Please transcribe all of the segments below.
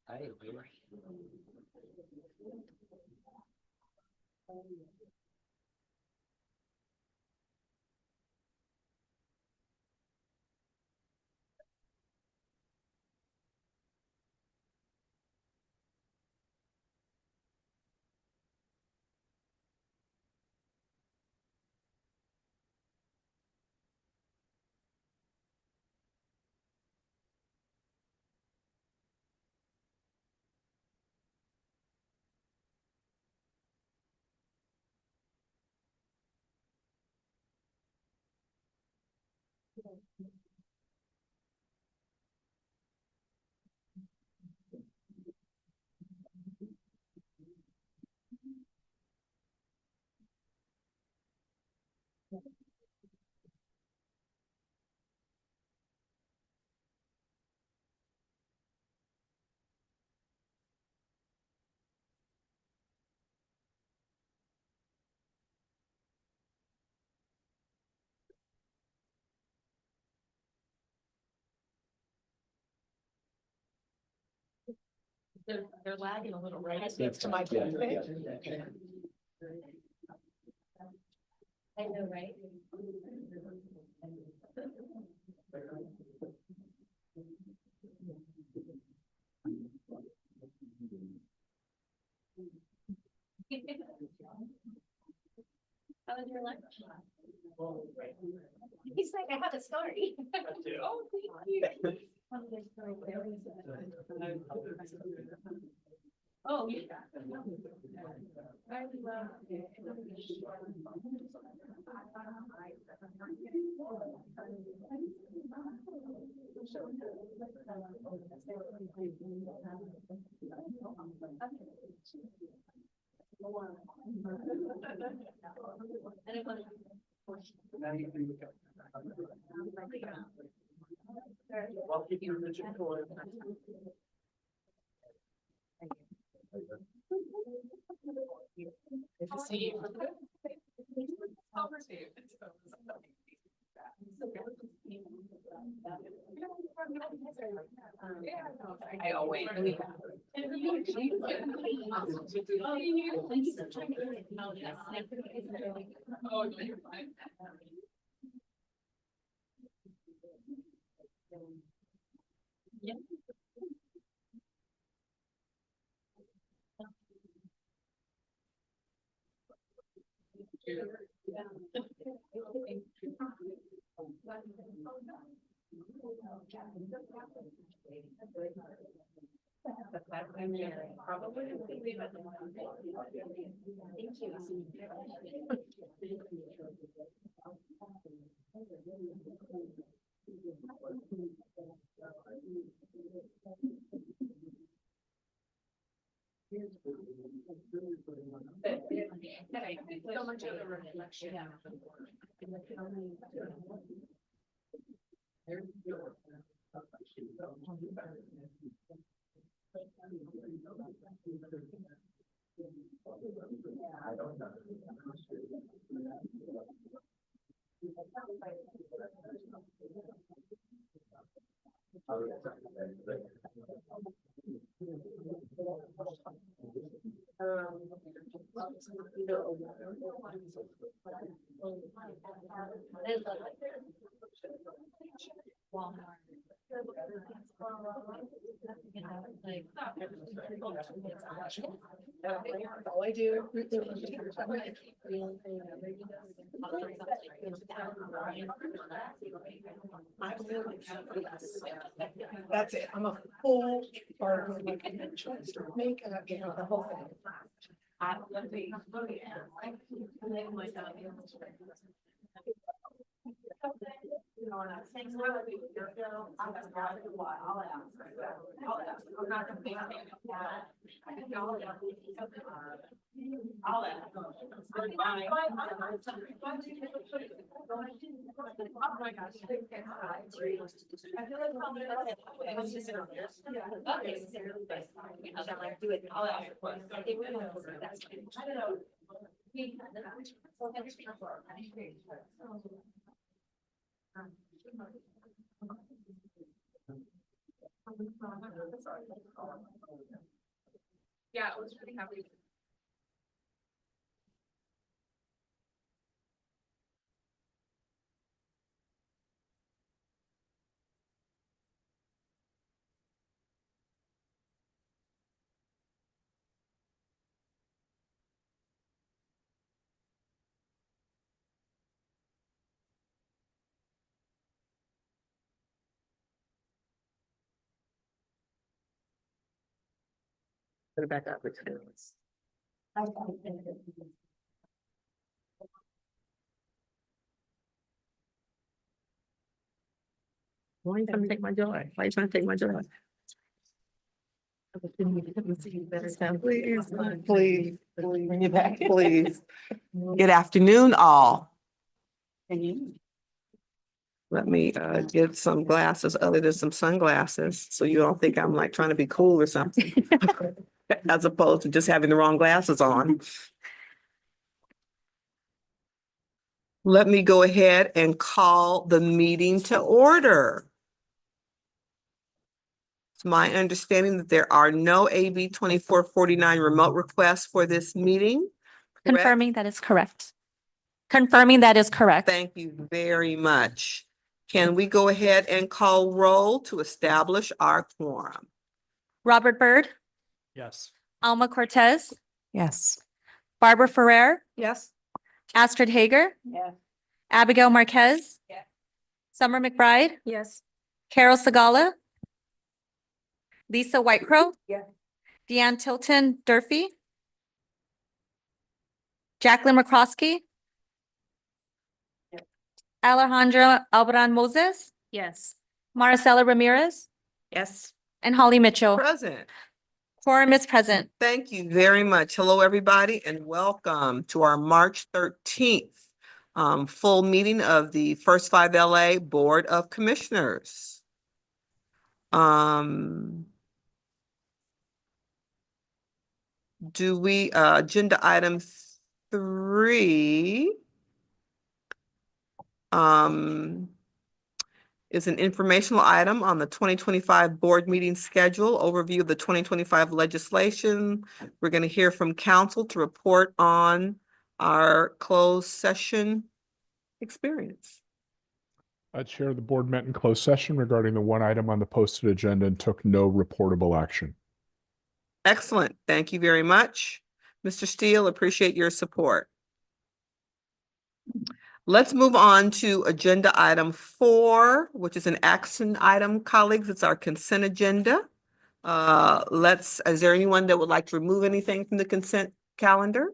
I agree. They're lagging a little, right? It's To my benefit. I know, right? How was your lunch? He's like, I have a story. Oh, thank you. Oh, yeah. I didn't want Good to see you. I always. Oh, no, you're fine. Yeah. Probably. So much of the reflection. All I do. That's it. I'm a full part of like make you know, the whole thing. I love the you know, and I think really, I'm not gonna do what I'll ask. I'm not gonna be. I'll ask. Oh my gosh. I feel like it's just. Do it. I'll ask. I don't know. Yeah, it was pretty happy. Put it back up. Why are you trying to take my joy? Why are you trying to take my joy? Please, please, bring it back, please. Good afternoon, all. Let me get some glasses other than some sunglasses, so you don't think I'm like trying to be cool or something. As opposed to just having the wrong glasses on. Let me go ahead and call the meeting to order. It's my understanding that there are no AB 2449 remote requests for this meeting. correct? Confirming that is correct. Confirming that is correct. Thank you very much. Can we go ahead and call roll to establish our quorum? Robert Byrd, Yes. Alma Cortez, Yes. Barbara Ferrer, Yes. Astrid Hager, Yeah. Abigail Marquez. Yeah. Summer McBride, Yes. Carol Sagala, Lisa Whitecrow. Yeah. Deanne Tilton Durfee, Jacqueline McCroskey. Yeah. Alejandra Albran Moses, Yes. Maricela Ramirez, Yes. and Holly Mitchell. Present. Quorum is present. Thank you very much. Hello, everybody, and welcome to our March 13th full meeting of the First 5 LA Board of Commissioners. Do we, agenda item 3 is an informational item on the 2025 board meeting schedule, overview of the 2025 legislation. We're going to hear from council to report on our closed session experience. Chair, the board met in closed session regarding the one item on the posted agenda and took no reportable action. Excellent. Thank you very much. Mr. Steele, appreciate your support. Let's move on to agenda item 4, which is an action item, colleagues. It's our consent agenda. Is there anyone that would like to remove anything from the consent calendar?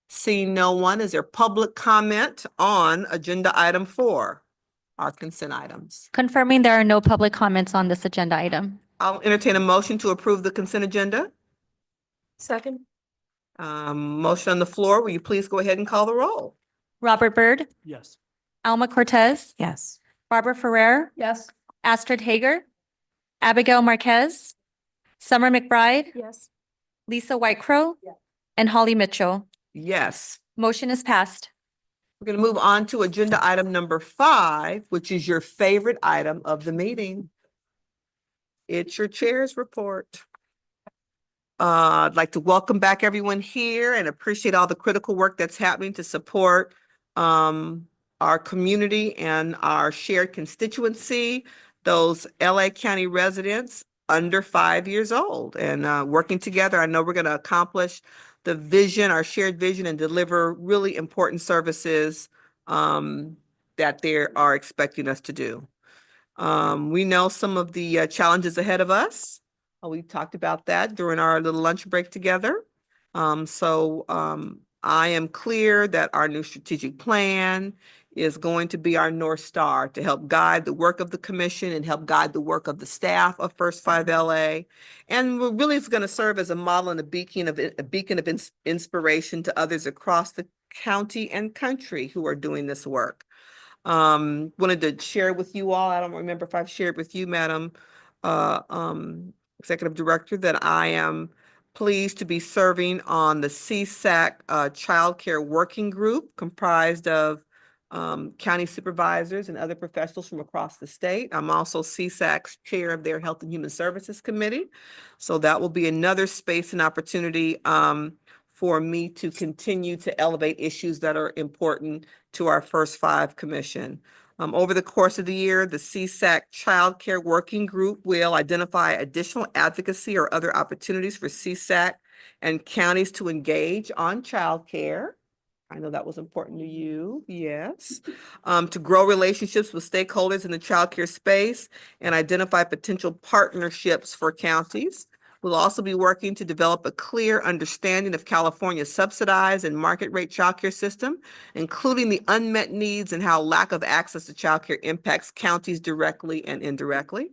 Seeing no one, is there public comment on agenda item 4, our consent items? Confirming there are no public comments on this agenda item. I'll entertain a motion to approve the consent agenda. Second. Motion on the floor. Will you please go ahead and call the roll? Robert Byrd, Yes. Alma Cortez, Yes. Barbara Ferrer, Yes. Astrid Hager, Abigail Marquez, Summer McBride, Yes. Lisa Whitecrow, Yeah. and Holly Mitchell. Yes. Motion is passed. We're going to move on to agenda item number 5, which is your favorite item of the meeting. It's your chair's report. I'd like to welcome back everyone here and appreciate all the critical work that's happening to support our community and our shared constituency, those LA County residents under 5 years old, and working together. I know we're going to accomplish the vision, our shared vision, and deliver really important services that they are expecting us to do. We know some of the challenges ahead of us. We talked about that during our little lunch break together. I am clear that our new strategic plan is going to be our North Star to help guide the work of the commission and help guide the work of the staff of First 5 LA. And we're really is going to serve as a model and a beacon of inspiration to others across the county and country who are doing this work. Wanted to share with you all, I don't remember if I've shared with you, Madam Executive Director, that I am pleased to be serving on the CSAC Child Care Working Group comprised of county supervisors and other professionals from across the state. I'm also CSAC's chair of their Health and Human Services Committee. So that will be another space and opportunity for me to continue to elevate issues that are important to our First Five Commission. Over the course of the year, the CSAC Child Care Working Group will identify additional advocacy or other opportunities for CSAC and counties to engage on childcare. I know that was important to you, yes. To grow relationships with stakeholders in the childcare space and identify potential partnerships for counties. We'll also be working to develop a clear understanding of California's subsidized and market rate childcare system, including the unmet needs and how lack of access to childcare impacts counties directly and indirectly.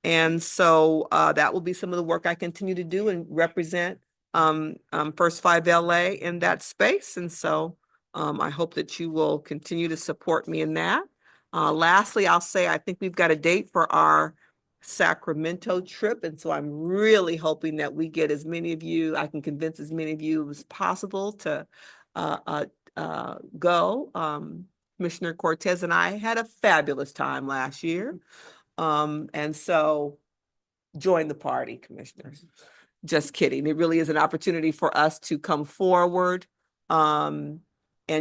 And so that will be some of the work I continue to do and represent First Five LA in that space. And so I hope that you will continue to support me in that. Lastly, I'll say I think we've got a date for our Sacramento trip. And so I'm really hoping that we get as many of you, I can convince as many of you as possible to go. Commissioner Cortez and I had a fabulous time last year. And so join the party, commissioners. Just kidding. It really is an opportunity for us to come forward and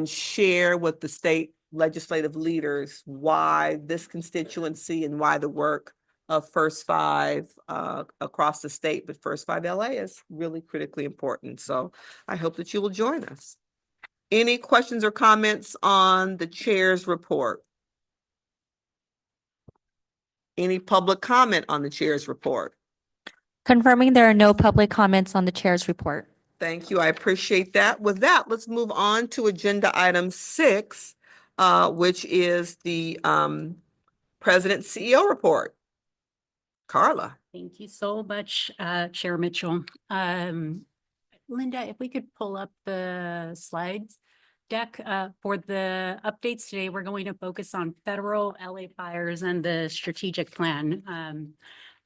share with the state legislative leaders why this constituency and why the work of First Five across the state, but First Five LA is really critically important. So I hope that you will join us. Any questions or comments on the chair's report? Any public comment on the chair's report? Confirming there are no public comments on the chair's report. Thank you. I appreciate that. With that, let's move on to agenda item 6, which is the President CEO report. Carla. Thank you so much, Chair Mitchell. Linda, if we could pull up the slides deck for the updates today, we're going to focus on federal LA fires and the strategic plan.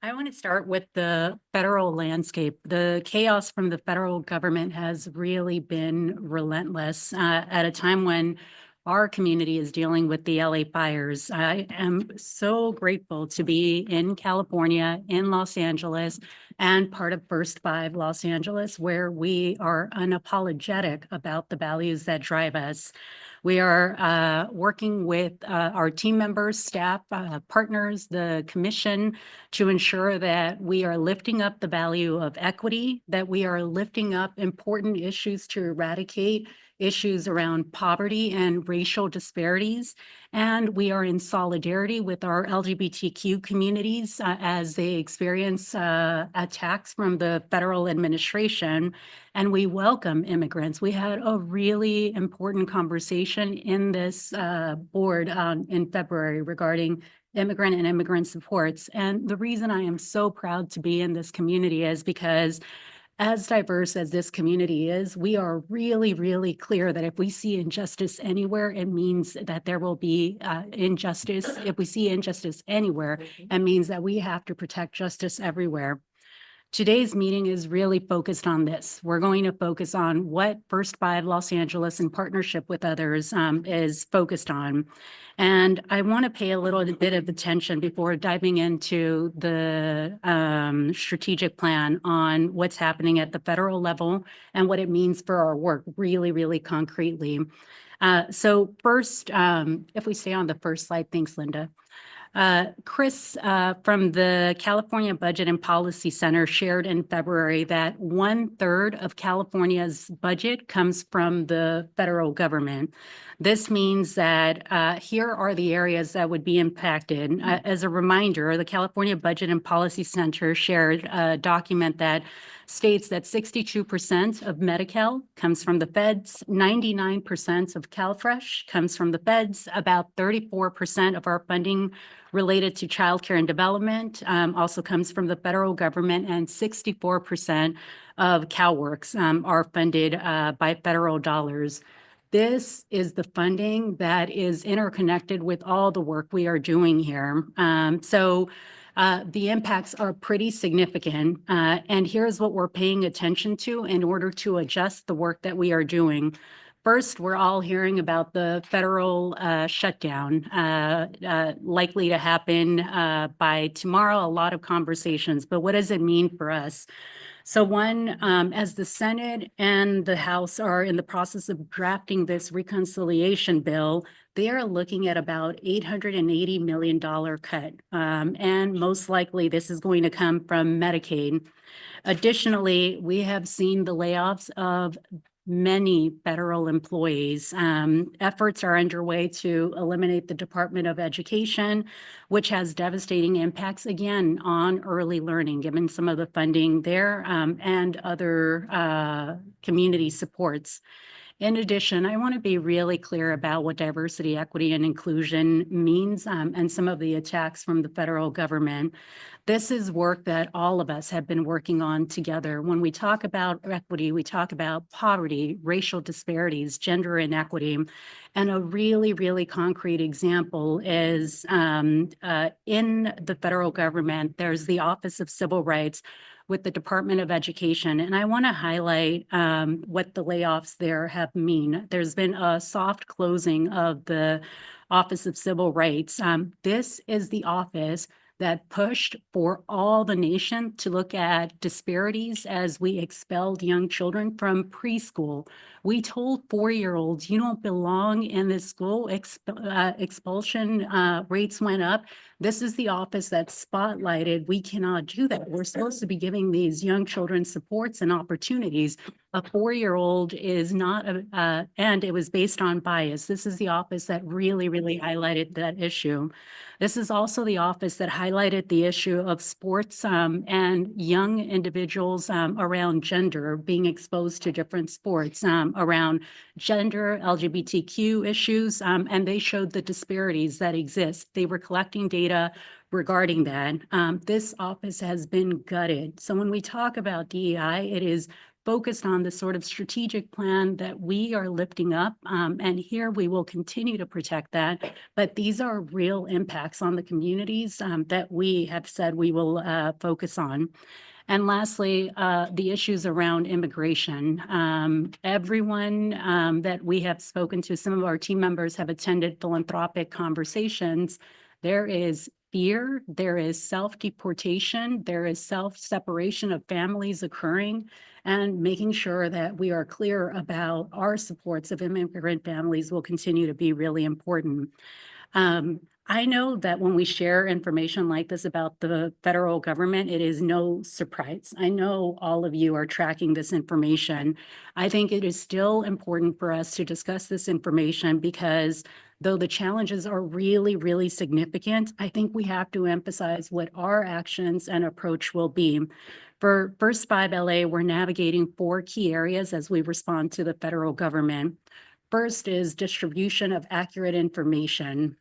I want to start with the federal landscape. The chaos from the federal government has really been relentless at a time when our community is dealing with the LA fires. I am so grateful to be in California, in Los Angeles, and part of First Five Los Angeles, where we are unapologetic about the values that drive us. We are working with our team members, staff, partners, the commission to ensure that we are lifting up the value of equity, that we are lifting up important issues to eradicate issues around poverty and racial disparities. And we are in solidarity with our LGBTQ communities as they experience attacks from the federal administration. And we welcome immigrants. We had a really important conversation in this board in February regarding immigrant and immigrant supports. And the reason I am so proud to be in this community is because as diverse as this community is, we are really, really clear that if we see injustice anywhere, it means that there will be injustice. If we see injustice anywhere, it means that we have to protect justice everywhere. Today's meeting is really focused on this. We're going to focus on what First Five Los Angeles in partnership with others is focused on. And I want to pay a little bit of attention before diving into the strategic plan on what's happening at the federal level and what it means for our work really, really concretely. So first, if we stay on the first slide, thanks, Linda. Chris from the California Budget and Policy Center shared in February that 1/3 of California's budget comes from the federal government. This means that here are the areas that would be impacted. As a reminder, the California Budget and Policy Center shared a document that states that 62% of Medi-Cal comes from the feds, 99% of CalFresh comes from the feds, about 34% of our funding related to childcare and development also comes from the federal government, and 64% of CalWORKs are funded by federal dollars. This is the funding that is interconnected with all the work we are doing here. So The impacts are pretty significant. And here's what we're paying attention to in order to adjust the work that we are doing. First, we're all hearing about the federal shutdown likely to happen by tomorrow, a lot of conversations. But what does it mean for us? So one, as the Senate and the House are in the process of drafting this reconciliation bill, they are looking at about $880 million cut. And most likely this is going to come from Medicaid. Additionally, we have seen the layoffs of many federal employees. Efforts are underway to eliminate the Department of Education, which has devastating impacts again on early learning, given some of the funding there and other community supports. In addition, I want to be really clear about what diversity, equity, and inclusion means and some of the attacks from the federal government. This is work that all of us have been working on together. When we talk about equity, we talk about poverty, racial disparities, gender inequity. And a really, really concrete example is in the federal government, there's the Office of Civil Rights with the Department of Education. And I want to highlight what the layoffs there have mean. There's been a soft closing of the Office of Civil Rights. This is the office that pushed for all the nation to look at disparities as we expelled young children from preschool. We told 4-year-olds, you don't belong in this school. Expulsion rates went up. This is the office that spotlighted, we cannot do that. We're supposed to be giving these young children supports and opportunities. A 4-year-old is not, and it was based on bias. This is the office that really, really highlighted that issue. This is also the office that highlighted the issue of sports and young individuals around gender being exposed to different sports, around gender, LGBTQ issues, and they showed the disparities that exist. They were collecting data regarding that. This office has been gutted. So when we talk about DEI, it is focused on the sort of strategic plan that we are lifting up. And here we will continue to protect that. But these are real impacts on the communities that we have said we will focus on. And lastly, the issues around immigration. Everyone that we have spoken to, some of our team members have attended philanthropic conversations. There is fear, there is self-deportation, there is self-separation of families occurring, and making sure that we are clear about our supports of immigrant families will continue to be really important. I know that when we share information like this about the federal government, it is no surprise. I know all of you are tracking this information. I think it is still important for us to discuss this information because though the challenges are really, really significant, I think we have to emphasize what our actions and approach will be. For First 5 LA, we're navigating 4 key areas as we respond to the federal government. First is distribution of accurate information.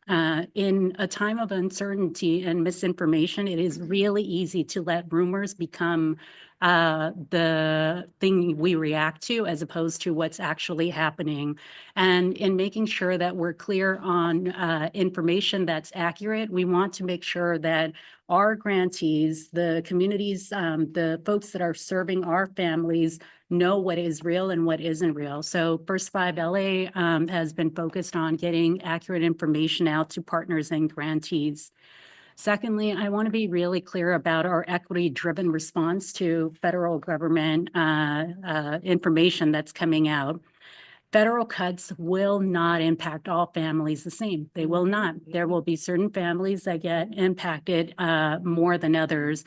In a time of uncertainty and misinformation, it is really easy to let rumors become the thing we react to as opposed to what's actually happening. And in making sure that we're clear on information that's accurate, we want to make sure that our grantees, the communities, the folks that are serving our families know what is real and what isn't real. So First 5 LA has been focused on getting accurate information out to partners and grantees. Secondly, I want to be really clear about our equity-driven response to federal government information that's coming out. Federal cuts will not impact all families the same. They will not. There will be certain families that get impacted more than others.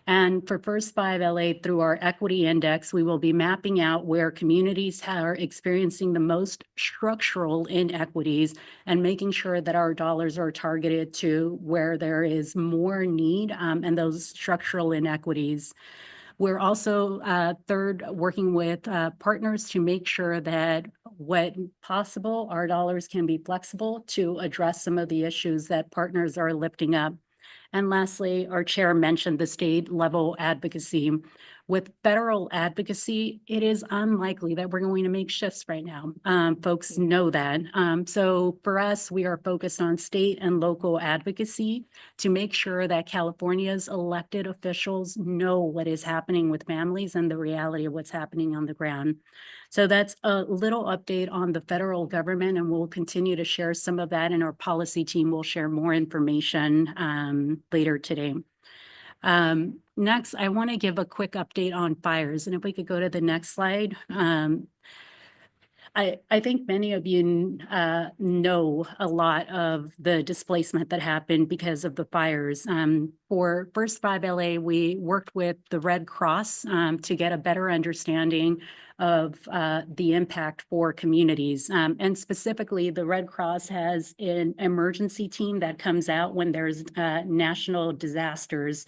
And for First 5 LA, through our equity index, we will be mapping out where communities are experiencing the most structural inequities and making sure that our dollars are targeted to where there is more need and those structural inequities. We're also, third, working with partners to make sure that when possible, our dollars can be flexible to address some of the issues that partners are lifting up. And lastly, our chair mentioned the state level advocacy. With federal advocacy, it is unlikely that we're going to make shifts right now. Folks know that. So for us, we are focused on state and local advocacy to make sure that California's elected officials know what is happening with families and the reality of what's happening on the ground. So that's a little update on the federal government, and we'll continue to share some of that, and our policy team will share more information later today. Next, I want to give a quick update on fires, and if we could go to the next slide. I think many of you know a lot of the displacement that happened because of the fires. For First 5 LA, we worked with the Red Cross to get a better understanding of the impact for communities. And specifically, the Red Cross has an emergency team that comes out when there's national disasters.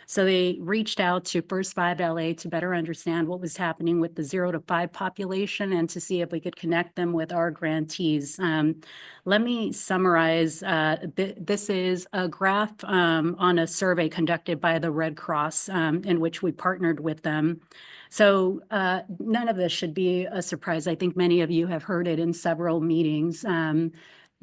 So they reached out to First 5 LA to better understand what was happening with the 0 to 5 population and to see if we could connect them with our grantees. Let me summarize. This is a graph on a survey conducted by the Red Cross in which we partnered with them. So none of this should be a surprise. I think many of you have heard it in several meetings.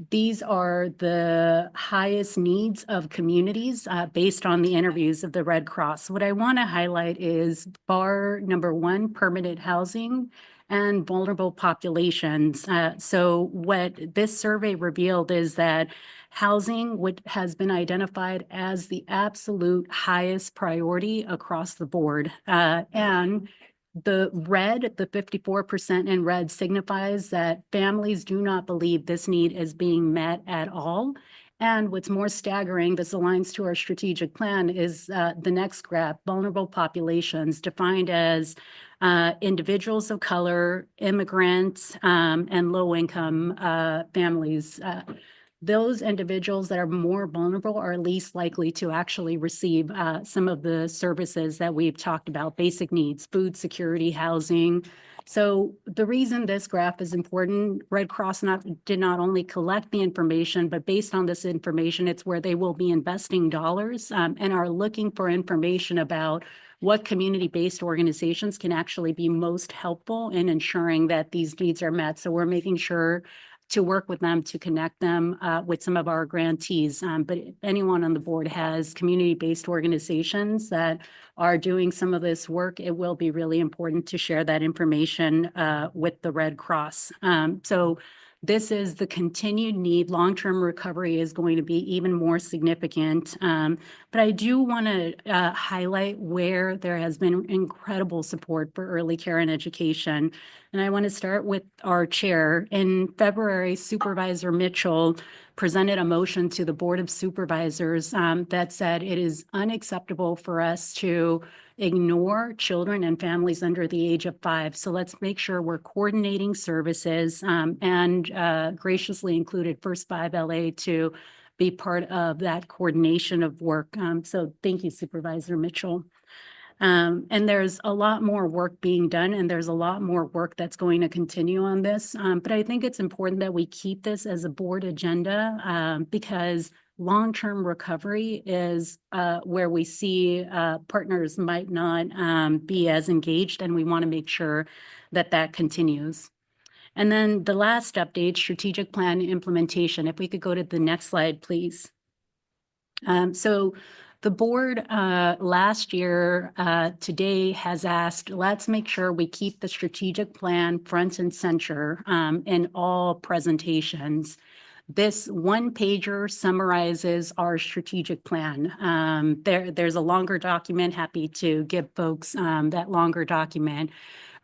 These are the highest needs of communities based on the interviews of the Red Cross. What I want to highlight is bar number 1, permanent housing and vulnerable populations. So what this survey revealed is that housing has been identified as the absolute highest priority across the board. And the red, the 54% in red, signifies that families do not believe this need is being met at all. And what's more staggering, this aligns to our strategic plan, is the next graph, vulnerable populations, defined as individuals of color, immigrants, and low-income families. Those individuals that are more vulnerable are least likely to actually receive some of the services that we've talked about, basic needs, food security, housing. So the reason this graph is important, Red Cross did not only collect the information, but based on this information, it's where they will be investing dollars and are looking for information about what community-based organizations can actually be most helpful in ensuring that these needs are met. So we're making sure to work with them, to connect them with some of our grantees. But if anyone on the board has community-based organizations that are doing some of this work, it will be really important to share that information with the Red Cross. So this is the continued need. Long-term recovery is going to be even more significant. But I do want to highlight where there has been incredible support for early care and education. And I want to start with our chair. In February, Supervisor Mitchell presented a motion to the Board of Supervisors that said it is unacceptable for us to ignore children and families under the age of 5. So let's make sure we're coordinating services and graciously included First 5 LA to be part of that coordination of work. So thank you, Supervisor Mitchell. And there's a lot more work being done, and there's a lot more work that's going to continue on this. But I think it's important that we keep this as a board agenda because long-term recovery is where we see partners might not be as engaged, and we want to make sure that that continues. And then the last update, strategic plan implementation. If we could go to the next slide, please. So the board last year today has asked, let's make sure we keep the strategic plan front and center in all presentations. This one pager summarizes our strategic plan. There's a longer document, happy to give folks that longer document.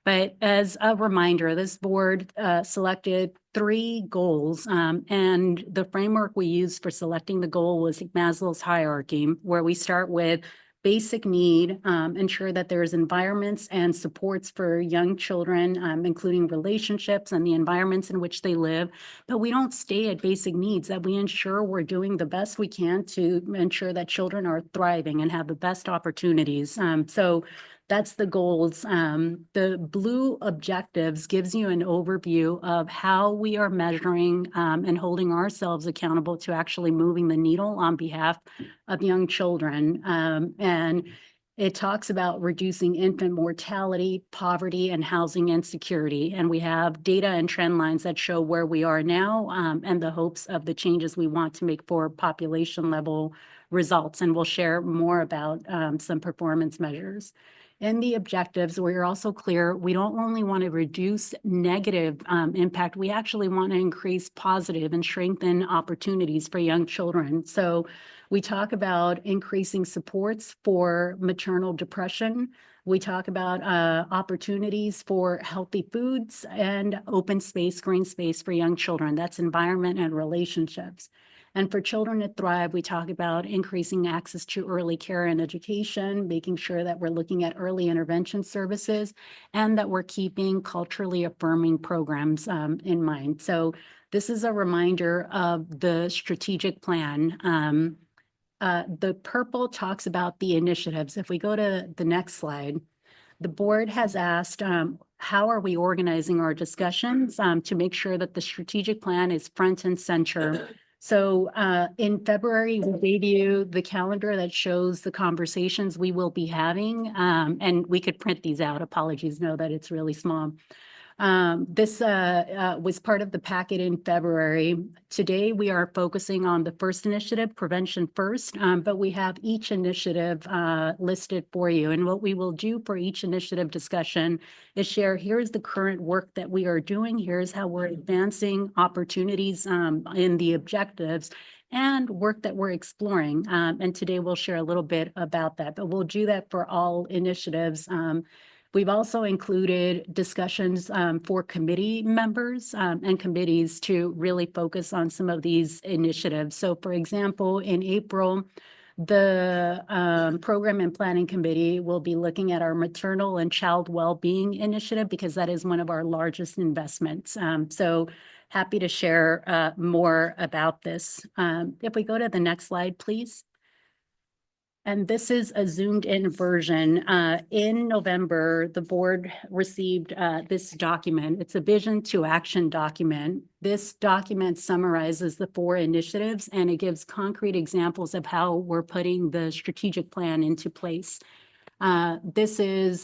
But as a reminder, this board selected 3 goals, and the framework we used for selecting the goal was Maslow's hierarchy, where we start with basic need, ensure that there's environments and supports for young children, including relationships and the environments in which they live. But we don't stay at basic needs, that we ensure we're doing the best we can to ensure that children are thriving and have the best opportunities. So that's the goals. The blue objectives gives you an overview of how we are measuring and holding ourselves accountable to actually moving the needle on behalf of young children. And It talks about reducing infant mortality, poverty, and housing insecurity. And we have data and trend lines that show where we are now and the hopes of the changes we want to make for population level results. And we'll share more about some performance measures. In the objectives, we're also clear, we don't only want to reduce negative impact, we actually want to increase positive and strengthen opportunities for young children. So we talk about increasing supports for maternal depression. We talk about opportunities for healthy foods and open space, green space for young children. That's environment and relationships. And for children to thrive, we talk about increasing access to early care and education, making sure that we're looking at early intervention services, and that we're keeping culturally affirming programs in mind. So this is a reminder of the strategic plan. The purple talks about the initiatives. If we go to the next slide, the board has asked, how are we organizing our discussions to make sure that the strategic plan is front and center? So in February, we gave you the calendar that shows the conversations we will be having, and we could print these out. Apologies, know that it's really small. This was part of the packet in February. Today, we are focusing on the first initiative, Prevention First, but we have each initiative listed for you. And what we will do for each initiative discussion is share, here's the current work that we are doing, here's how we're advancing opportunities in the objectives, and work that we're exploring. And today we'll share a little bit about that, but we'll do that for all initiatives. We've also included discussions for committee members and committees to really focus on some of these initiatives. So for example, in April, the Program and Planning Committee will be looking at our maternal and child well-being initiative because that is one of our largest investments. So happy to share more about this. If we go to the next slide, please. And this is a zoomed in version. In November, the board received this document. It's a vision to action document. This document summarizes the 4 initiatives and it gives concrete examples of how we're putting the strategic plan into place. This is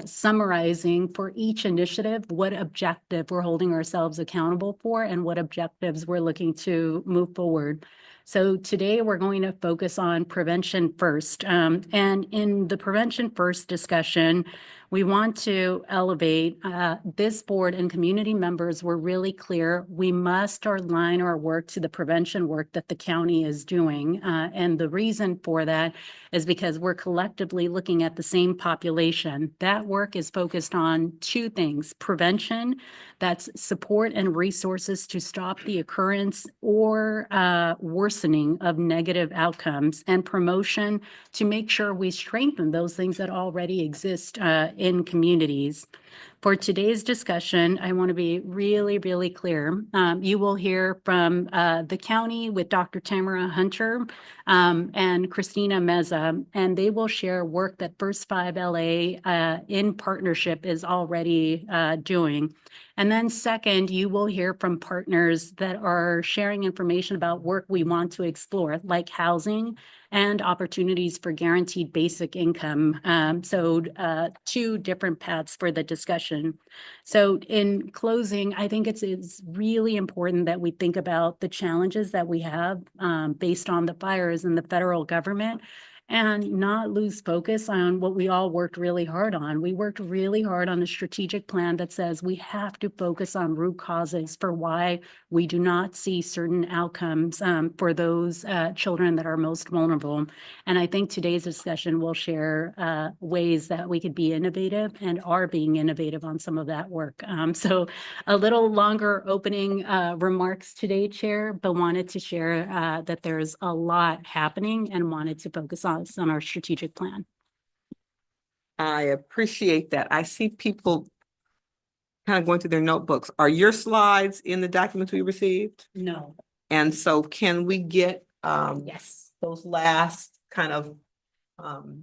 summarizing for each initiative what objective we're holding ourselves accountable for and what objectives we're looking to move forward. So today we're going to focus on prevention first. And in the prevention first discussion, we want to elevate this board and community members were really clear. We must align our work to the prevention work that the county is doing. And the reason for that is because we're collectively looking at the same population. That work is focused on 2 things: prevention, that's support and resources to stop the occurrence or worsening of negative outcomes, and promotion to make sure we strengthen those things that already exist in communities. For today's discussion, I want to be really, really clear. You will hear from the county with Dr. Tamara Hunter and Christina Meza, and they will share work that First 5 LA in partnership is already doing. And then second, you will hear from partners that are sharing information about work we want to explore, like housing and opportunities for guaranteed basic income. So 2 different paths for the discussion. So in closing, I think it's really important that we think about the challenges that we have based on the fires in the federal government, and not lose focus on what we all worked really hard on. We worked really hard on a strategic plan that says we have to focus on root causes for why we do not see certain outcomes for those children that are most vulnerable. And I think today's discussion will share ways that we could be innovative and are being innovative on some of that work. So a little longer opening remarks today, Chair, but wanted to share that there's a lot happening and wanted to focus on our strategic plan. I appreciate that. I see people kind of going through their notebooks. Are your slides in the documents we received? No. And so can we get Yes. those last kind of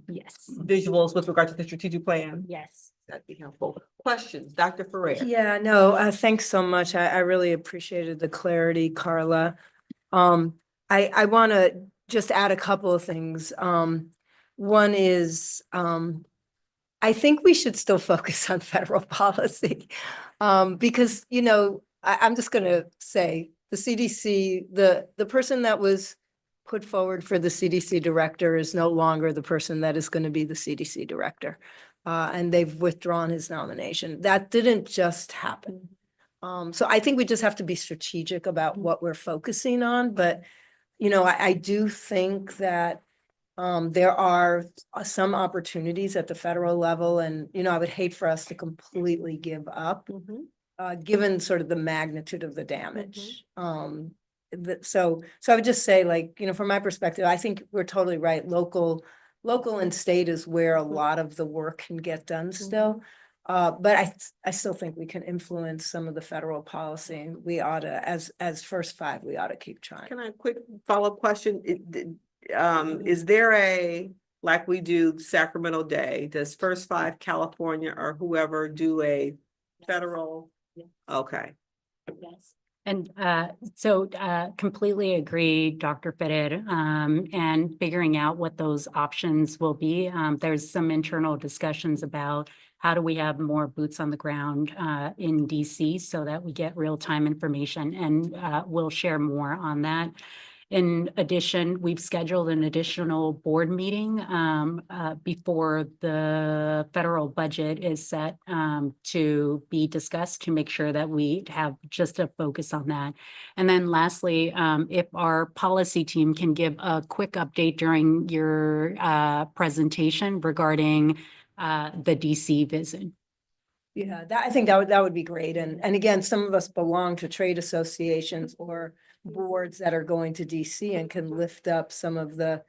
Yes. visuals with regard to the strategic plan? Yes. That'd be helpful. Questions, Dr. Ferrer? Yeah, no, thanks so much. I really appreciated the clarity, Carla. I want to just add a couple of things. One is, I think we should still focus on federal policy. Because, I'm just gonna say, the CDC, the person that was put forward for the CDC director is no longer the person that is gonna be the CDC director. And they've withdrawn his nomination. That didn't just happen. So I think we just have to be strategic about what we're focusing on, but, I do think that there are some opportunities at the federal level, and, I would hate for us to completely give up, given sort of the magnitude of the damage. So I would just say, like, from my perspective, I think we're totally right. Local and state is where a lot of the work can get done still. But I still think we can influence some of the federal policy, and we ought to, as first five, we ought to keep trying. Can I quick follow-up question? Is there like we do Sacramento Day, does First Five California or whoever do a federal? Okay. Yes. And so completely agree, Dr. Fitted, and figuring out what those options will be. There's some internal discussions about how do we have more boots on the ground in DC so that we get real-time information, and we'll share more on that. In addition, we've scheduled an additional board meeting before the federal budget is set to be discussed, to make sure that we have just a focus on that. And then lastly, if our policy team can give a quick update during your presentation regarding the DC visit. Yeah, I think that would be great. And again, some of us belong to trade associations or boards that are going to DC and can lift up some of the,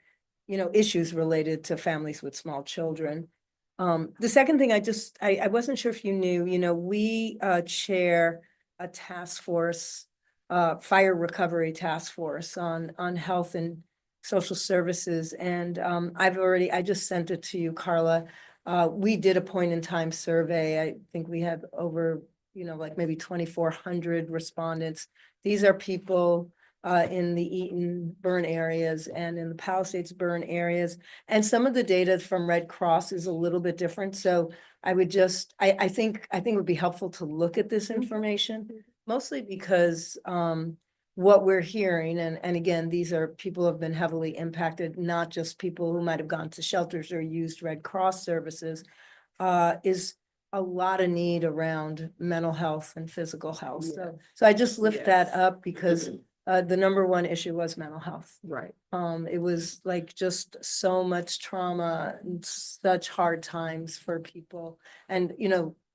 issues related to families with small children. The second thing, I wasn't sure if you knew, we chair a task force, fire recovery task force on health and social services. And I just sent it to you, Carla. We did a point in time survey. I think we had over, like maybe 2,400 respondents. These are people in the Eaton burn areas and in the Palisades burn areas. And some of the data from Red Cross is a little bit different. So I would I think it would be helpful to look at this information, mostly because what we're hearing, and again, these are people who have been heavily impacted, not just people who might have gone to shelters or used Red Cross services, is a lot of need around mental health and physical health. So I just lift that up because the number one issue was mental health. Right. It was like just so much trauma and such hard times for people. And,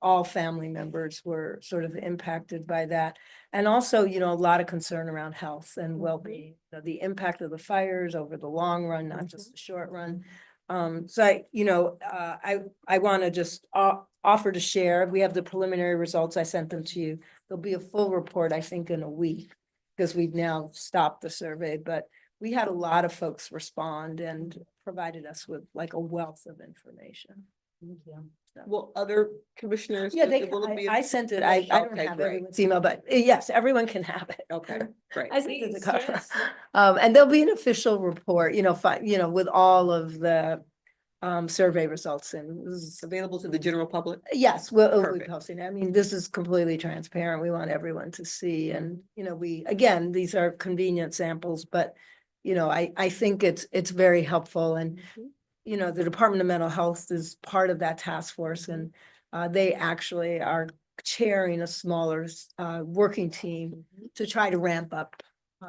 all family members were sort of impacted by that. And also, a lot of concern around health and well-being, the impact of the fires over the long run, not just the short run. So I want to just offer to share. We have the preliminary results. I sent them to you. There'll be a full report, I think, in a week, because we've now stopped the survey, but we had a lot of folks respond and provided us with like a wealth of information. Will other commissioners? Yeah, will it be I sent it. I don't Okay, have great. everyone's email, but yes, everyone can have it. Okay, great. I sent it to Please, Carla. yes. And there'll be an official report, with all of the survey results, and this is Available to the general public? yes, we'll be Perfect. posting. I mean, this is completely transparent. We want everyone to see, and, again, these are convenient samples, but, I think it's very helpful, and, the Department of Mental Health is part of that task force, and they actually are chairing a smaller working team to try to ramp up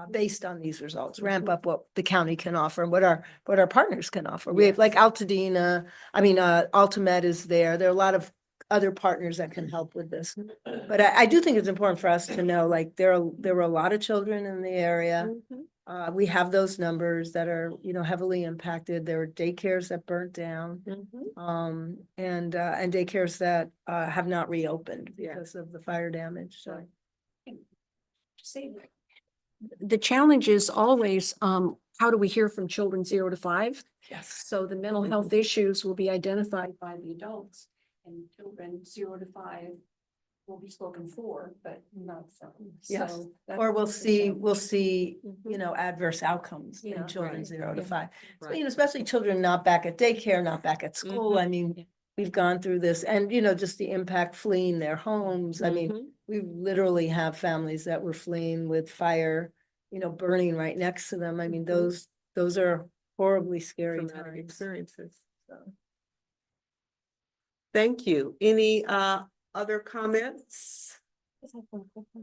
based on these results, ramp up what the county can offer and what our partners can offer. We have like Altadena, Altamed is there. There are a lot of other partners that can help with this. But I do think it's important for us to know, like, there were a lot of children in the area. We have those numbers that are, heavily impacted. There were daycares that burnt down, and daycares that have not reopened because of the fire damage. So the challenge is always, how do we hear from children 0 to 5? yes, So the mental health issues will be identified by the adults, and children 0 to 5 will be spoken for, but not from. Yes. So that's or we'll the see, challenge. you know, adverse outcomes Yeah. in children Right. 0 to Yeah. 5. So, Right. you know, especially children not back at daycare, not back at school. I Yeah. mean, we've gone through this and, you know, just the impact fleeing their homes. I mean, Mhm. we literally have families that were fleeing with fire, you know, burning right next to them. I mean, Mhm. those are horribly scary Traumatic times. experiences. So. Thank you. Any other comments?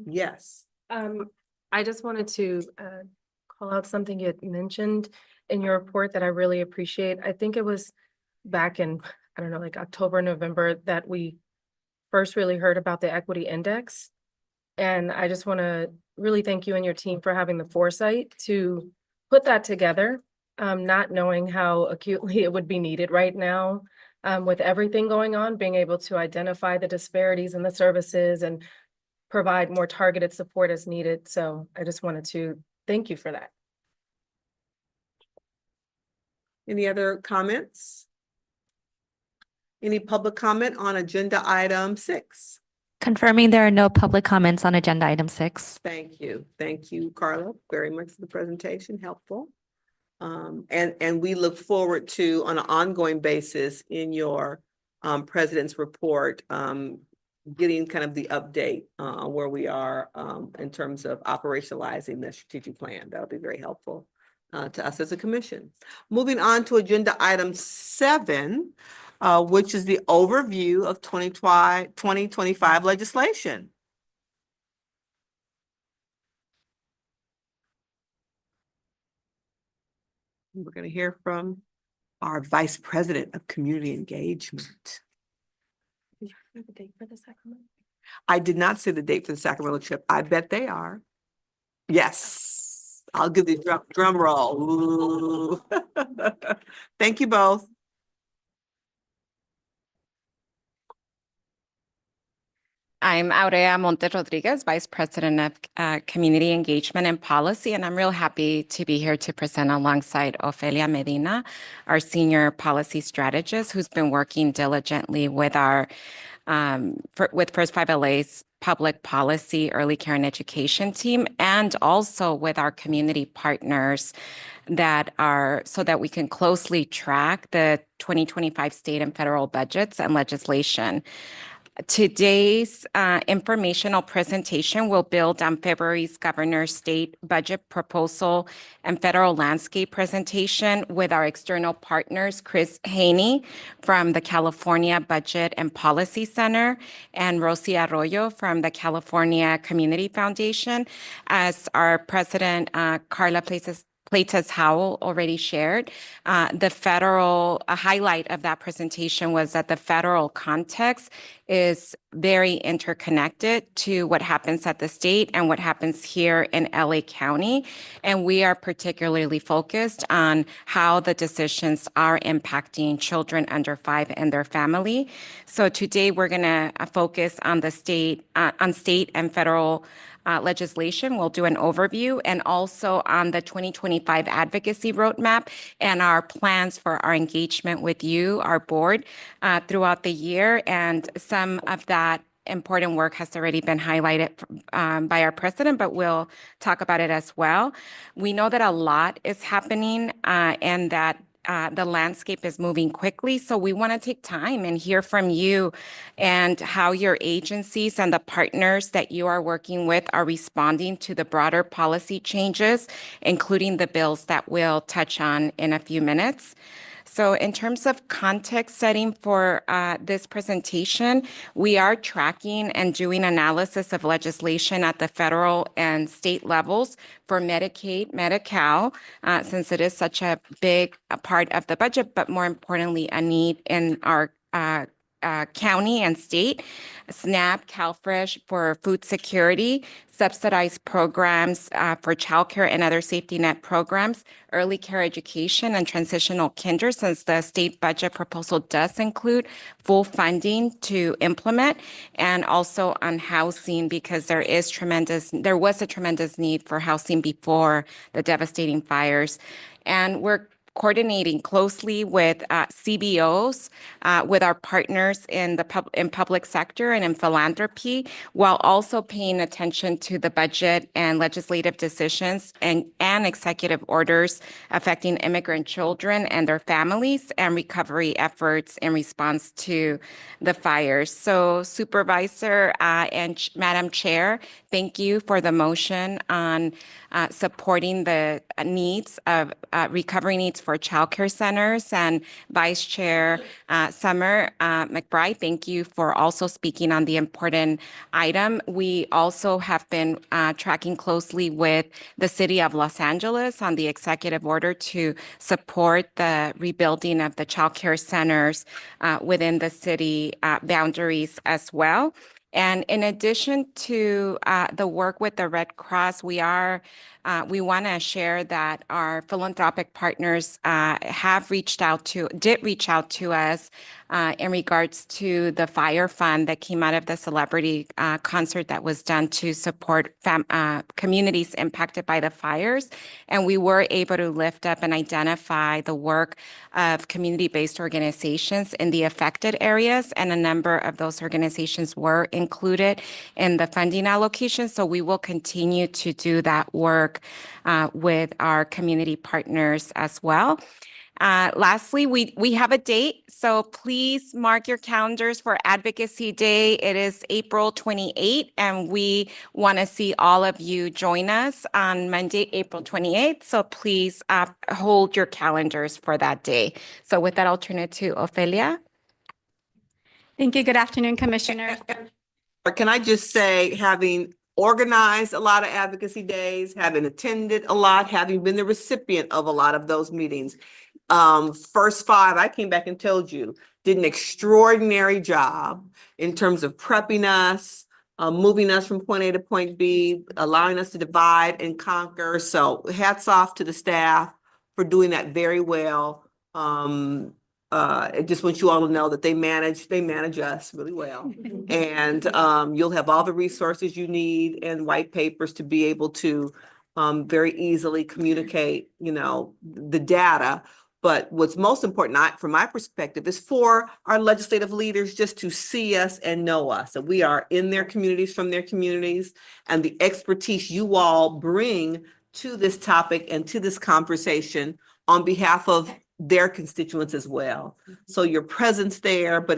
Yes. I just wanted to call out something you had mentioned in your report that I really appreciate. I think it was back in, I don't know, like October, November, that we first really heard about the equity index. And I just want to really thank you and your team for having the foresight to put that together, not knowing how acutely it would be needed right now. With everything going on, being able to identify the disparities in the services and provide more targeted support as needed. So I just wanted to thank you for that. Any other comments? Any public comment on agenda item 6? Confirming there are no public comments on agenda item 6. Thank you. Thank you, Carla, very much for the presentation, helpful. And we look forward to, on an ongoing basis in your president's report, getting kind of the update where we are in terms of operationalizing the strategic plan. That'll be very helpful to us as a commission. Moving on to agenda item 7, which is the overview of 2025 legislation. We're going to hear from our Vice President of Community Engagement. Did you have a date for the Sacramento? I did not see the date for the Sacramento trip. I bet they are. Yes, I'll give the drum roll. Ooh. Thank you both. I'm Aurea Monte Rodriguez, Vice President of Community Engagement and Policy, and I'm real happy to be here to present alongside Ofelia Medina, our Senior Policy Strategist, who's been working diligently with our with First 5 LA's public policy, early care and education team, and also with our community partners that are so that we can closely track the 2025 state and federal budgets and legislation. Today's informational presentation will build on February's governor's state budget proposal and federal landscape presentation with our external partners, Chris Haney from the California Budget and Policy Center and Rosie Arroyo from the California Community Foundation. As our president, Carla Plaitas Howell already shared, the federal highlight of that presentation was that the federal context is very interconnected to what happens at the state and what happens here in LA County. And we are particularly focused on how the decisions are impacting children under 5 and their family. So today we're going to focus on the state and federal legislation. We'll do an overview and also on the 2025 advocacy roadmap and our plans for our engagement with you, our board, throughout the year. And some of that important work has already been highlighted by our president, but we'll talk about it as well. We know that a lot is happening and that the landscape is moving quickly. So we want to take time and hear from you and how your agencies and the partners that you are working with are responding to the broader policy changes, including the bills that we'll touch on in a few minutes. So in terms of context setting for this presentation, we are tracking and doing analysis of legislation at the federal and state levels for Medicaid, Medi-Cal, since it is such a big part of the budget, but more importantly, a need in our county and state, SNAP, CalFresh for food security, subsidized programs for childcare and other safety net programs, early care education, and transitional kinder, since the state budget proposal does include full funding to implement, and also on housing, because there was a tremendous need for housing before the devastating fires. And we're coordinating closely with CBOs, with our partners in the public sector and in philanthropy, while also paying attention to the budget and legislative decisions and executive orders affecting immigrant children and their families and recovery efforts in response to the fires. So Supervisor and Madam Chair, thank you for the motion on supporting the needs of recovery needs for childcare centers. And Vice Chair Summer McBride, thank you for also speaking on the important item. We also have been tracking closely with the City of Los Angeles on the executive order to support the rebuilding of the childcare centers within the city boundaries as well. And in addition to the work with the Red Cross, we want to share that our philanthropic partners did reach out to us in regards to the fire fund that came out of the celebrity concert that was done to support communities impacted by the fires. And we were able to lift up and identify the work of community-based organizations in the affected areas, and a number of those organizations were included in the funding allocation. So we will continue to do that work with our community partners as well. Lastly, we have a date, so please mark your calendars for Advocacy Day. It is April 28th, and we want to see all of you join us on Monday, April 28th. So please hold your calendars for that day. So with that, I'll turn it to Ofelia. Thank you. Good afternoon, Commissioners. Or can I just say, having organized a lot of advocacy days, having attended a lot, having been the recipient of a lot of those meetings, First Five, I came back and told you, did an extraordinary job in terms of prepping us, moving us from point A to point B, allowing us to divide and conquer. So hats off to the staff for doing that very well. I just want you all to know that they manage us really well. And you'll have all the resources you need and white papers to be able to very easily communicate, the data. But what's most important, from my perspective, is for our legislative leaders just to see us and know us. And we are in their communities, from their communities, and the expertise you all bring to this topic and to this conversation on behalf of their constituents as well. So your presence there, but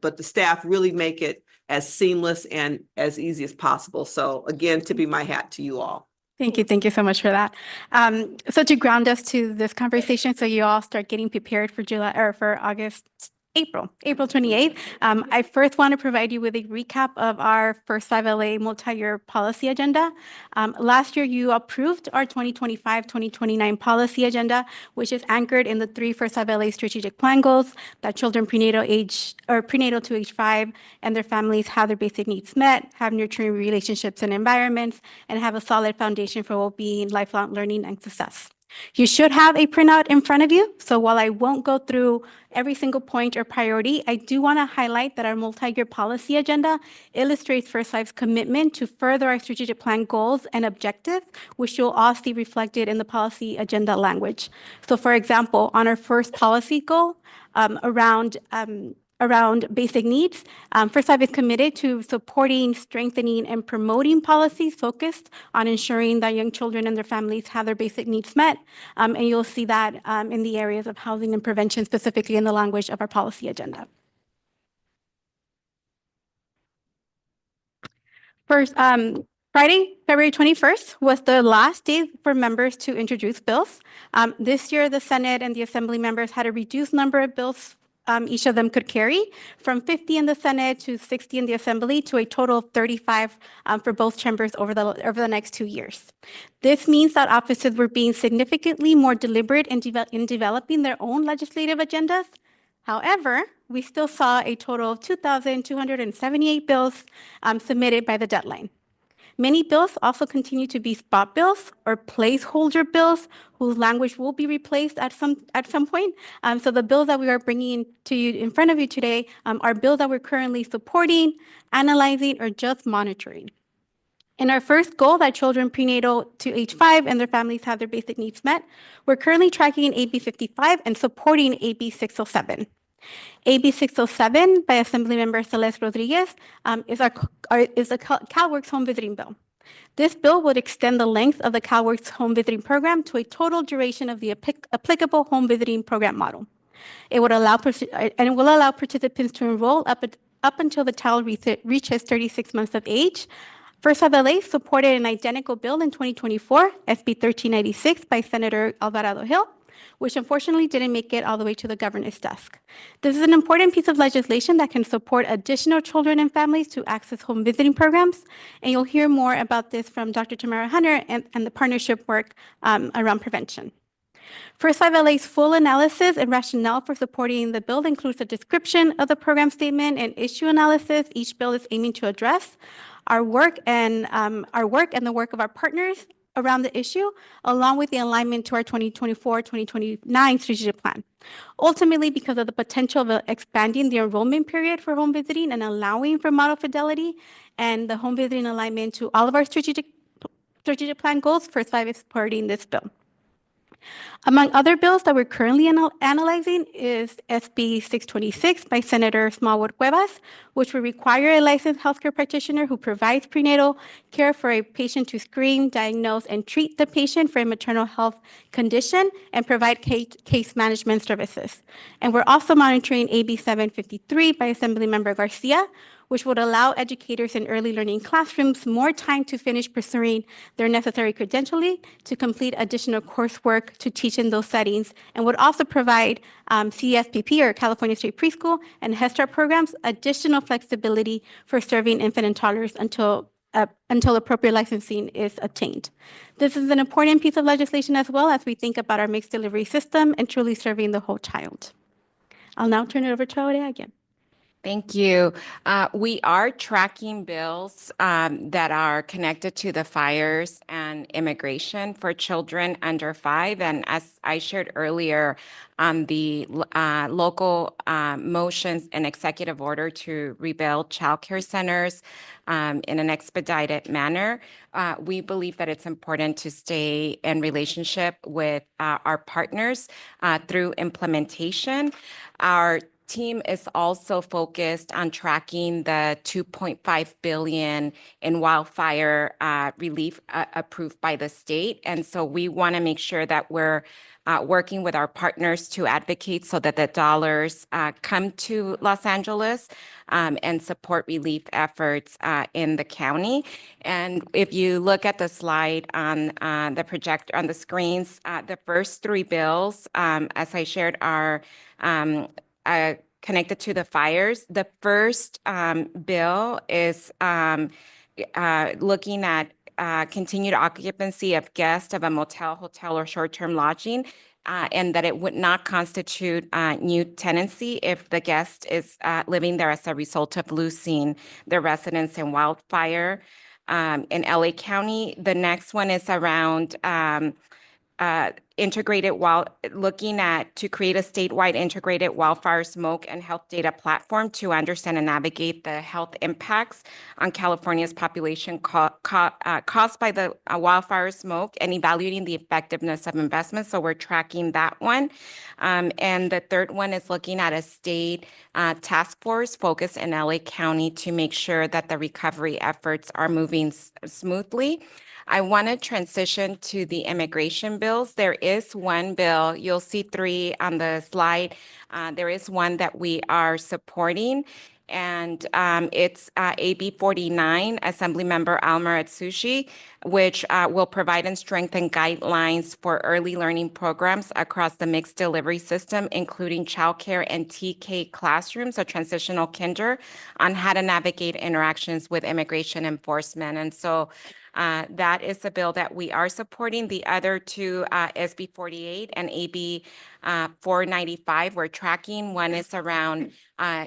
the staff really make it as seamless and as easy as possible. So again, tip my hat to you all. Thank you. Thank you so much for that. So to ground us to this conversation, so you all start getting prepared for April 28th. I first want to provide you with a recap of our First 5 LA multi-year policy agenda. Last year, you approved our 2025-2029 policy agenda, which is anchored in the 3 First 5 LA strategic plan goals that children prenatal to age 5 and their families have their basic needs met, have nurturing relationships and environments, and have a solid foundation for well-being, lifelong learning, and success. You should have a printout in front of you. So while I won't go through every single point or priority, I do want to highlight that our multi-year policy agenda illustrates First 5's commitment to further our strategic plan goals and objectives, which you'll all see reflected in the policy agenda language. So for example, on our first policy goal around basic needs, First 5 is committed to supporting, strengthening, and promoting policies focused on ensuring that young children and their families have their basic needs met. And you'll see that in the areas of housing and prevention, specifically in the language of our policy agenda. First, Friday, February 21st was the last day for members to introduce bills. This year, the Senate and the Assembly members had a reduced number of bills each of them could carry, from 50 in the Senate to 60 in the Assembly, to a total of 35 for both chambers over the next 2 years. This means that offices were being significantly more deliberate in developing their own legislative agendas. However, we still saw a total of 2,278 bills submitted by the deadline. Many bills also continue to be spot bills or placeholder bills whose language will be replaced at some point. So the bills that we are bringing to you in front of you today are bills that we're currently supporting, analyzing, or just monitoring. In our first goal that children prenatal to age 5 and their families have their basic needs met, we're currently tracking AB 55 and supporting AB 607. AB 607 by Assemblymember Celeste Rodriguez is the CalWORKS home visiting bill. This bill would extend the length of the CalWORKS home visiting program to a total duration of the applicable home visiting program model. It would allow participants to enroll up until the child reaches 36 months of age. First of LA supported an identical bill in 2024, SB 1396 by Senator Alvarado Hill, which unfortunately didn't make it all the way to the governor's desk. This is an important piece of legislation that can support additional children and families to access home visiting programs. And you'll hear more about this from Dr. Tamara Hunter and the partnership work around prevention. First 5 LA's full analysis and rationale for supporting the bill includes a description of the program statement and issue analysis each bill is aiming to address, our work and the work of our partners around the issue, along with the alignment to our 2024-2029 strategic plan. Ultimately, because of the potential of expanding the enrollment period for home visiting and allowing for model fidelity and the home visiting alignment to all of our strategic plan goals, First 5 is supporting this bill. Among other bills that we're currently analyzing is SB 626 by Senator Smallwood Cuevas, which will require a licensed healthcare practitioner who provides prenatal care for a patient to screen, diagnose, and treat the patient for a maternal health condition and provide case management services. And we're also monitoring AB 753 by Assemblymember Garcia, which would allow educators in early learning classrooms more time to finish pursuing their necessary credentialing to complete additional coursework to teach in those settings, and would also provide CSPP, or California State Preschool, and Head Start programs additional flexibility for serving infant and toddlers until appropriate licensing is obtained. This is an important piece of legislation as well as we think about our mixed delivery system and truly serving the whole child. I'll now turn it over to Aurea again. Thank you. We are tracking bills that are connected to the fires and immigration for children under 5. And as I shared earlier, the local motions and executive order to rebuild childcare centers in an expedited manner, we believe that it's important to stay in relationship with our partners through implementation. Our team is also focused on tracking the $2.5 billion in wildfire relief approved by the state. And so we want to make sure that we're working with our partners to advocate so that the dollars come to Los Angeles and support relief efforts in the county. And if you look at the slide on the projector on the screens, the first 3 bills, as I shared, are connected to the fires. The first bill is looking at continued occupancy of guests of a motel, hotel, or short-term lodging, and that it would not constitute new tenancy if the guest is living there as a result of losing their residence in wildfire in LA County. The next one is around looking at to create a statewide integrated wildfire smoke and health data platform to understand and navigate the health impacts on California's population caused by the wildfire smoke and evaluating the effectiveness of investments. So we're tracking that one. And the third one is looking at a state task force focused in LA County to make sure that the recovery efforts are moving smoothly. I want to transition to the immigration bills. There is one bill, you'll see 3 on the slide. There is one that we are supporting, and it's AB 49, Assemblymember Almer Atsushi, which will provide and strengthen guidelines for early learning programs across the mixed delivery system, including childcare and TK classrooms, so transitional kinder, on how to navigate interactions with immigration enforcement. And so that is a bill that we are supporting. The other 2, SB 48 and AB 495, we're tracking. One is around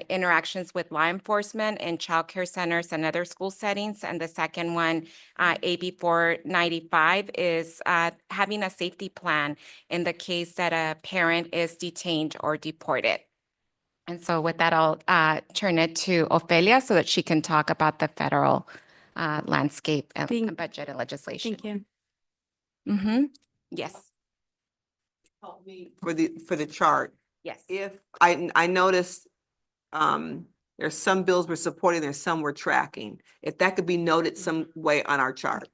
interactions with law enforcement in childcare centers and other school settings. And the second one, AB 495, is having a safety plan in the case that a parent is detained or deported. And so with that, I'll turn it to Ofelia so that she can talk about the federal landscape and Thank- budget and legislation. Thank you. Yes, Help me for the chart. yes. If I noticed, there's some bills we're supporting, there's some we're tracking. If that could be noted some way on our chart.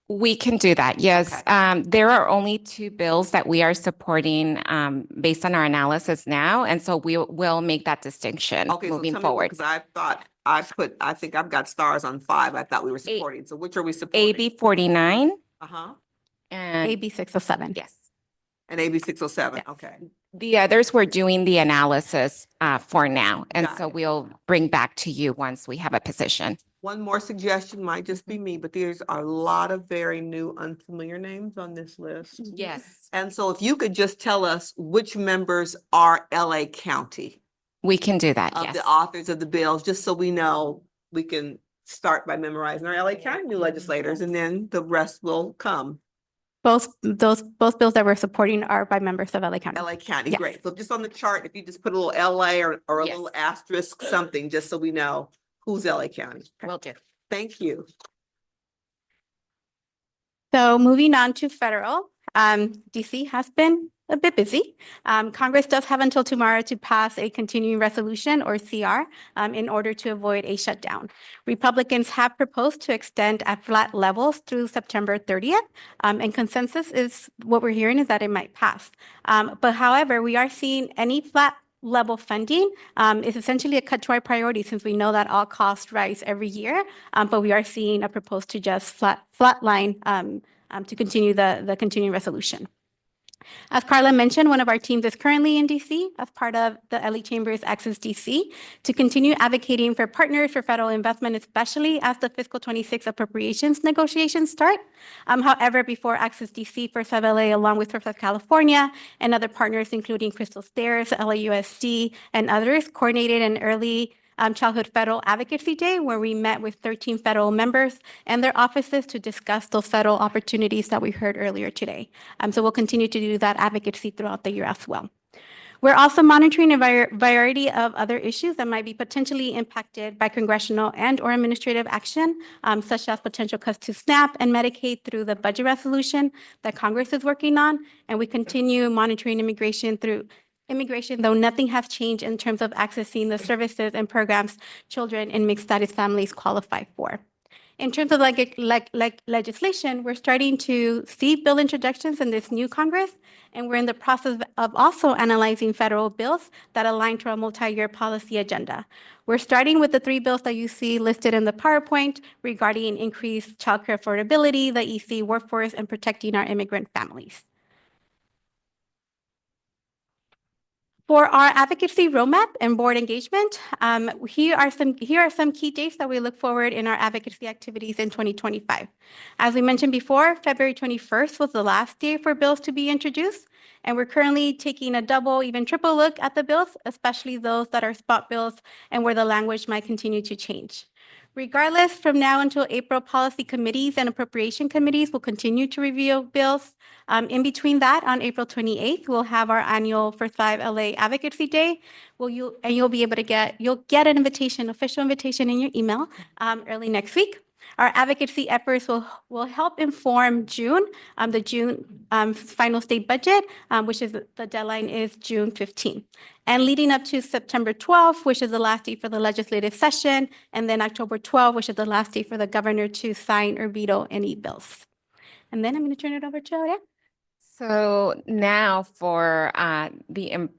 We can do that, yes. Okay. There are only 2 bills that we are supporting based on our analysis now, and so we will make that distinction Okay, so moving tell me, forward. because I think I've got stars on 5. I thought we were supporting. So which are we supporting? AB 49 Uh-huh. and AB 607. yes. And AB 607, Yes. okay. The others, we're doing the analysis for now, and Got so it. we'll bring back to you once we have a position. One more suggestion, might just be me, but there's a lot of very new unfamiliar names on this list. Yes. And so if you could just tell us which members are LA County We can do that, of yes. the authors of the bills, just so we know, we can start by memorizing our LA County new legislators, and then the rest will come. Both bills that we're supporting are by members of LA County. LA County, Yes. great. So just on the chart, if you just put a little LA or a Yes. little asterisk, something, just so we know who's LA County. Will do. Thank you. So moving on to federal, DC has been a bit busy. Congress does have until tomorrow to pass a continuing resolution or CR in order to avoid a shutdown. Republicans have proposed to extend at flat levels through September 30th. And consensus is what we're hearing is that it might pass. But however, we are seeing any flat level funding is essentially a cut to our priority since we know that all costs rise every year. But we are seeing a proposed to just flatline to continue the continuing resolution. As Carla mentioned, one of our teams is currently in DC as part of the LA Chamber's Access DC to continue advocating for partners for federal investment, especially as the fiscal 26 appropriations negotiations start. However, before Access DC, First of LA, along with First of California and other partners, including Crystal Stairs, LAUSD, and others, coordinated an early Childhood Federal Advocacy Day, where we met with 13 federal members and their offices to discuss those federal opportunities that we heard earlier today. So we'll continue to do that advocacy throughout the year as well. We're also monitoring a variety of other issues that might be potentially impacted by congressional and/or administrative action, such as potential cuts to SNAP and Medicaid through the budget resolution that Congress is working on. And we continue monitoring immigration, though nothing has changed in terms of accessing the services and programs children in mixed status families qualify for. In terms of legislation, we're starting to see bill introductions in this new Congress, and we're in the process of also analyzing federal bills that align to our multi-year policy agenda. We're starting with the 3 bills that you see listed in the PowerPoint regarding increased childcare affordability, the EC workforce, and protecting our immigrant families. For our advocacy roadmap and board engagement, here are some key dates that we look forward in our advocacy activities in 2025. As we mentioned before, February 21st was the last day for bills to be introduced, and we're currently taking a double, even triple look at the bills, especially those that are spot bills and where the language might continue to change. Regardless, from now until April, policy committees and appropriation committees will continue to review bills. In between that, on April 28th, we'll have our annual First 5 LA Advocacy Day. You'll be able to you'll get an invitation, official invitation in your email early next week. Our advocacy efforts will help inform the June final state budget, which is the deadline is June 15th. And leading up to September 12th, which is the last day for the legislative session, and then October 12th, which is the last day for the governor to sign or veto any bills. And then I'm going to turn it over to Aurea. So now for the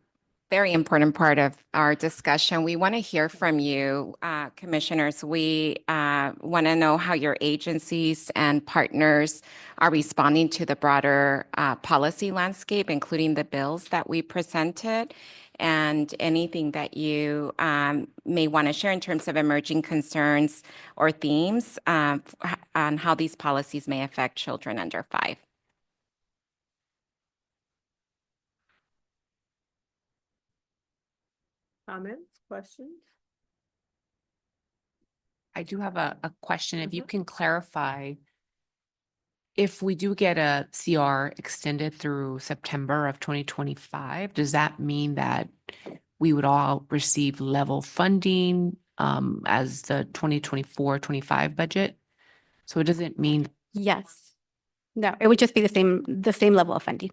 very important part of our discussion, we want to hear from you, commissioners. We want to know how your agencies and partners are responding to the broader policy landscape, including the bills that we presented, and anything that you may want to share in terms of emerging concerns or themes on how these policies may affect children under 5. Comments, questions? I do have a question. If you can clarify, if we do get a CR extended through September of 2025, does that mean that we would all receive level funding as the 2024-25 budget. So it doesn't mean, Yes. No, it would just be the same level of funding.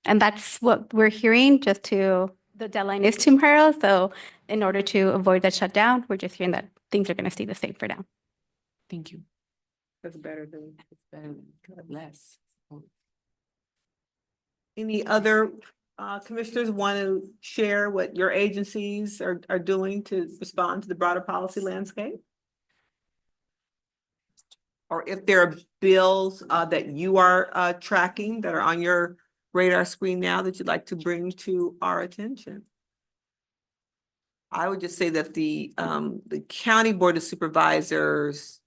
And that's what we're hearing, the deadline is tomorrow. So in order to avoid that shutdown, we're just hearing that things are going to stay the same for now. thank you. That's better than. It's been less. Any other commissioners want to share what your agencies are doing to respond to the broader policy landscape? Or if there are bills that you are tracking that are on your radar screen now that you'd like to bring to our attention? I would just say that the County Board of Supervisors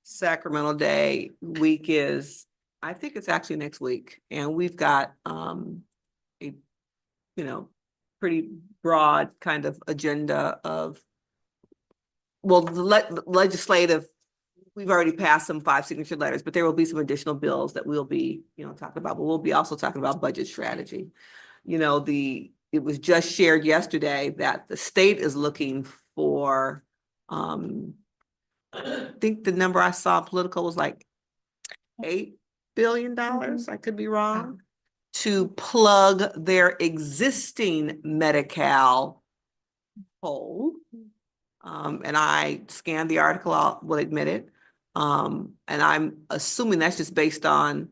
Sacramento Day week is, I think it's actually next week, and we've got a pretty broad kind of agenda of, well, the legislative, we've already passed some 5 signature letters, but there will be some additional bills that we'll be, talking about, but we'll be also talking about budget strategy. It was just shared yesterday that the state is looking for, I think the number I saw political was like $8 billion. I could be wrong, to plug their existing Medi-Cal hole. And I scanned the article, I will admit it. And I'm assuming that's just based on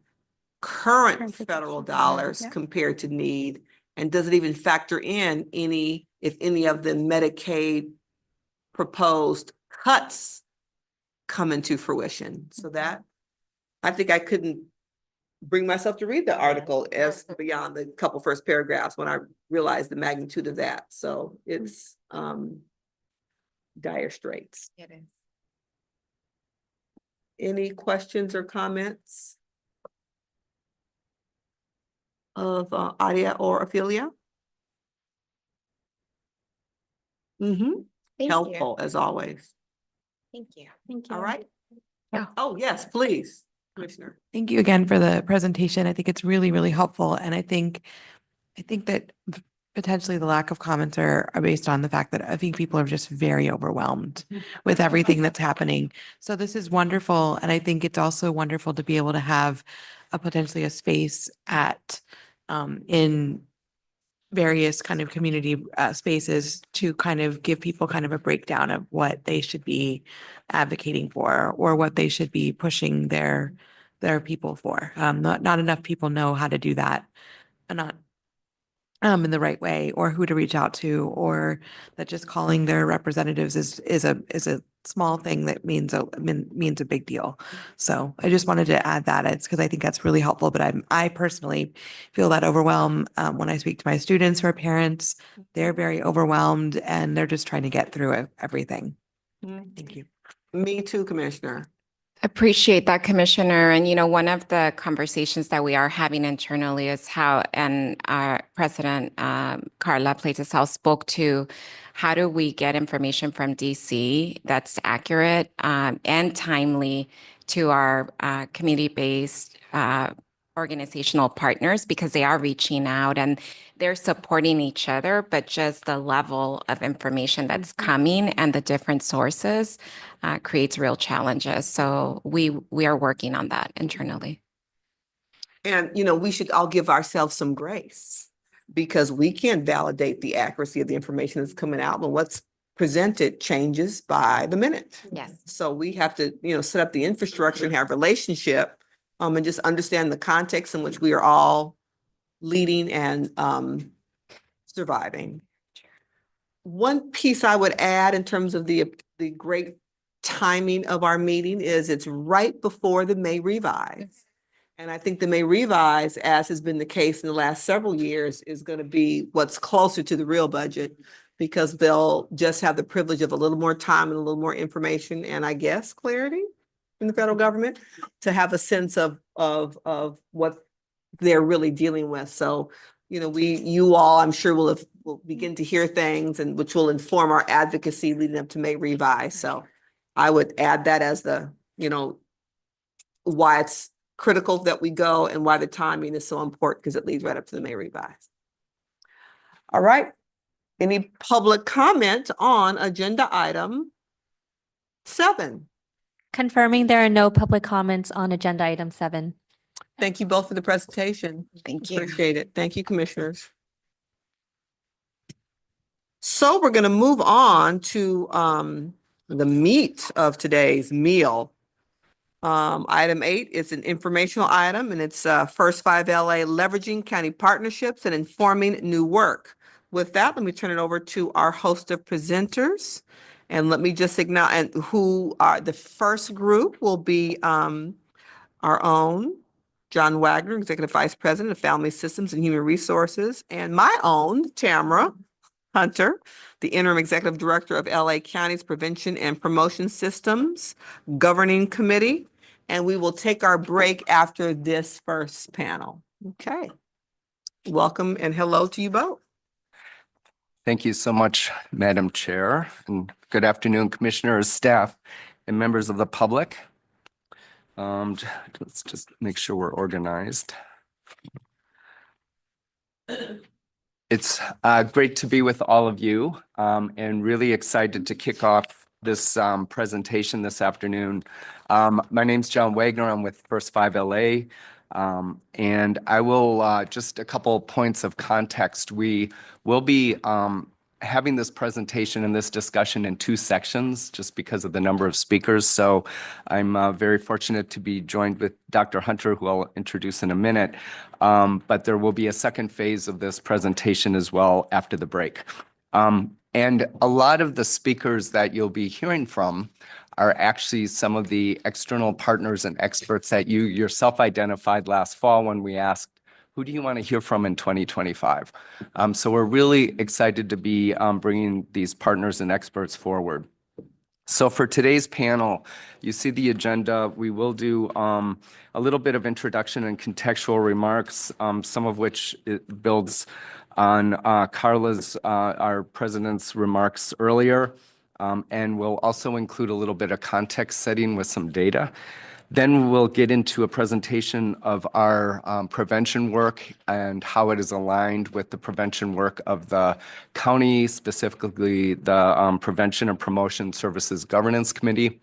current federal dollars compared to need. And does it even factor in if any of the Medicaid proposed cuts come into fruition? So that, I think I couldn't bring myself to read the article as beyond the couple first paragraphs when I realized the magnitude of that. So it's dire straits. It is. Any questions or comments of Adia or Ophelia? Helpful as always. Thank you. Thank you. All right. Yeah. Oh, yes, please, Commissioner. Thank you again for the presentation. I think it's really, really helpful. And I think that potentially the lack of comments are based on the fact that I think people are just very overwhelmed with everything that's happening. So this is wonderful. And I think it's also wonderful to be able to have potentially a space in various kind of community spaces to kind of give people kind of a breakdown of what they should be advocating for or what they should be pushing their people for. Not enough people know how to do that, and not in the right way, or who to reach out to, or that just calling their representatives is a small thing that means a big deal. So I just wanted to add that. It's because I think that's really helpful, but I personally feel that overwhelm when I speak to my students who are parents. They're very overwhelmed and they're just trying to get through everything. Thank you. Me too, Commissioner. Appreciate that, Commissioner. And, one of the conversations that we are having internally is how, and our President Carla Pleites spoke to, how do we get information from DC that's accurate and timely to our community-based organizational partners, because they are reaching out and they're supporting each other, but just the level of information that's coming and the different sources creates real challenges. So we are working on that internally. And, we should all give ourselves some grace because we can't validate the accuracy of the information that's coming out, but what's presented changes by the minute. Yes. So we have to, set up the infrastructure and have relationship and just understand the context in which we are all leading and surviving. One piece I would add in terms of the great timing of our meeting is it's right before the May revise. And I think the May revise, as has been the case in the last several years, is going to be what's closer to the real budget, because they'll just have the privilege of a little more time and a little more information and, I guess, clarity from the federal government to have a sense of what they're really dealing with. So, you all, I'm sure will begin to hear things and which will inform our advocacy leading up to May revise. So I would add that as the, why it's critical that we go and why the timing is so important, because it leads right up to the May revise. All right. Any public comment on agenda item 7? Confirming there are no public comments on agenda item 7. Thank you both for the presentation. Thank you. Appreciate it. Thank you, commissioners. So we're going to move on to the meat of today's meal. Item 8 is an informational item, and it's First 5 LA leveraging county partnerships and informing new work. With that, let me turn it over to our host of presenters. And let me just acknowledge, and who are the first group will be our own John Wagner, Executive Vice President of Family Systems and Human Resources, and my own Tamara Hunter, the Interim Executive Director of LA County's Prevention and Promotion Systems Governing Committee. And we will take our break after this first panel. Okay. Welcome and hello to you both. Thank you so much, Madam Chair, and good afternoon, commissioners, staff, and members of the public. Let's just make sure we're organized. It's great to be with all of you and really excited to kick off this presentation this afternoon. My name's John Wagner. I'm with First 5 LA. And I will just a couple points of context. We will be having this presentation and this discussion in 2 sections just because of the number of speakers. So I'm very fortunate to be joined with Dr. Hunter, who I'll introduce in a minute. But there will be a second phase of this presentation as well after the break. And a lot of the speakers that you'll be hearing from are actually some of the external partners and experts that you yourself identified last fall when we asked, who do you want to hear from in 2025? So we're really excited to be bringing these partners and experts forward. So for today's panel, you see the agenda. We will do a little bit of introduction and contextual remarks, some of which it builds on Carla's, our president's remarks earlier. And we'll also include a little bit of context setting with some data. Then we'll get into a presentation of our prevention work and how it is aligned with the prevention work of the county, specifically the Prevention and Promotion Services Governance Committee.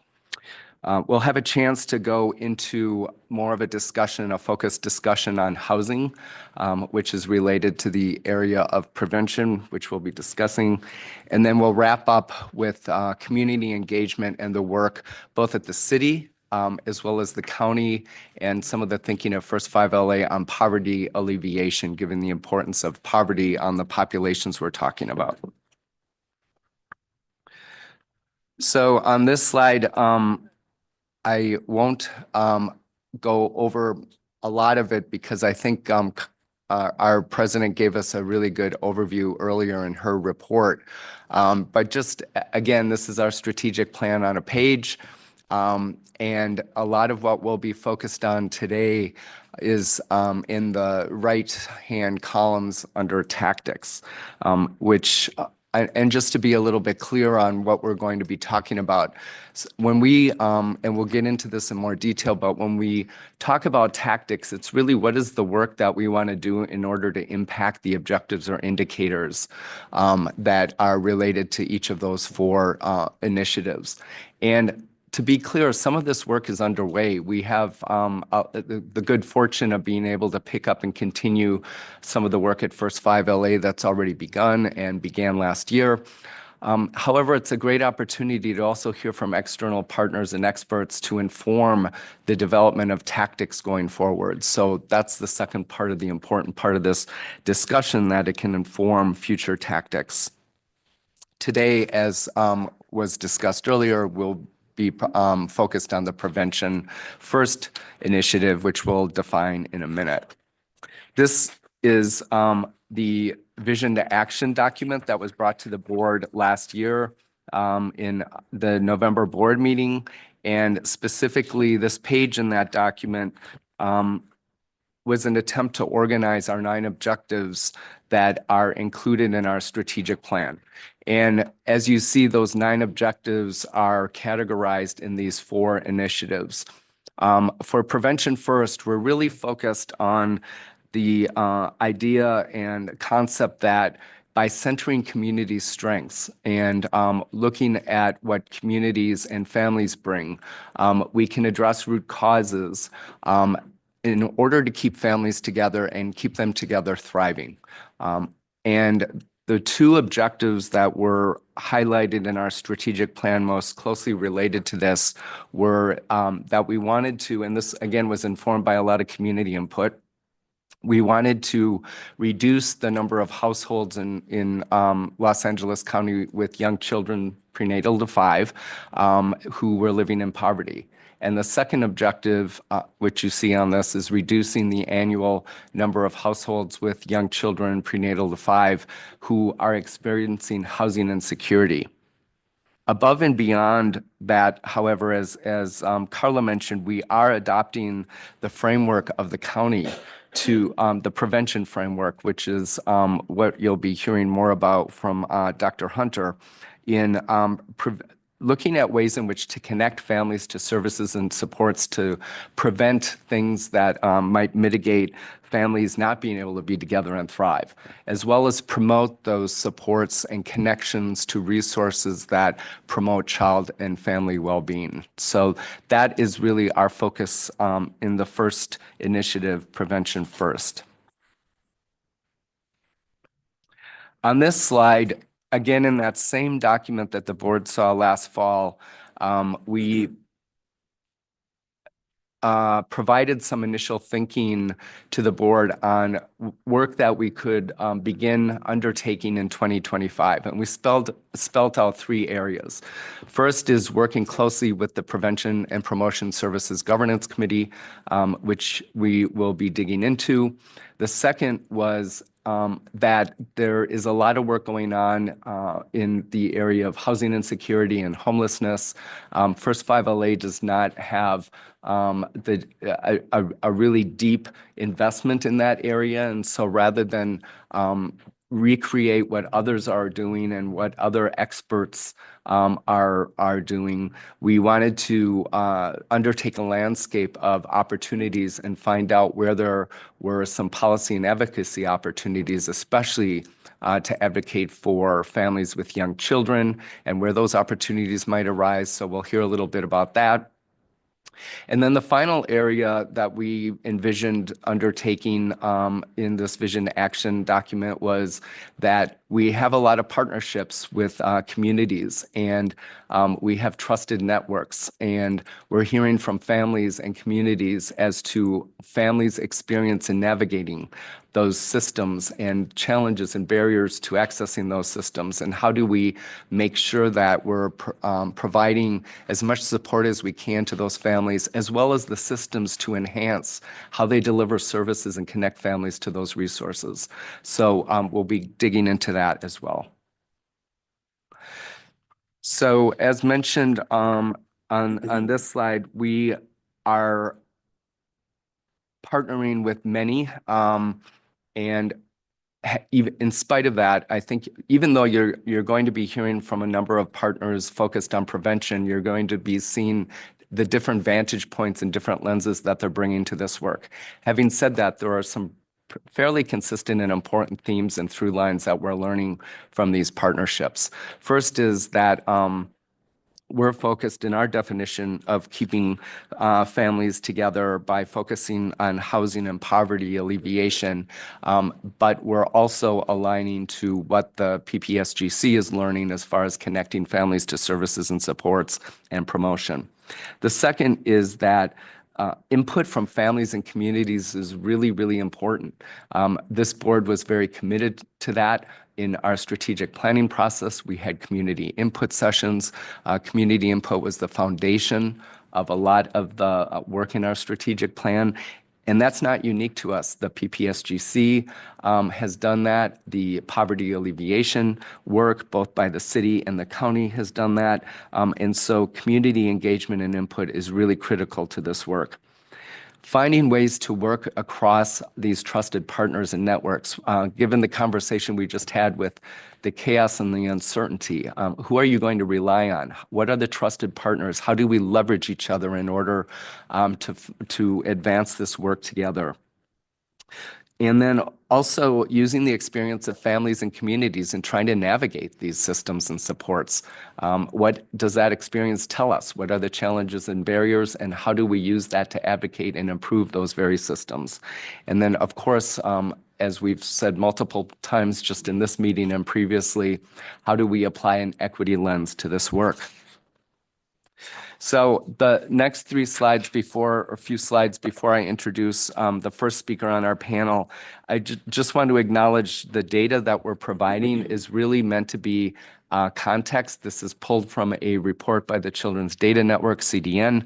We'll have a chance to go into more of a discussion, a focused discussion on housing, which is related to the area of prevention, which we'll be discussing. And then we'll wrap up with community engagement and the work both at the city as well as the county and some of the thinking of First 5 LA on poverty alleviation, given the importance of poverty on the populations we're talking about. So on this slide, I won't go over a lot of it because I think our president gave us a really good overview earlier in her report. But just again, this is our strategic plan on a page. And a lot of what we'll be focused on today is in the right-hand columns under tactics, which and just to be a little bit clear on what we're going to be talking about, when we, and we'll get into this in more detail, but when we talk about tactics, it's really what is the work that we want to do in order to impact the objectives or indicators that are related to each of those 4 initiatives. And to be clear, some of this work is underway. We have the good fortune of being able to pick up and continue some of the work at First 5 LA that's already begun and began last year. However, it's a great opportunity to also hear from external partners and experts to inform the development of tactics going forward. So that's the second part of the important part of this discussion, that it can inform future tactics. Today, as was discussed earlier, we'll be focused on the Prevention First initiative, which we'll define in a minute. This is the vision to action document that was brought to the board last year in the November board meeting. And specifically, this page in that document was an attempt to organize our 9 objectives that are included in our strategic plan. And as you see, those 9 objectives are categorized in these 4 initiatives. For Prevention First, we're really focused on the idea and concept that by centering community strengths and looking at what communities and families bring, we can address root causes in order to keep families together and keep them together thriving. And the two objectives that were highlighted in our strategic plan most closely related to this were that we wanted to, and this again was informed by a lot of community input, we wanted to reduce the number of households in Los Angeles County with young children prenatal to 5 who were living in poverty. And the second objective, which you see on this, is reducing the annual number of households with young children prenatal to 5 who are experiencing housing insecurity. Above and beyond that, however, as Carla mentioned, we are adopting the framework of the county to the prevention framework, which is what you'll be hearing more about from Dr. Hunter in looking at ways in which to connect families to services and supports to prevent things that might mitigate families not being able to be together and thrive, as well as promote those supports and connections to resources that promote child and family well-being. So that is really our focus in the first initiative, Prevention First. On this slide, again, in that same document that the board saw last fall, we provided some initial thinking to the board on work that we could begin undertaking in 2025. And we spelled out 3 areas. First is working closely with the Prevention and Promotion Services Governance Committee, which we will be digging into. The second was that there is a lot of work going on in the area of housing insecurity and homelessness. First 5 LA does not have a really deep investment in that area. And so rather than recreate what others are doing and what other experts are doing, we wanted to undertake a landscape of opportunities and find out where there were some policy and advocacy opportunities, especially to advocate for families with young children and where those opportunities might arise. So we'll hear a little bit about that. And then the final area that we envisioned undertaking in this vision action document was that we have a lot of partnerships with communities, and we have trusted networks, and we're hearing from families and communities as to families' experience in navigating those systems and challenges and barriers to accessing those systems, and how do we make sure that we're providing as much support as we can to those families, as well as the systems to enhance how they deliver services and connect families to those resources. So we'll be digging into that as well. So as mentioned on this slide, we are partnering with many, and even in spite of that, I think even though you're going to be hearing from a number of partners focused on prevention, you're going to be seeing the different vantage points and different lenses that they're bringing to this work. Having said that, there are some fairly consistent and important themes and through lines that we're learning from these partnerships. First is that we're focused in our definition of keeping families together by focusing on housing and poverty alleviation, but we're also aligning to what the PPSGC is learning as far as connecting families to services and supports and promotion. The second is that input from families and communities is really, really important. This board was very committed to that. In our strategic planning process, we had community input sessions. Community input was the foundation of a lot of the work in our strategic plan. And that's not unique to us. The PPSGC has done that. The poverty alleviation work, both by the city and the county, has done that. And so community engagement and input is really critical to this work. Finding ways to work across these trusted partners and networks. Given the conversation we just had with the chaos and the uncertainty, who are you going to rely on? What are the trusted partners? How do we leverage each other in order to advance this work together? And then also using the experience of families and communities in trying to navigate these systems and supports. What does that experience tell us? What are the challenges and barriers, and how do we use that to advocate and improve those very systems? And then, of course, as we've said multiple times just in this meeting and previously, how do we apply an equity lens to this work? So the next few slides before I introduce the first speaker on our panel, I just want to acknowledge the data that we're providing is really meant to be context. This is pulled from a report by the Children's Data Network, CDN.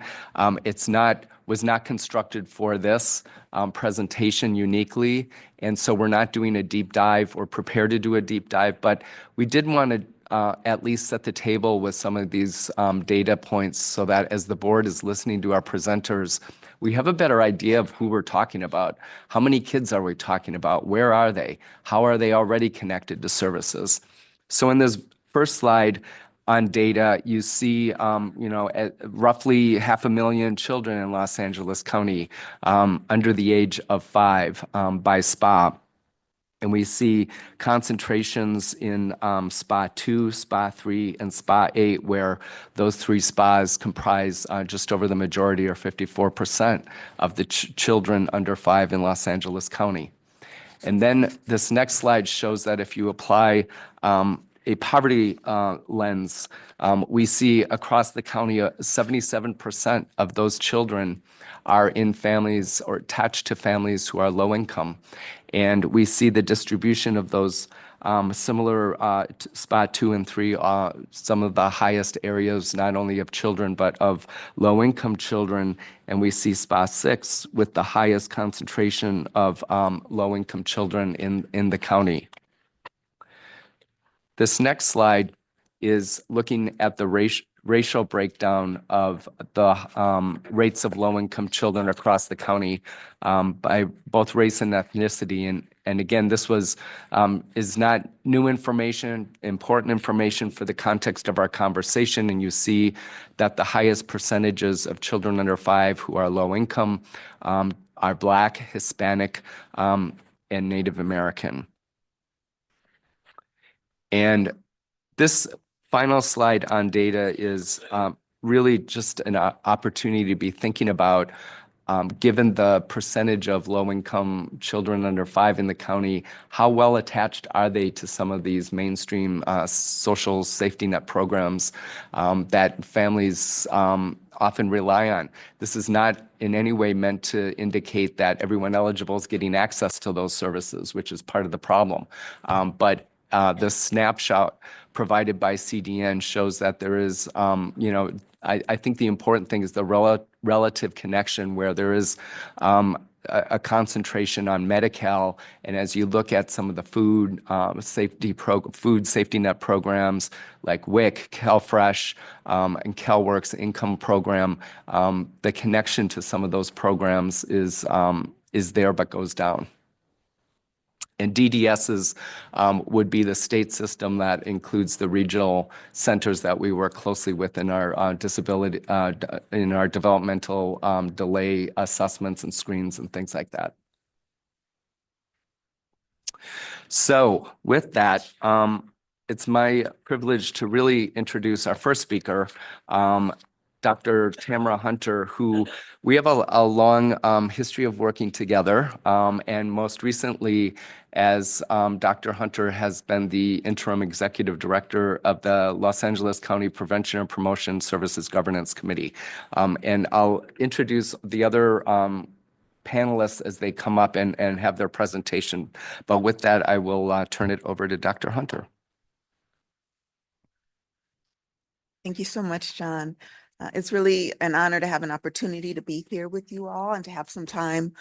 Was not constructed for this presentation uniquely, and so we're not doing a deep dive or prepared to do a deep dive, but we did want to at least set the table with some of these data points so that as the board is listening to our presenters, we have a better idea of who we're talking about. How many kids are we talking about? Where are they? How are they already connected to services? So in this first slide on data, you see, roughly 500,000 children in Los Angeles County under the age of 5 by SPA. And we see concentrations in SPA 2, SPA 3, and SPA 8, where those 3 SPAs comprise just over the majority, or 54%, of the children under 5 in Los Angeles County. And then this next slide shows that if you apply a poverty lens, we see across the county 77% of those children are in families or attached to families who are low income. And we see the distribution of those similar SPA 2 and 3, some of the highest areas, not only of children, but of low income children. And we see SPA 6 with the highest concentration of low income children in the county. This next slide is looking at the racial breakdown of the rates of low-income children across the county by both race and ethnicity. And again, this is not new information, important information for the context of our conversation. And you see that the highest percentages of children under 5 who are low income are Black, Hispanic, and Native American. And this final slide on data is really just an opportunity to be thinking about, given the percentage of low-income children under 5 in the county, how well attached are they to some of these mainstream social safety net programs that families often rely on? This is not in any way meant to indicate that everyone eligible is getting access to those services, which is part of the problem. But the snapshot provided by CDN shows that there is, I think the important thing is the relative connection where there is a concentration on Medi-Cal. And as you look at some of the food safety net programs like WIC, CalFresh, and CalWORKs income program, the connection to some of those programs is there but goes down. And DDSs would be the state system that includes the regional centers that we work closely with in our disability, in our developmental delay assessments and screens and things like that. So with that, it's my privilege to really introduce our first speaker, Dr. Tamara Hunter, who we have a long history of working together, and most recently as Dr. Hunter has been the interim executive director of the Los Angeles County Prevention and Promotion Services Governance Committee. And I'll introduce the other panelists as they come up and have their presentation. But with that, I will turn it over to Dr. Hunter. Thank you so much, John. It's really an honor to have an opportunity to be here with you all and to have some time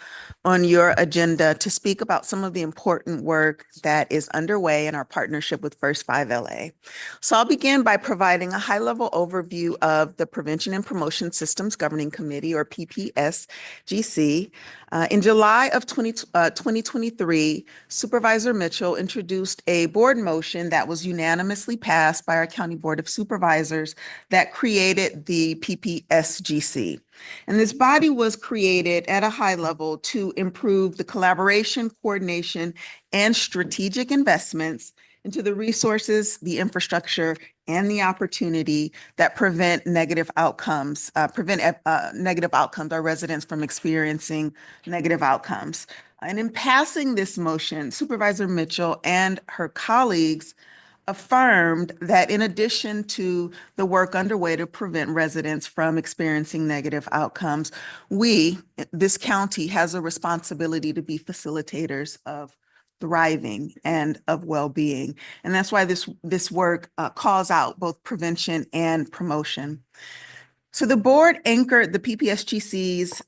on your agenda to speak about some of the important work that is underway in our partnership with First 5 LA. So I'll begin by providing a high-level overview of the Prevention and Promotion Systems Governing Committee, or PPSGC. In July of 2023, Supervisor Mitchell introduced a board motion that was unanimously passed by our County Board of Supervisors that created the the PPSGC. And this body was created at a high level to improve the collaboration, coordination, and strategic investments into the resources, the infrastructure, and the opportunity that prevent negative outcomes, our residents from experiencing negative outcomes. And in passing this motion, Supervisor Mitchell and her colleagues affirmed that in addition to the work underway to prevent residents from experiencing negative outcomes, this county has a responsibility to be facilitators of thriving and of well-being. And that's why this work calls out both prevention and promotion. So the board anchored the PPSGC's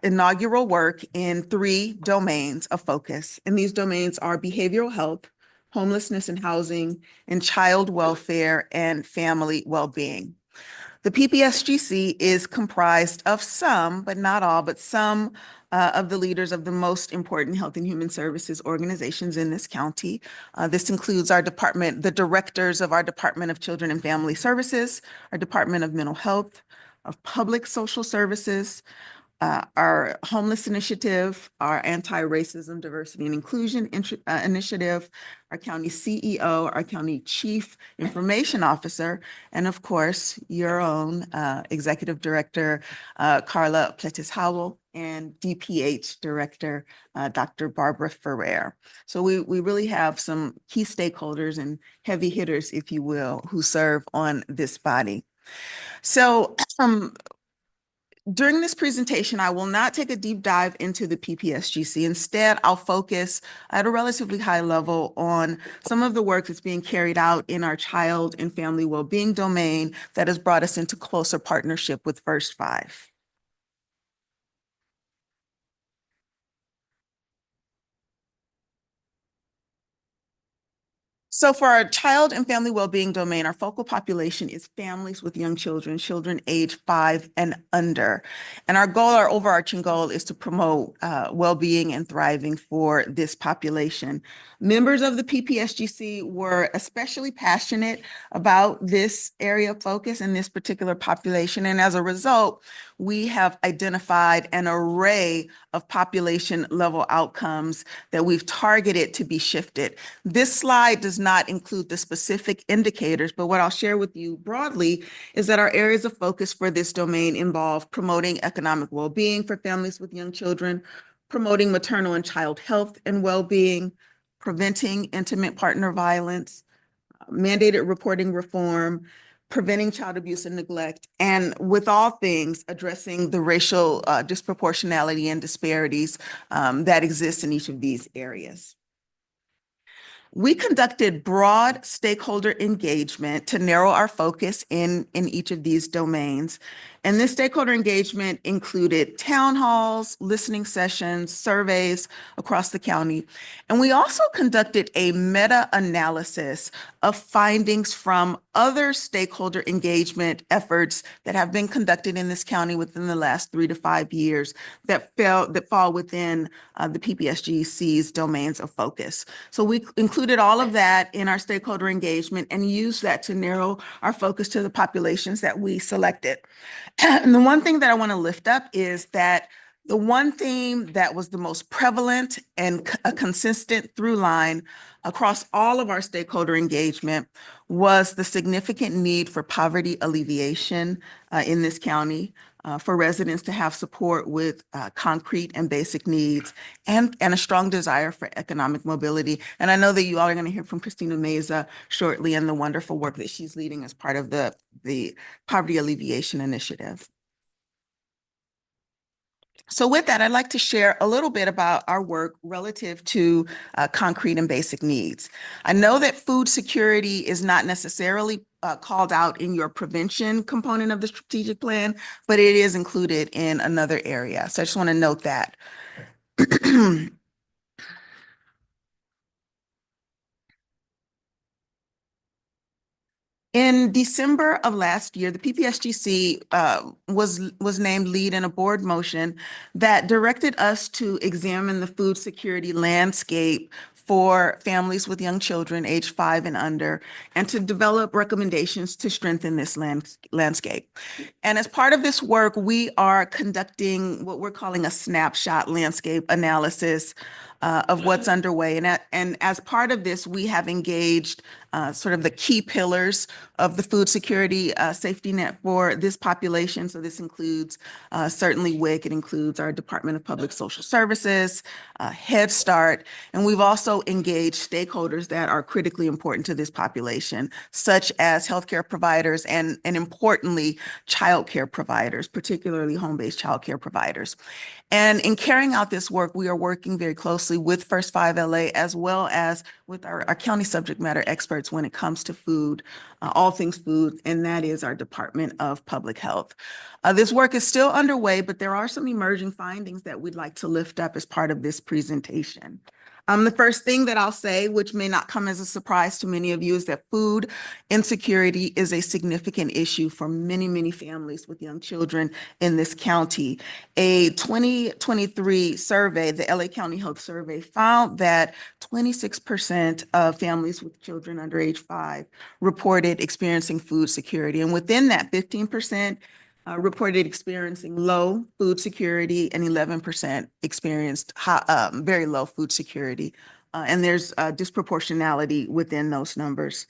inaugural work in 3 domains of focus. And these domains are behavioral health, homelessness and housing, and child welfare and family well-being. The PPSGC is comprised of some, but not all, but some of the leaders of the most important health and human services organizations in this county. This includes our department, the directors of our Department of Children and Family Services, our Department of Mental Health, of Public Social Services, our Homeless Initiative, our Anti-Racism, Diversity, and Inclusion Initiative, our County CEO, our County Chief Information Officer, and of course, your own Executive Director, Carla Pletis-Howell, and DPH Director, Dr. Barbara Ferrer. So we really have some key stakeholders and heavy hitters, if you will, who serve on this body. So during this presentation, I will not take a deep dive into the PPSGC. Instead, I'll focus at a relatively high level on some of the work that's being carried out in our child and family well-being domain that has brought us into closer partnership with First Five. So for our child and family well-being domain, our focal population is families with young children, children age 5 and under. And our goal, our overarching goal, is to promote well-being and thriving for this population. Members of the PPSGC were especially passionate about this area of focus in this particular population. And as a result, we have identified an array of population level outcomes that we've targeted to be shifted. This slide does not include the specific indicators, but what I'll share with you broadly is that our areas of focus for this domain involve promoting economic well-being for families with young children, promoting maternal and child health and well-being, preventing intimate partner violence, mandated reporting reform, preventing child abuse and neglect, and with all things, addressing the racial disproportionality and disparities that exist in each of these areas. We conducted broad stakeholder engagement to narrow our focus in each of these domains. And this stakeholder engagement included town halls, listening sessions, surveys across the county. And we also conducted a meta-analysis of findings from other stakeholder engagement efforts that have been conducted in this county within the last 3 to 5 years that fall within the PPSGC's domains of focus. So we included all of that in our stakeholder engagement and used that to narrow our focus to the populations that we selected. And the one thing that I want to lift up is that the one theme that was the most prevalent and a consistent through line across all of our stakeholder engagement was the significant need for poverty alleviation in this county, for residents to have support with concrete and basic needs, and a strong desire for economic mobility. And I know that you all are going to hear from Christina Meza shortly and the wonderful work that she's leading as part of the Poverty Alleviation Initiative. So with that, I'd like to share a little bit about our work relative to concrete and basic needs. I know that food security is not necessarily called out in your prevention component of the strategic plan, but it is included in another area. So I just want to note that. In December of last year, the PPSGC was named lead in a board motion that directed us to examine the food security landscape for families with young children aged 5 and under, and to develop recommendations to strengthen this landscape. And as part of this work, we are conducting what we're calling a snapshot landscape analysis of what's underway. And as part of this, we have engaged sort of the key pillars of the food security safety net for this population. So this includes certainly WIC, it includes our Department of Public Social Services, Head Start, and we've also engaged stakeholders that are critically important to this population, such as healthcare providers and importantly, childcare providers, particularly home-based childcare providers. And in carrying out this work, we are working very closely with First 5 LA as well as with our county subject matter experts when it comes to food, all things food, and that is our Department of Public Health. This work is still underway, but there are some emerging findings that we'd like to lift up as part of this presentation. The first thing that I'll say, which may not come as a surprise to many of you, is that food insecurity is a significant issue for many, many families with young children in this county. A 2023 survey, the LA County Health Survey, found that 26% of families with children under age 5 reported experiencing food security. And within that, 15% reported experiencing low food security and 11% experienced very low food security. And there's disproportionality within those numbers.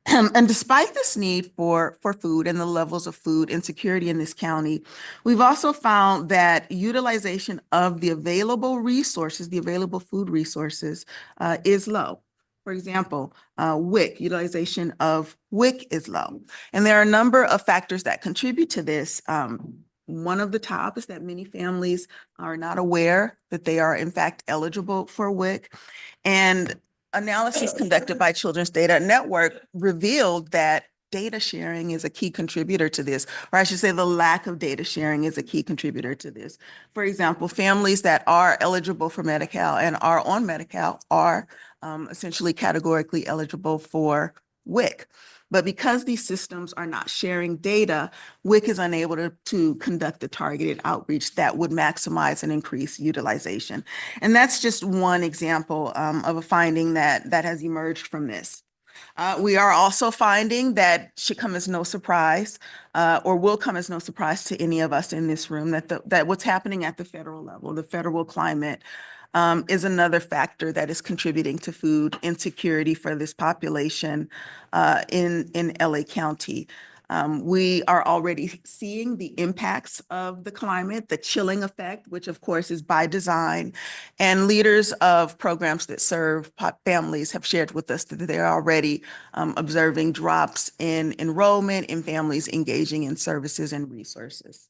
And despite this need for food and the levels of food insecurity in this county, we've also found that utilization of the available resources, the available food resources, is low. For example, WIC, utilization of WIC is low. And there are a number of factors that contribute to this. One of the top is that many families are not aware that they are in fact eligible for WIC. And analysis conducted by Children's Data Network revealed that data sharing is a key contributor to this, or I should say the lack of data sharing is a key contributor to this. For example, families that are eligible for Medi-Cal and are on Medi-Cal are essentially categorically eligible for WIC. But because these systems are not sharing data, WIC is unable to conduct the targeted outreach that would maximize and increase utilization. And that's just one example of a finding that has emerged from this. We are also finding that should come as no surprise, or will come as no surprise to any of us in this room, that what's happening at the federal level, the federal climate, is another factor that is contributing to food insecurity for this population in LA County. We are already seeing the impacts of the climate, the chilling effect, which of course is by design. And leaders of programs that serve families have shared with us that they're already observing drops in enrollment in families engaging in services and resources.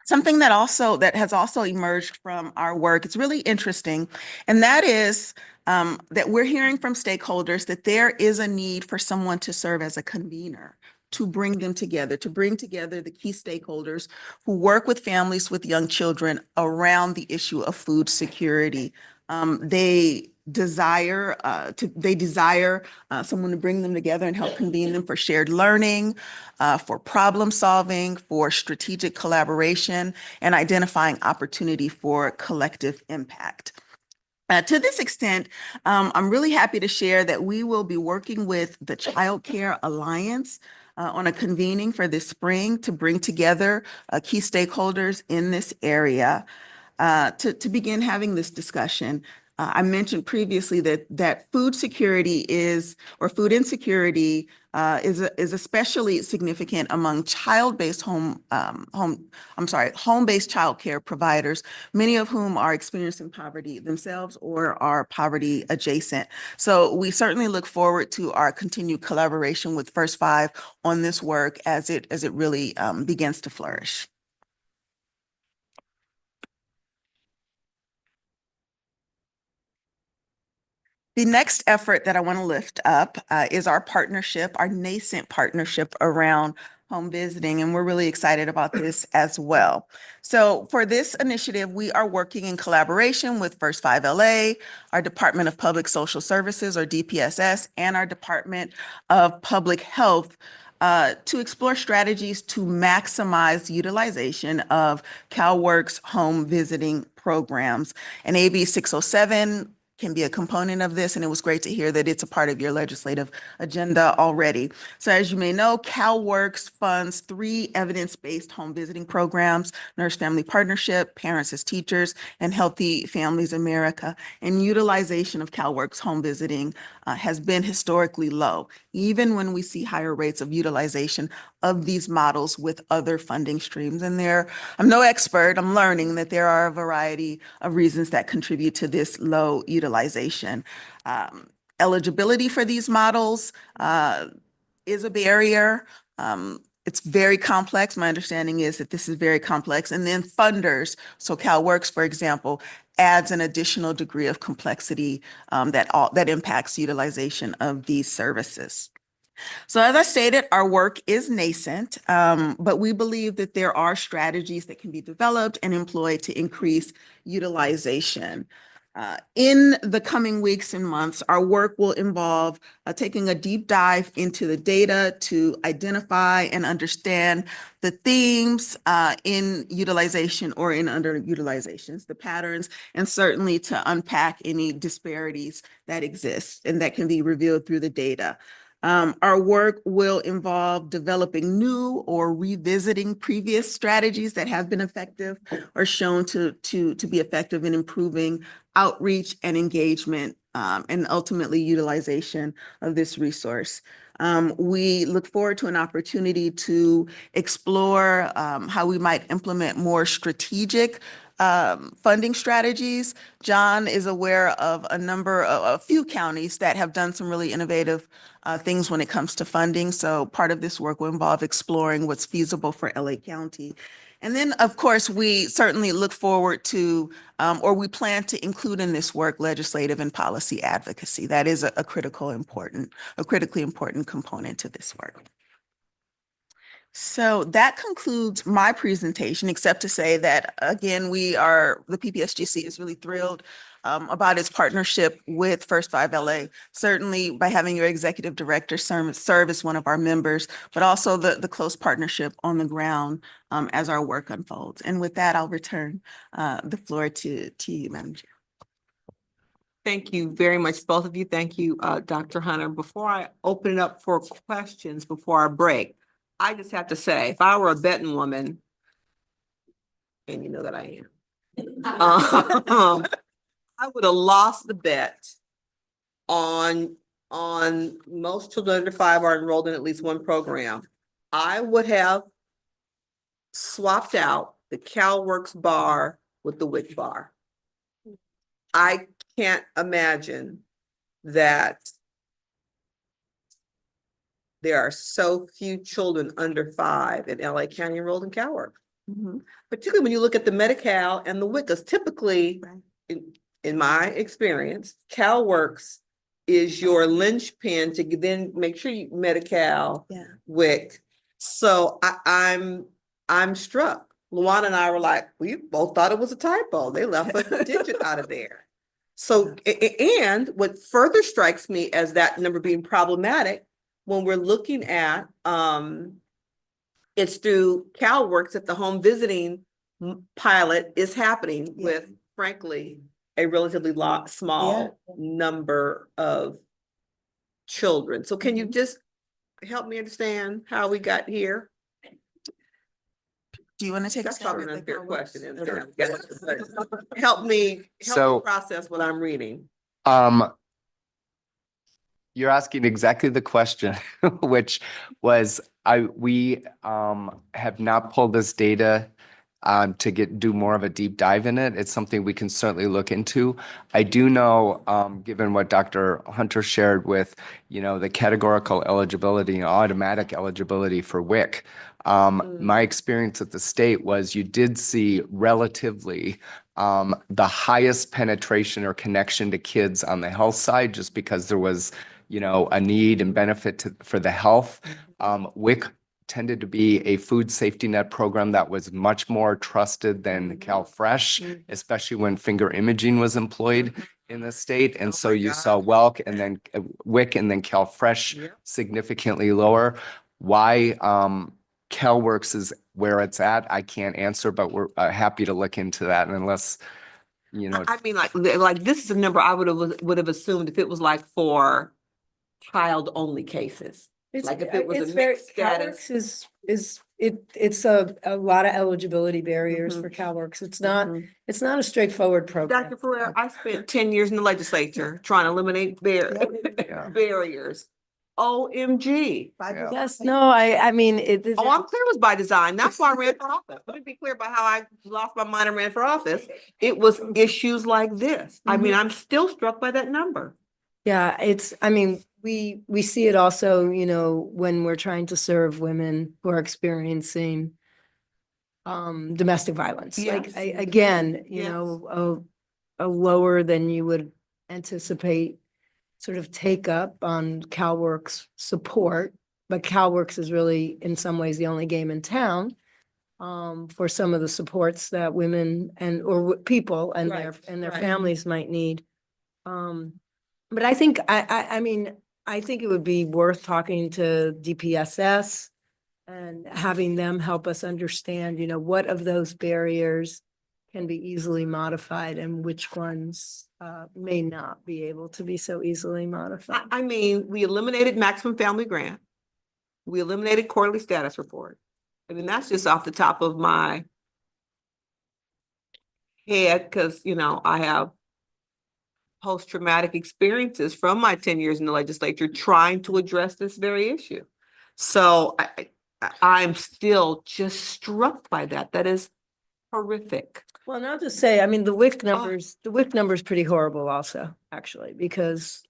Something that has also emerged from our work, it's really interesting, and that is that we're hearing from stakeholders that there is a need for someone to serve as a convener, to bring them together, to bring together the key stakeholders who work with families with young children around the issue of food security. They desire someone to bring them together and help convene them for shared learning, for problem solving, for strategic collaboration, and identifying opportunity for collective impact. To this extent, I'm really happy to share that we will be working with the Child Care Alliance on a convening for this spring to bring together key stakeholders in this area to begin having this discussion. I mentioned previously that food security food insecurity is especially significant among home-based childcare providers, many of whom are experiencing poverty themselves or are poverty adjacent. So we certainly look forward to our continued collaboration with First 5 on this work as it really begins to flourish. The next effort that I want to lift up is our partnership, our nascent partnership around home visiting, and we're really excited about this as well. So for this initiative, we are working in collaboration with First 5 LA, our Department of Public Social Services, or DPSS, and our Department of Public Health to explore strategies to maximize utilization of CalWORK's home visiting programs. And AB 607 can be a component of this, and it was great to hear that it's a part of your legislative agenda already. So as you may know, CalWORKS funds 3 evidence-based home visiting programs: Nurse Family Partnership, Parents as Teachers, and Healthy Families America. And utilization of CalWORKS home visiting has been historically low, even when we see higher rates of utilization of these models with other funding streams. And I'm no expert, I'm learning that there are a variety of reasons that contribute to this low utilization. Eligibility for these models is a barrier. It's very complex. My understanding is that this is very complex. And then funders, so CalWORKS, for example, adds an additional degree of complexity that impacts utilization of these services. So as I stated, our work is nascent, but we believe that there are strategies that can be developed and employed to increase utilization. In the coming weeks and months, our work will involve taking a deep dive into the data to identify and understand the themes in utilization or in underutilizations, the patterns, and certainly to unpack any disparities that exist and that can be revealed through the data. Our work will involve developing new or revisiting previous strategies that have been effective or shown to be effective in improving outreach and engagement and ultimately utilization of this resource. We look forward to an opportunity to explore how we might implement more strategic funding strategies. John is aware of a few counties that have done some really innovative things when it comes to funding. So part of this work will involve exploring what's feasible for LA County. And then, of course, we certainly look forward to, or we plan to include in this work legislative and policy advocacy. That is a critically important component to this work. So that concludes my presentation, except to say that, again, the PPSGC is really thrilled about its partnership with First 5 LA, certainly by having your executive director serve as one of our members, but also the close partnership on the ground as our work unfolds. And with that, I'll return the floor to you, Madam Chair. Thank you very much, both of you. Thank you, Dr. Hunter. Before I open it up for questions before our break, I just have to say, if I were a betting woman, and you know that I am, I would have lost the bet on most children under 5 are enrolled in at least one program. I would have swapped out the CalWORKS bar with the WIC bar. I can't imagine that there are so few children under 5 in LA County enrolled in CalWORKS. Particularly when you look at the Medi-Cal and the WIC, typically, in my experience, CalWORKS is your linchpin to then make sure you Medi-Cal, WIC. So I'm struck. Luana and I were like, we both thought it was a typo. They left a digit out of there. So, and what further strikes me as that number being problematic, when we're looking at, it's through CalWORKS that the home visiting pilot is happening with, frankly, a relatively small number of children. So can you just help me understand how we got here? Do you want to take That's a stab probably at an the unfair CalWORKS? question. Help me process what I'm reading. You're asking exactly the question, which was, we have not pulled this data to do more of a deep dive in it. It's something we can certainly look into. I do know, given what Dr. Hunter shared with, the categorical eligibility and automatic eligibility for WIC, my experience at the state was you did see relatively the highest penetration or connection to kids on the health side, just because there was a need and benefit for the health. WIC tended to be a food safety net program that was much more trusted than CalFresh, especially when finger imaging was employed in the state. And so you saw WIC and then WIC and then CalFresh significantly lower. Why CalWORKS is where it's at, I can't answer, but we're happy to look into that. And unless you know, I mean, like this is a number I would have assumed if it was like for child only cases. Like if it was a it's very, mixed status. CalWORks it's a lot of eligibility barriers Mhm. for CalWORks. Mhm. It's not a straightforward program. Dr. Ferrer, I spent 10 years in the legislature trying to eliminate Yeah. barriers. OMG. Yeah. Yes, no, I mean, Oh, I'm clear it was by design. That's why I ran for office. Let me be clear about how I lost my mind and ran for office. It was issues like this. I mean, I'm still struck by that number. yeah, I mean, we see it also, you know, when we're trying to serve women who are experiencing domestic violence. Like, Yes. again, you Yes. know, a lower than you would anticipate sort of take up on CalWORks support, but CalWORks is really in some ways the only game in town for some of the supports that women or people and their right. families might need. But I think, I mean, I think it would be worth talking to DPSS and having them help us understand, you know, what of those barriers can be easily modified and which ones may not be able to be so easily modified. I mean, we eliminated maximum family grant. We eliminated quarterly status report. I mean, that's just off the top of my head because, you know, I have post-traumatic experiences from my 10 years in the legislature trying to address this very issue. So I'm still just struck by that. That is horrific. Well, not to say, I mean, the WIC number's pretty horrible also, actually, because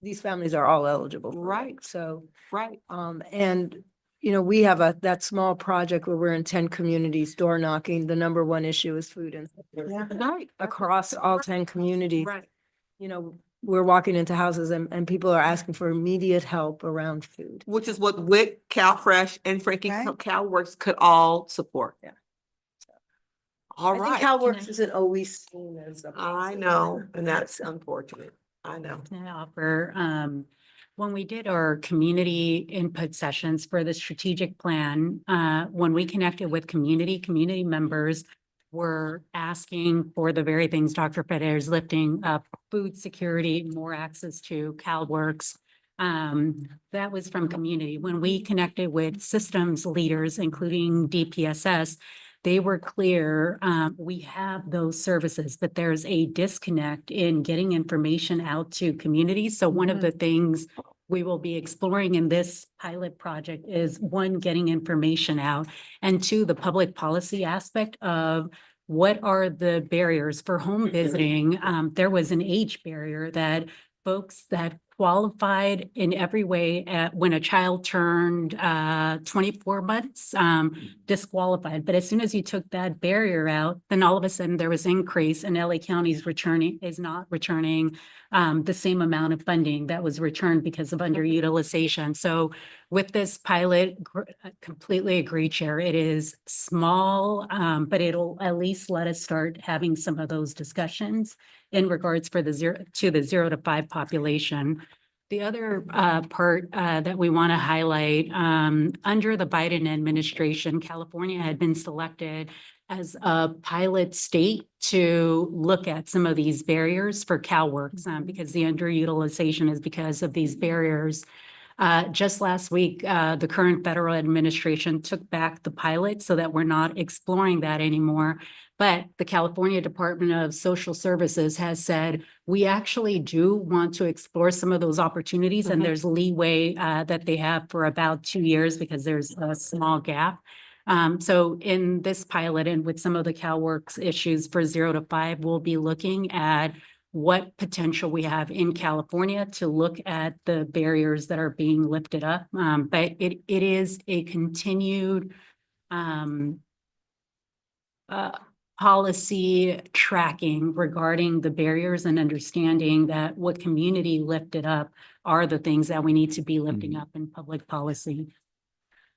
these families are all eligible. for WIC. Right. So, Right. and, you know, we have that small project where we're in 10 communities, door knocking. The number one issue is food insecurity. Right. Across all 10 communities. Right. You know, we're walking into houses and people are asking for immediate help around food. Which is what WIC, CalFresh, and Frankie Right. CalWORks could all support. Yeah. All I think right. CalWORks isn't always seen as a. I know, and that's unfortunate. I know. Can I offer, when we did our community input sessions for the strategic plan, when we connected with community members were asking for the very things Dr. Ferrer is lifting up, food security, more access to CalWORks. That was from community. When we connected with systems leaders, including DPSS, they were clear, we have those services, but there's a disconnect in getting information out to communities. So one of the things we will be exploring in this pilot project is one, getting information out, and two, the public policy aspect of what are the barriers for home visiting. There was an age barrier that folks that qualified in every way when a child turned 24 months, disqualified. But as soon as you took that barrier out, then all of a sudden there was increase, and LA County is not returning the same amount of funding that was returned because of underutilization. So with this pilot, completely agree, Chair. It is small, but it'll at least let us start having some of those discussions in regards for the 0 to 5 population. The other part that we want to highlight, under the Biden administration, California had been selected as a pilot state to look at some of these barriers for CalWORks, because the underutilization is because of these barriers. Just last week, the current federal administration took back the pilot so that we're not exploring that anymore. But the California Department of Social Services has said, we actually do want to explore some of those opportunities, and there's leeway that they have for about 2 years because there's a small gap. So in this pilot and with some of the CalWORks issues for 0 to 5, we'll be looking at what potential we have in California to look at the barriers that are being lifted up. But it is a continued policy tracking regarding the barriers and understanding that what community lifted up are the things that we need to be lifting up in public policy.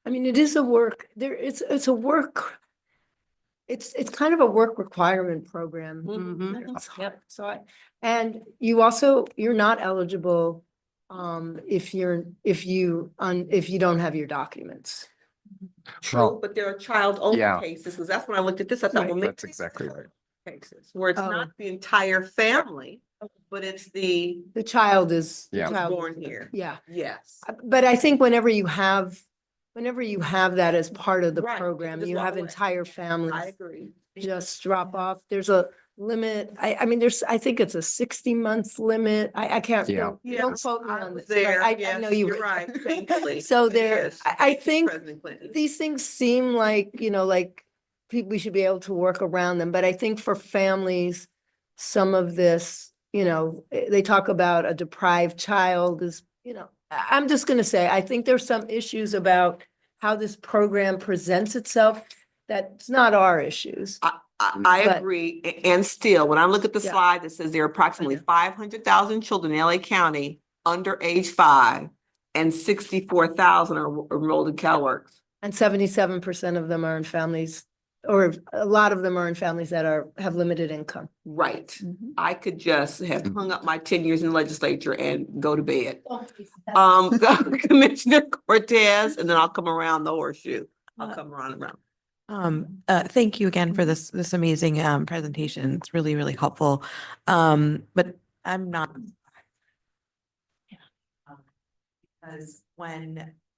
I mean, it is a work, it's kind of a work requirement program. Yep. So and you're not eligible if you don't have your documents. True, but there are child-only Yeah. cases, because that's when I looked at this, I thought, well, maybe That's exactly right. cases where it's Oh. not the entire family, but it's the The child is. the Yeah. child born is- here. Yeah. Yes. But I think whenever you have that as part of the Right, you can program, just you walk have away. entire I families agree. just drop off. There's a limit. I mean, I think it's a 60-month limit. I can't. Yeah. Don't quote me I on was this. Right, there. I know Yes, you. you're right. Thankfully. So It there, is. I think President Clinton. these things seem like, like we should be able to work around them, but I think for families, some of this, they talk about a deprived child is, I'm just gonna say, I think there's some issues about how this program presents itself. That's not our issues. I But- agree. And still, when I look at the Yeah. slide that says there are approximately 500,000 children in LA County under age 5 and 64,000 are enrolled in CalWorks. And 77% of them are in families, or a lot of them are in families that have limited income. Right. Mm-hmm. I could just have hung up my 10 years in the legislature and go to bed. Commissioner Cortez, and then I'll come around the horseshoe. I'll come around. Thank you again for this amazing presentation. It's really, really helpful. But I'm not. Because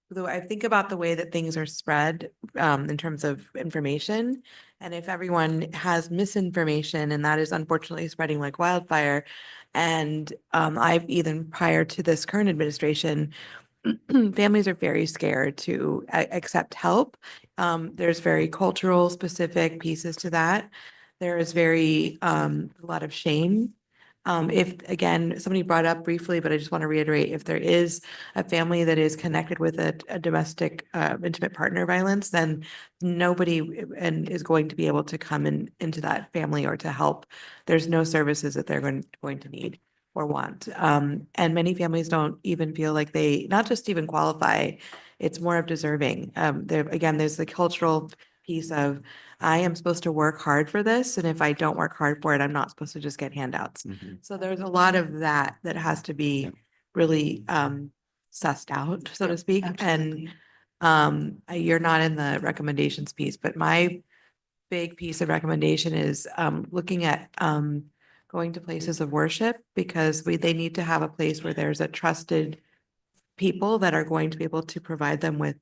though I think about the way that things are spread in terms of information, and if everyone has misinformation, and that is unfortunately spreading like wildfire, and I've even prior to this current administration, families are very scared to accept help. There's very cultural specific pieces to that. There is very a lot of shame. If, again, somebody brought up briefly, but I just want to reiterate, if there is a family that is connected with a domestic intimate partner violence, then nobody is going to be able to come into that family or to help. There's no services that they're going to need or want. And many families don't even feel like they, not just even qualify, it's more of deserving. There's the cultural piece of, I am supposed to work hard for this, and if I don't work hard for it, I'm not supposed to just get handouts. So there's a lot of that has to be really sussed out, so to speak. Absolutely. And you're not in the recommendations piece, but my big piece of recommendation is looking at going to places of worship, because they need to have a place where there's a trusted people that are going to be able to provide them with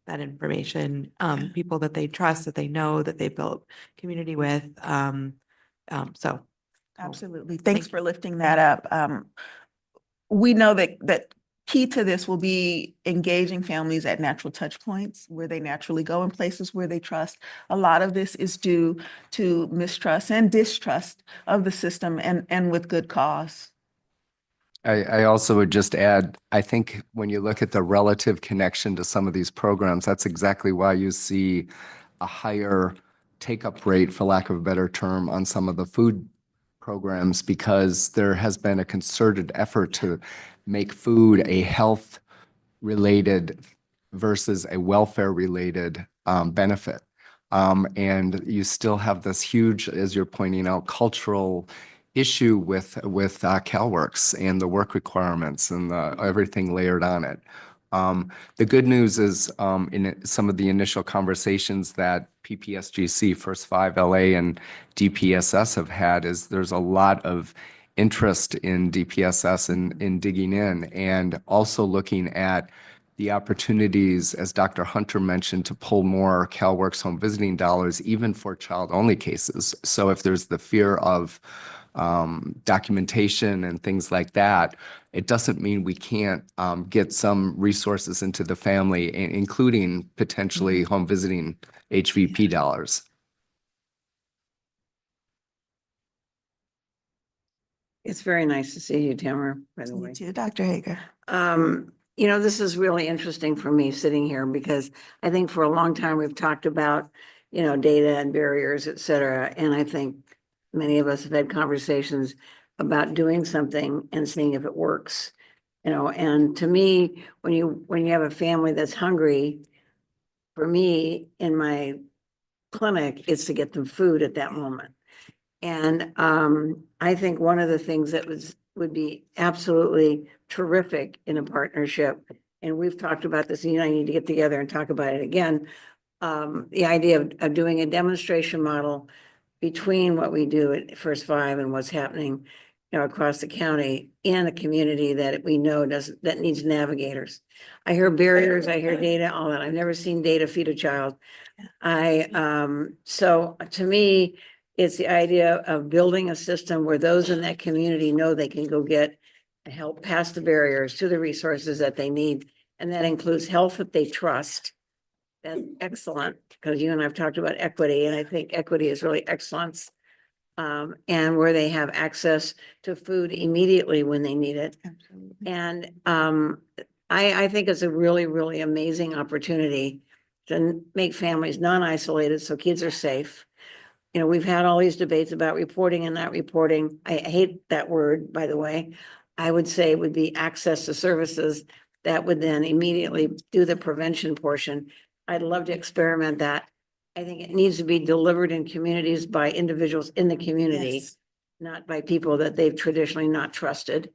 that information, people that they trust, that they know, that they built community with. So. Absolutely. Thank Thanks for lifting that up. We know that key to this will be engaging families at natural touch points where they naturally go, in places where they trust. A lot of this is due to mistrust and distrust of the system, and with good cause. I also would just add, I think when you look at the relative connection to some of these programs, that's exactly why you see a higher take-up rate, for lack of a better term, on some of the food programs, because there has been a concerted effort to make food a health-related versus a welfare-related benefit. And you still have this huge, as you're pointing out, cultural issue with CalWorks and the work requirements and everything layered on it. The good news is in some of the initial conversations that PPSGC, First Five LA, and DPSS have had, is there's a lot of interest in DPSS and in digging in, and also looking at the opportunities, as Dr. Hunter mentioned, to pull more CalWorks home visiting dollars, even for child-only cases. So if there's the fear of documentation and things like that, it doesn't mean we can't get some resources into the family, including potentially home visiting HVP dollars. It's very nice to see you, Tamara, by the You way. too, Dr. Hager. This is really interesting for me sitting here, because I think for a long time we've talked about, data and barriers, et cetera. And I think many of us have had conversations about doing something and seeing if it works. And to me, when you have a family that's hungry, for me in my clinic, it's to get them food at that moment. And I think one of the things that would be absolutely terrific in a partnership, and we've talked about this, and I need to get together and talk about it again, the idea of doing a demonstration model between what we do at First Five and what's happening, across the county in a community that we know that needs navigators. I hear barriers, I hear data, all that. I've never seen data feed a child. So to me, it's the idea of building a system where those in that community know they can go get help past the barriers to the resources that they need. And that includes health that they trust. That's excellent, because you and I've talked about equity, and I think equity is really excellence. And where they have access to food immediately when they need it. Absolutely. And I think it's a really, really amazing opportunity to make families non-isolated so kids are safe. We've had all these debates about reporting and not reporting. I hate that word, by the way. I would say it would be access to services that would then immediately do the prevention portion. I'd love to experiment that. I think it needs to be delivered in communities by individuals in the community, Yes. not by people that they've traditionally not trusted.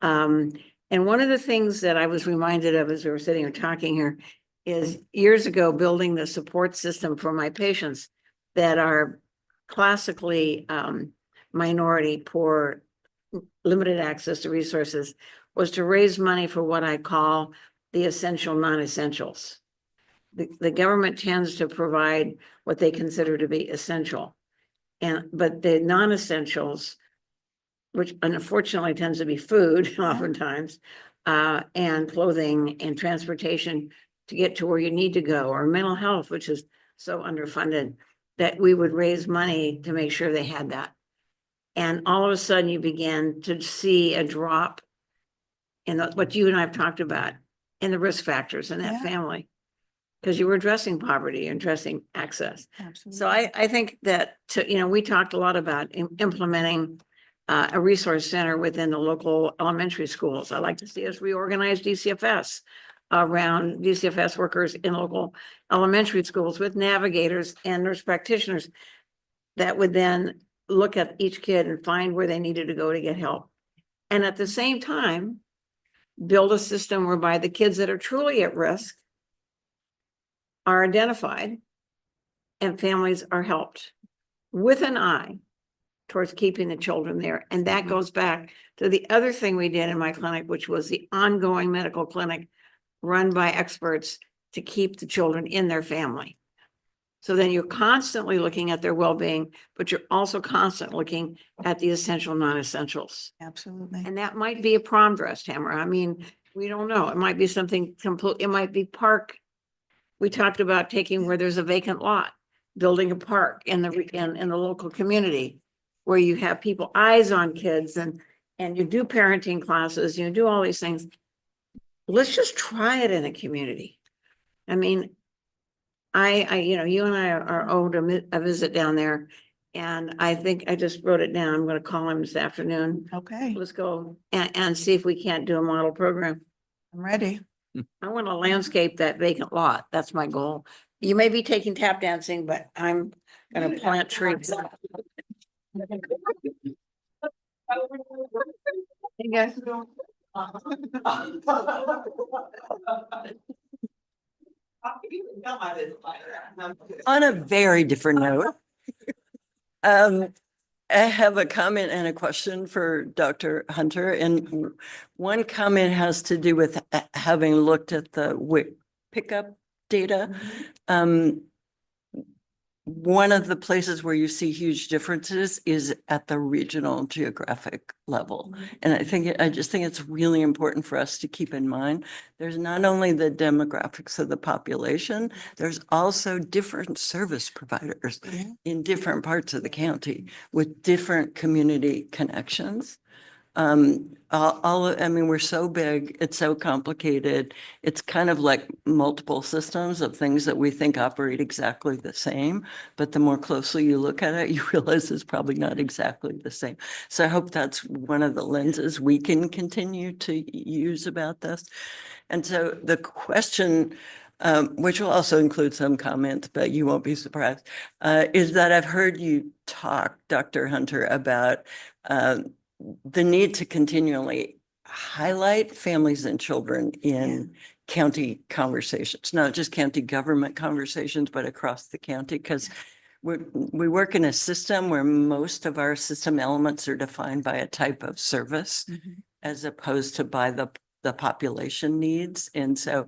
And one of the things that I was reminded of as we were sitting here talking here is years ago, building the support system for my patients that are classically minority, poor, limited access to resources, was to raise money for what I call the essential non-essentials. The government tends to provide what they consider to be essential. But the non-essentials, which unfortunately tends to be food oftentimes, and clothing and transportation to get to where you need to go, or mental health, which is so underfunded, that we would raise money to make sure they had that. And all of a sudden you began to see a drop in what you and I have talked about in the risk factors in that family. Because you were addressing poverty and addressing access. Absolutely. So I think that, we talked a lot about implementing a resource center within the local elementary schools. I'd like to see us reorganize DCFS around DCFS workers in local elementary schools with navigators and nurse practitioners that would then look at each kid and find where they needed to go to get help. And at the same time, build a system whereby the kids that are truly at risk are identified and families are helped with an eye towards keeping the children there. And that goes back to the other thing we did in my clinic, which was the ongoing medical clinic run by experts to keep the children in their family. So then you're constantly looking at their well-being, but you're also constantly looking at the essential non-essentials. Absolutely. And that might be a prom dress, Tamara. I mean, we don't know. It might be something complete. It might be park. We talked about taking where there's a vacant lot, building a park in the local community where you have people eyes on kids and you do parenting classes, you do all these things. Let's just try it in a community. I mean, you and I are owed a visit down there, and I think I just wrote it down. I'm going to call him this afternoon. Okay, Let's go and see if we can't do a model program. I'm ready. I want to landscape that vacant lot. That's my goal. You may be taking tap dancing, but I'm going to plant trees. Hey, guys. On a very different note, I have a comment and a question for Dr. Hunter. And one comment has to do with having looked at the WIC pickup data. One of the places where you see huge differences is at the regional geographic level. And I just think it's really important for us to keep in mind. There's not only the demographics of the population, there's also different service providers in different parts of the county with different community connections. I mean, we're so big, it's so complicated. It's kind of like multiple systems of things that we think operate exactly the same, but the more closely you look at it, you realize it's probably not exactly the same. So I hope that's one of the lenses we can continue to use about this. And so the question, which will also include some comments, but you won't be surprised, is that I've heard you talk, Dr. Hunter, about the need to continually highlight families and children in county conversations, not just county government conversations, but across the county, because we work in a system where most of our system elements are defined by a type of service as opposed to by the population needs. And so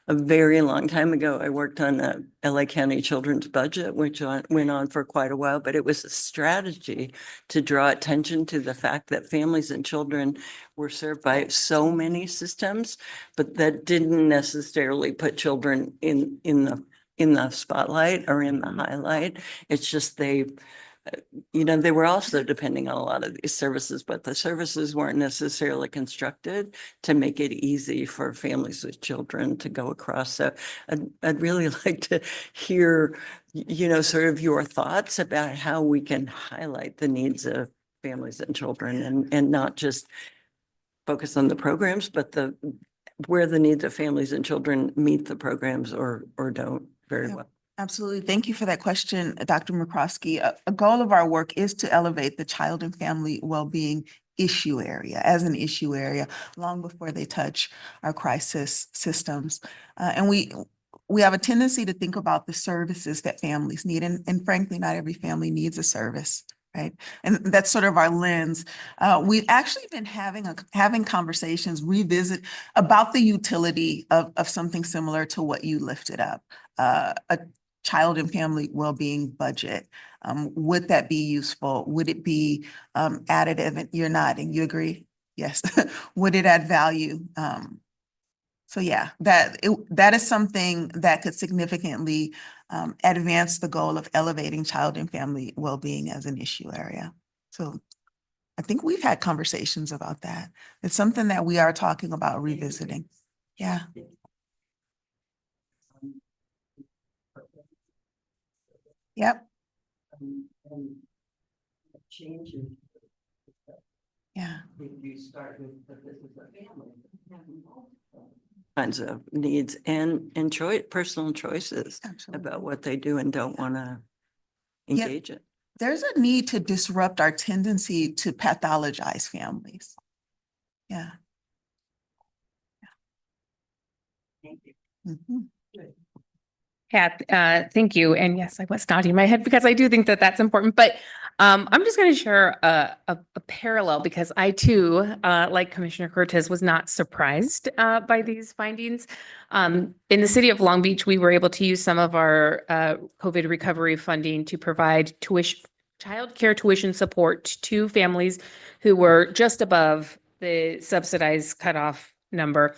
a very long time ago, I worked on a LA County children's budget, which went on for quite a while, but it was a strategy to draw attention to the fact that families and children were served by so many systems, but that didn't necessarily put children in the spotlight or in the highlight. It's just they were also depending on a lot of these services, but the services weren't necessarily constructed to make it easy for families with children to go across. So I'd really like to hear, sort of your thoughts about how we can highlight the needs of families and children and not just focus on the programs, but where the needs of families and children meet the programs or don't very well. Absolutely. Thank you for that question, Dr. McCroskey. A goal of our work is to elevate the child and family well-being issue area as an issue area long before they touch our crisis systems. And we have a tendency to think about the services that families need. And frankly, not every family needs a service, right? And that's sort of our lens. We've actually been having conversations, revisit about the utility of something similar to what you lifted up, a child and family well-being budget. Would that be useful? Would it be additive? You're nodding, you agree? Yes. Would it add value? So yeah, that is something that could significantly advance the goal of elevating child and family well-being as an issue area. So I think we've had conversations about that. It's something that we are talking about revisiting. Yeah. Yep. Changes. Yeah. You start with that this is a family. Kinds of needs and personal choices about what they do and don't want to engage in. There's a need to disrupt our tendency to pathologize families. Yeah. Thank you. Kat, thank you. And yes, I was nodding my head because I do think that that's important. But I'm just going to share a parallel because I too, like Commissioner Cortez, was not surprised by these findings. In the city of Long Beach, we were able to use some of our COVID recovery funding to provide childcare tuition support to families who were just above the subsidized cutoff number.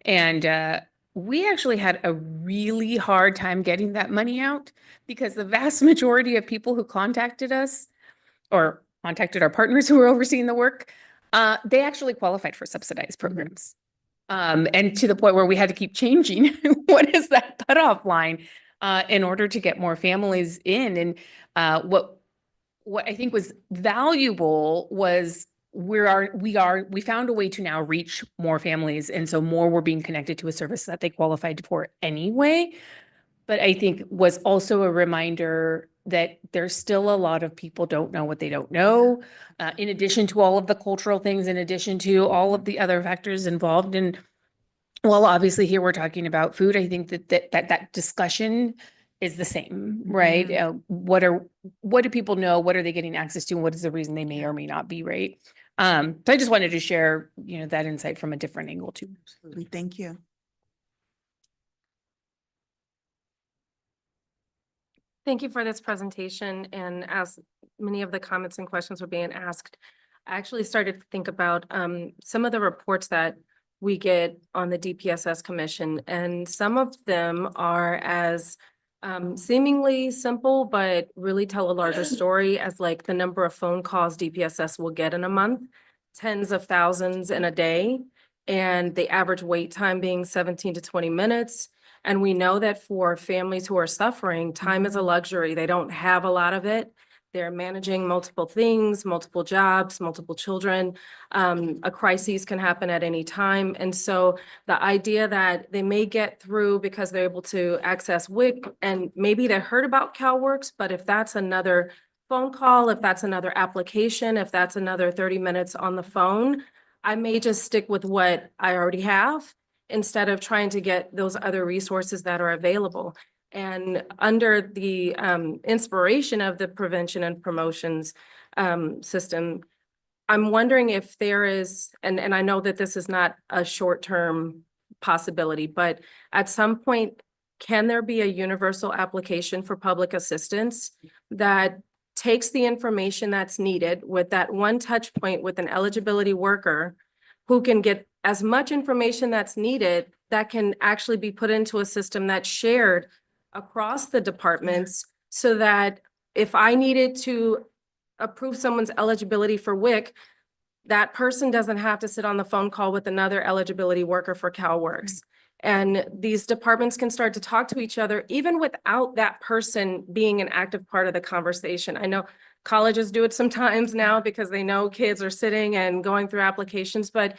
And we actually had a really hard time getting that money out because the vast majority of people who contacted us or contacted our partners who were overseeing the work, they actually qualified for subsidized programs. And to the point where we had to keep changing what is that cutoff line in order to get more families in. And what I think was valuable was we found a way to now reach more families. And so more were being connected to a service that they qualified for anyway. But I think was also a reminder that there's still a lot of people don't know what they don't know, in addition to all of the cultural things, in addition to all of the other factors involved. And well, obviously here we're talking about food. I think that discussion is the same, right? What do people know? What are they getting access to? And what is the reason they may or may not be, right? So I just wanted to share, that insight from a different angle too. Absolutely. Thank you. Thank you for this presentation. And as many of the comments and questions were being asked, I actually started to think about some of the reports that we get on the DPSS Commission. And some of them are as seemingly simple, but really tell a larger story as like the number of phone calls DPSS will get in a month, tens of thousands in a day, and the average wait time being 17 to 20 minutes. And we know that for families who are suffering, time is a luxury. They don't have a lot of it. They're managing multiple things, multiple jobs, multiple children. A crisis can happen at any time. And so the idea that they may get through because they're able to access WIC and maybe they heard about CalWORKs, but if that's another phone call, if that's another application, if that's another 30 minutes on the phone, I may just stick with what I already have instead of trying to get those other resources that are available. And under the inspiration of the prevention and promotions system, I'm wondering if there is, and I know that this is not a short-term possibility, but at some point, can there be a universal application for public assistance that takes the information that's needed with that one touch point with an eligibility worker who can get as much information that's needed that can actually be put into a system that's shared across the departments, so that if I needed to approve someone's eligibility for WIC, that person doesn't have to sit on the phone call with another eligibility worker for CalWORKS. And these departments can start to talk to each other even without that person being an active part of the conversation. I know colleges do it sometimes now because they know kids are sitting and going through applications, but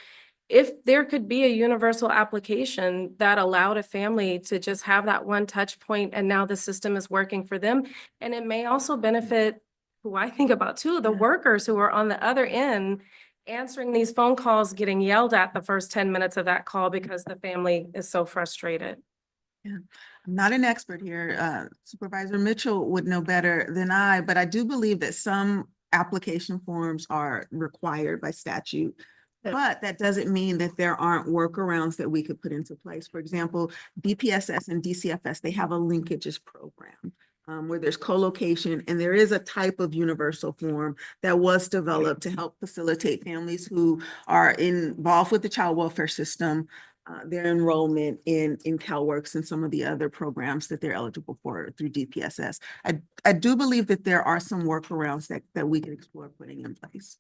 if there could be a universal application that allowed a family to just have that one touch point, and now the system is working for them, and it may also benefit who I think about too, the workers who are on the other end answering these phone calls, getting yelled at the first 10 minutes of that call because the family is so frustrated. Yeah, I'm not an expert here. Supervisor Mitchell would know better than I, but I do believe that some application forms are required by statute. But that doesn't mean that there aren't workarounds that we could put into place. For example, DPSS and DCFS, they have a linkages program where there's co-location, and there is a type of universal form that was developed to help facilitate families who are involved with the child welfare system, their enrollment in CalWORKS and some of the other programs that they're eligible for through DPSS. I do believe that there are some workarounds that we can explore putting in place.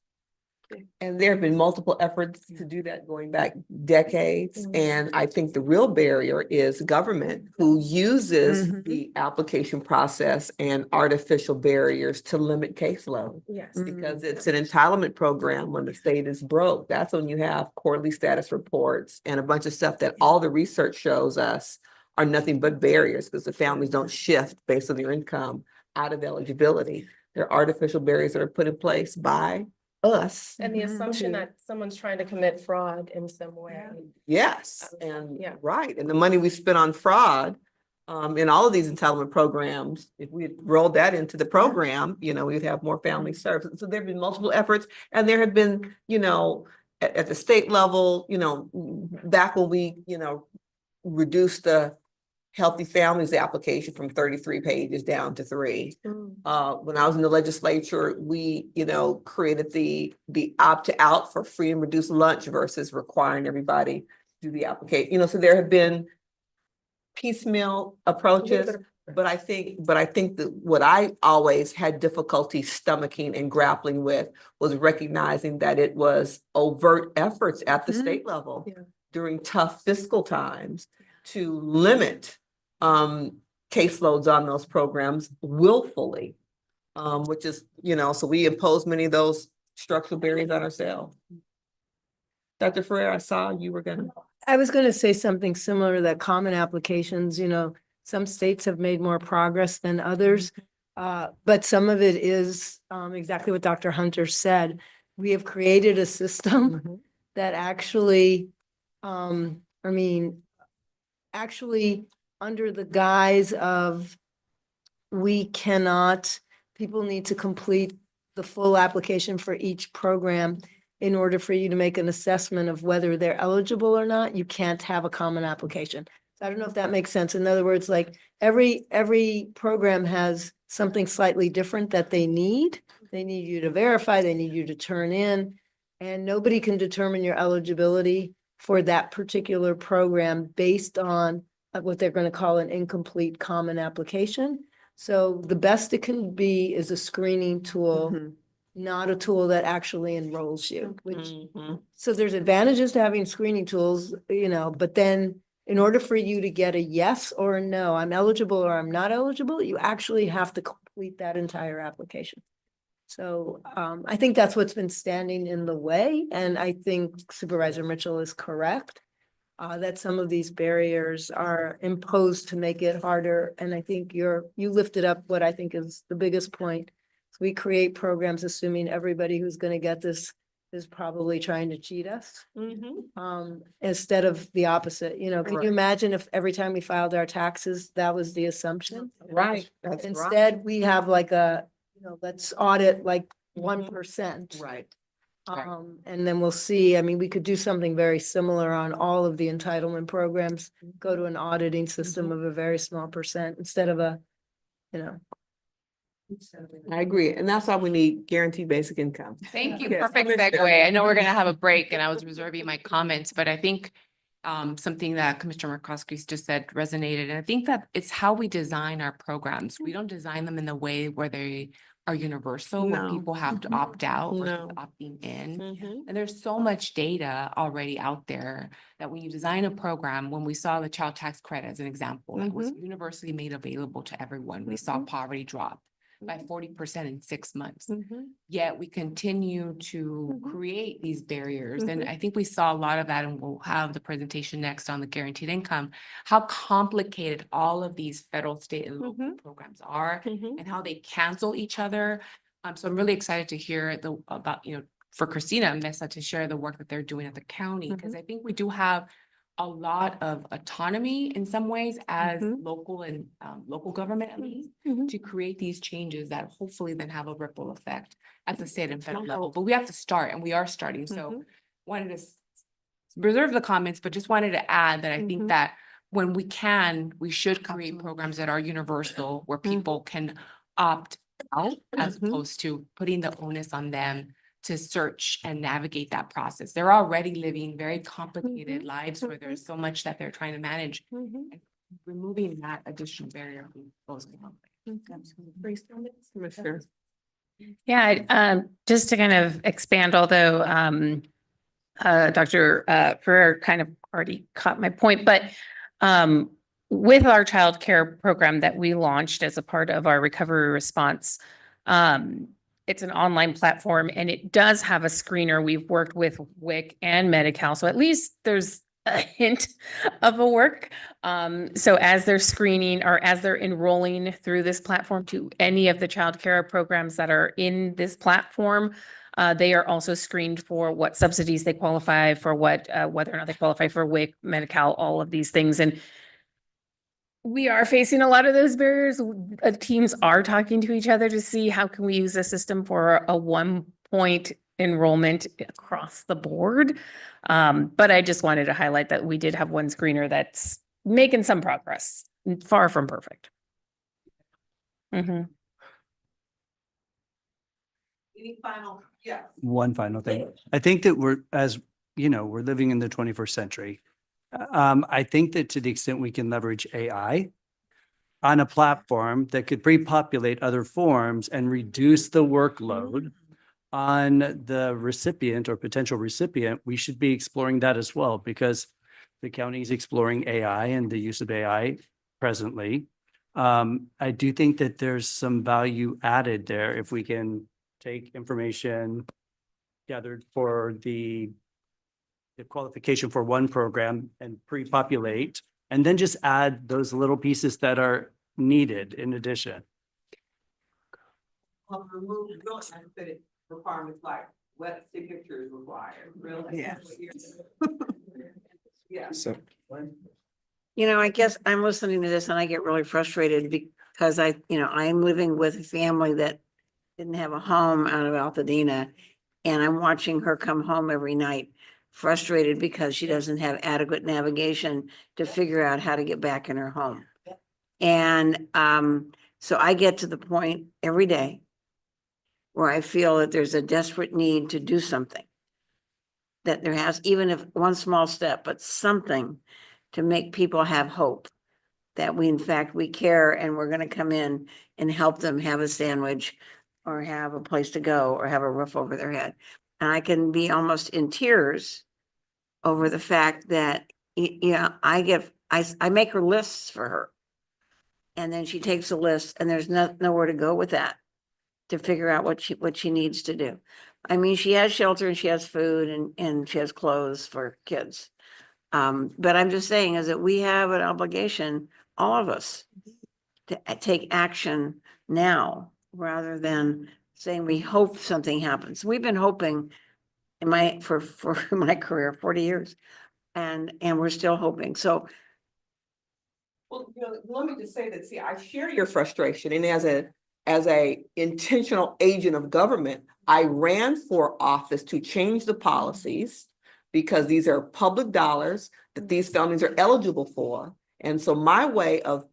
And there have been multiple efforts to do that going back decades. And I think the real barrier is government, who uses the application process and artificial barriers to limit caseload. Yes. Because it's an entitlement program. When the state is broke, that's when you have quarterly status reports and a bunch of stuff that all the research shows us are nothing but barriers, because the families don't shift based on their income out of eligibility. There are artificial barriers that are put in place by us. And the assumption that someone's trying to commit fraud in some way. Yes, and right. And the money we spent on fraud in all of these entitlement programs, if we had rolled that into the program, we'd have more families served. So there have been multiple efforts, and there have been, at the state level, back when we, reduced the Healthy Families application from 33 pages down to 3. When I was in the legislature, we, created the opt-out for free and reduced lunch versus requiring everybody to do the application. So there have been piecemeal approaches, but I think that what I always had difficulty stomaching and grappling with was recognizing that it was overt efforts at the state level during tough fiscal times to limit caseloads on those programs willfully, which is, so we impose many of those structural barriers on ourselves. Dr. Ferrer, I saw you were gonna. I was going to say something similar to that common applications, some states have made more progress than others. But some of it is exactly what Dr. Hunter said. We have created a system that actually, actually under the guise of people need to complete the full application for each program in order for you to make an assessment of whether they're eligible or not. You can't have a common application. So I don't know if that makes sense. In other words, like every program has something slightly different that they need. They need you to verify, they need you to turn in, and nobody can determine your eligibility for that particular program based on what they're going to call an incomplete common application. So the best it can be is a screening tool, not a tool that actually enrolls you, which, so there's advantages to having screening tools, but then in order for you to get a yes or a no, I'm eligible or I'm not eligible, you actually have to complete that entire application. So I think that's what's been standing in the way. And I think Supervisor Mitchell is correct. That some of these barriers are imposed to make it harder. And I think you lifted up what I think is the biggest point. So we create programs assuming everybody who's going to get this is probably trying to cheat us. Instead of the opposite, you know, can you Correct. imagine if every time we filed our taxes, that was the assumption? Right, that's right. Instead, we have like a, you know, let's audit like 1%. Right. And then we'll see, I mean, we could do something very similar on all of the entitlement programs, go to an auditing system of a very small percent instead of a, you know. I agree. And that's why we need guaranteed basic income. Thank you. Yes, Perfect Commissioner. segue. I know we're gonna have a break and I was reserving my comments, but I think something that Commissioner Markowski just said resonated. And I think that it's how we design our programs. We don't design them in the way where they are universal, where No. people have to opt out versus No. opting in. And there's so much data already out there that when you design a program, when we saw the child tax credit as an example, that was universally made available to everyone. We saw poverty drop by 40% in 6 months. Yet we continue to create these barriers. And I think we saw a lot of that, and we'll have the presentation next on the guaranteed income, how complicated all of these federal, state, and local programs are and how they cancel each other. So I'm really excited to hear about, you know, for Christina and Mesa to share the work that they're doing at the county, because I think we do have a lot of autonomy in some ways as local and local government at least to create these changes that hopefully then have a ripple effect at the state and federal level. But we have to start, and we are starting. So wanted to reserve the comments, but just wanted to add that I think that when we can, we should create programs that are universal where people can opt out as opposed to putting the onus on them to search and navigate that process. They're already living very complicated lives where there's so much that they're trying to manage. And removing that additional barrier goes a long way. Commissioner. Yeah, just to kind of expand, although Dr. Ferrer kind of already caught my point, but with our childcare program that we launched as a part of our recovery response, it's an online platform and it does have a screener. We've worked with WIC and Medi-Cal, so at least there's a hint of a work. So as they're screening or as they're enrolling through this platform to any of the childcare programs that are in this platform, they are also screened for what subsidies they qualify for, what whether or not they qualify for WIC, Medi-Cal, all of these things. And we are facing a lot of those barriers. Teams are talking to each other to see how can we use a system for a 1-point enrollment across the board. But I just wanted to highlight that we did have one screener that's making some progress, far from perfect. Any final? Yes. One final thing. I think that we're living in the 21st century. I think that to the extent we can leverage AI on a platform that could pre-populate other forms and reduce the workload on the recipient or potential recipient, we should be exploring that as well, because the county is exploring AI and the use of AI presently. I do think that there's some value added there if we can take information gathered for the qualification for one program and pre-populate, and then just add those little pieces that are needed in addition. Remove requirements like wet signatures required, really. Yeah. So. You know, I guess I'm listening to this and I get really frustrated because I'm living with a family that didn't have a home out of Altadena, and I'm watching her come home every night frustrated because she doesn't have adequate navigation to figure out how to get back in her home. And so I get to the point every day where I feel that there's a desperate need to do something. That there has, even if one small step, but something to make people have hope that we, in fact, we care and we're going to come in and help them have a sandwich or have a place to go or have a roof over their head. And I can be almost in tears over the fact that, I make her lists for her. And then she takes a list and there's nowhere to go with that to figure out what she needs to do. I mean, she has shelter and she has food and she has clothes for kids. But I'm just saying is that we have an obligation, all of us, to take action now rather than saying we hope something happens. We've been hoping for my career, 40 years. And we're still hoping. So Well, let me just say that, see, I share your frustration, and as a intentional agent of government, I ran for office to change the policies because these are public dollars that these families are eligible for. And so my way of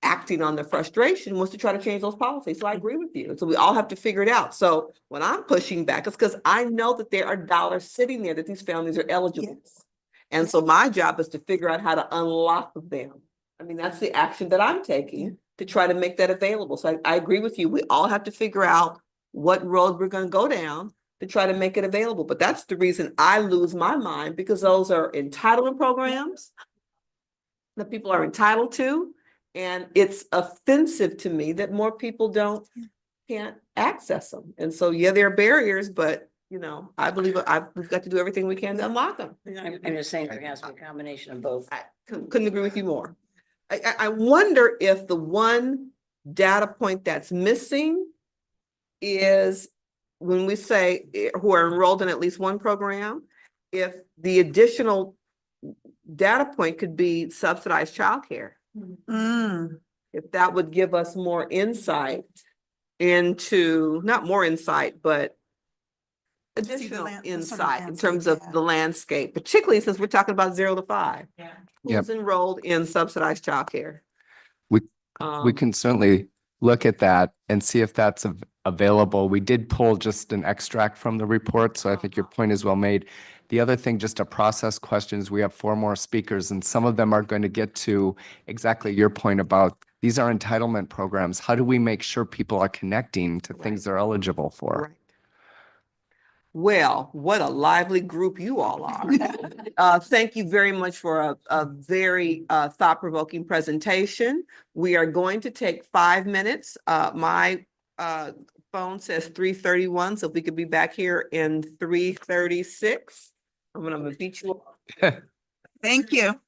acting on the frustration was to try to change those policies. So I agree with you. So we all have to figure it out. So when I'm pushing back, it's because I know that there are dollars sitting there that these families are eligible. Yes. And so my job is to figure out how to unlock them. I mean, that's the action that I'm taking to try to make that available. So I agree with you. We all have to figure out what road we're going to go down to try to make it available. But that's the reason I lose my mind, because those are entitlement programs that people are entitled to. And it's offensive to me that more people can't access them. And so, yeah, there are barriers, but I believe we've got to do everything we can to unlock them. I'm just saying there has to be a combination of both. I couldn't agree with you more. I wonder if the one data point that's missing is when we say who are enrolled in at least one program, if the additional data point could be subsidized childcare. If that would give us more insight into, not more insight, but additional insight in terms of the landscape, particularly since we're talking about 0 to 5. Yep. Who's enrolled in subsidized childcare? We can certainly look at that and see if that's available. We did pull just an extract from the report, so I think your point is well made. The other thing, just to process questions, we have 4 more speakers, and some of them are going to get to exactly your point about these are entitlement programs. How do we make sure people are connecting to things they're eligible for? Right. Well, what a lively group you all are. Thank you very much for a very thought-provoking presentation. We are going to take 5 minutes. My phone says 3:31, so if we could be back here in 3:36. I'm gonna beat you up. Thank you.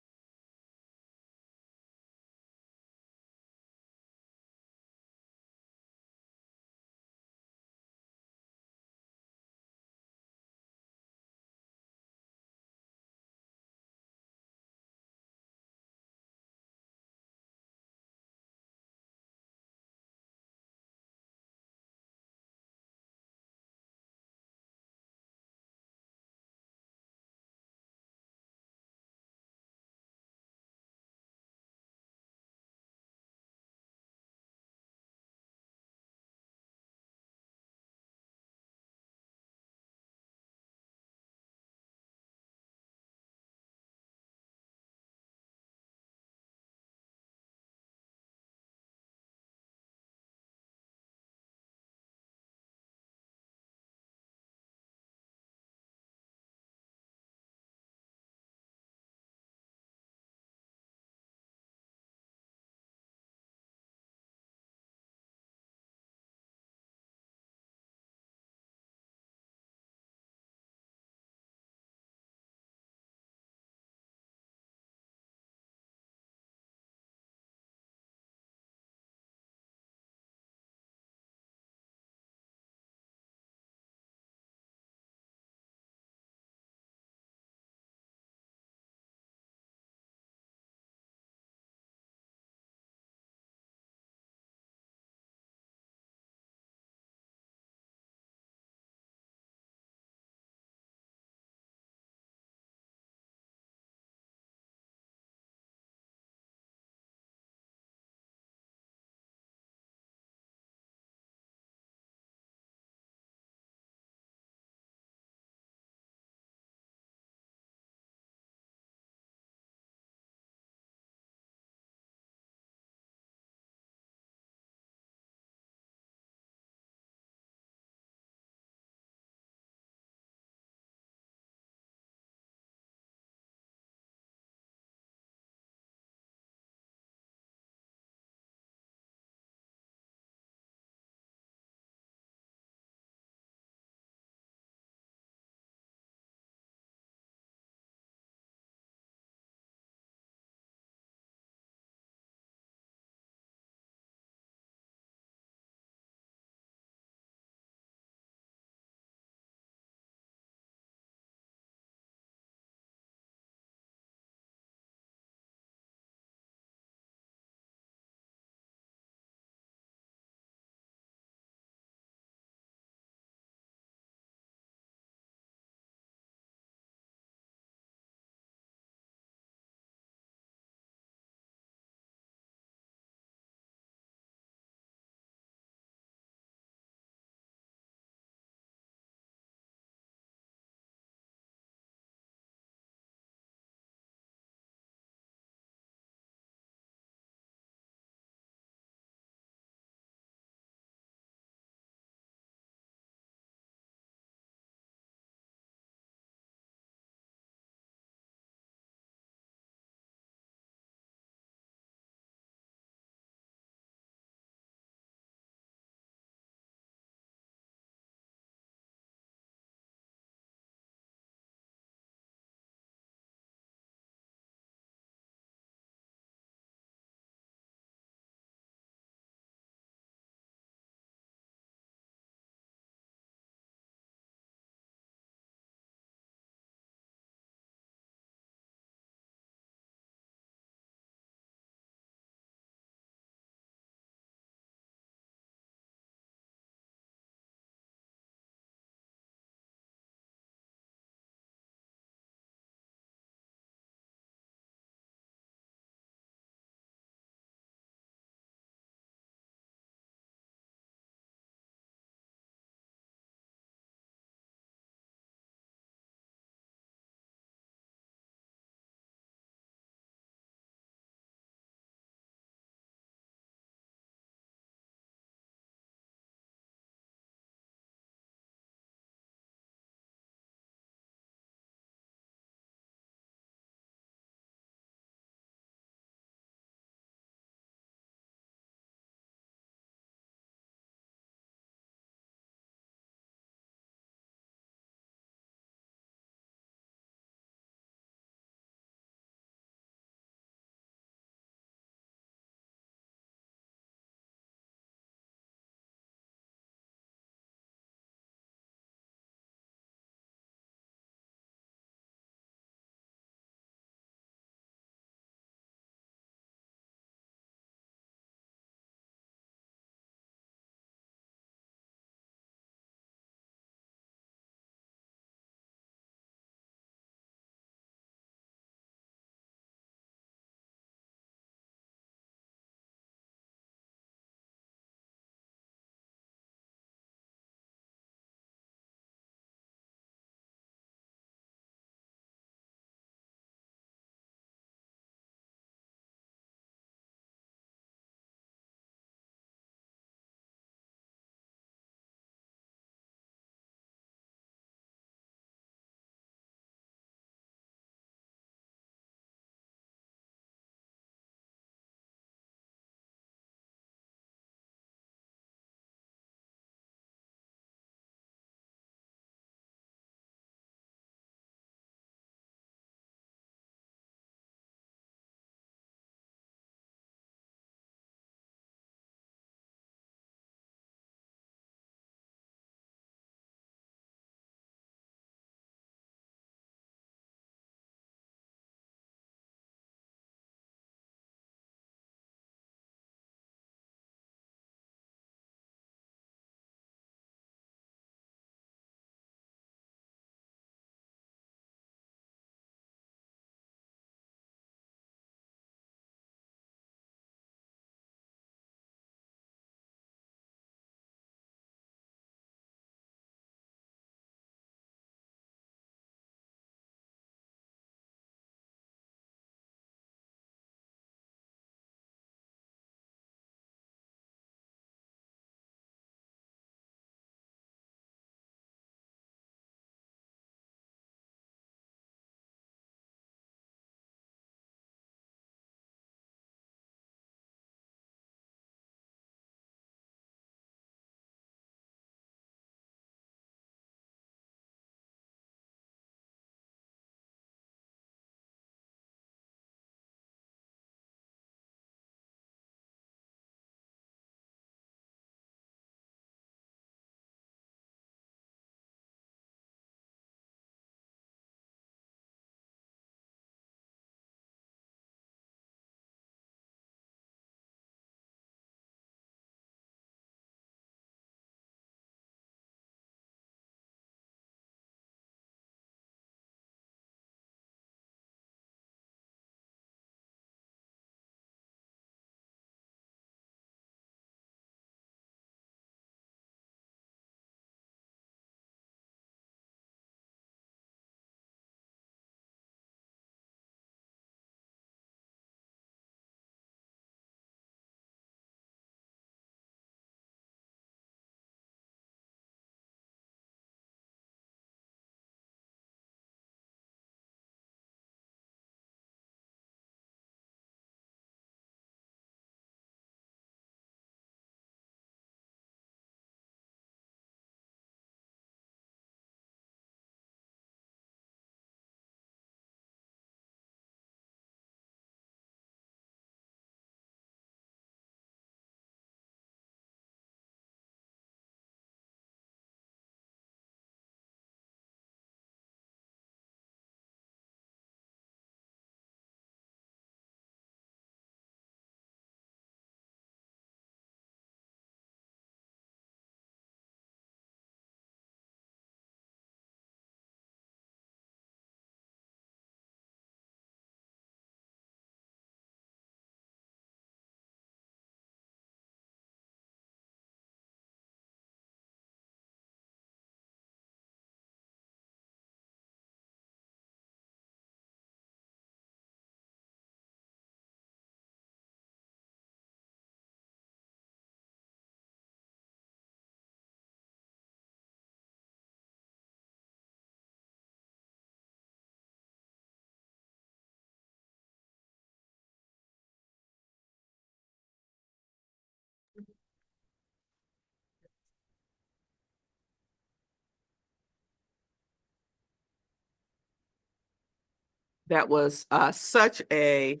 That was such a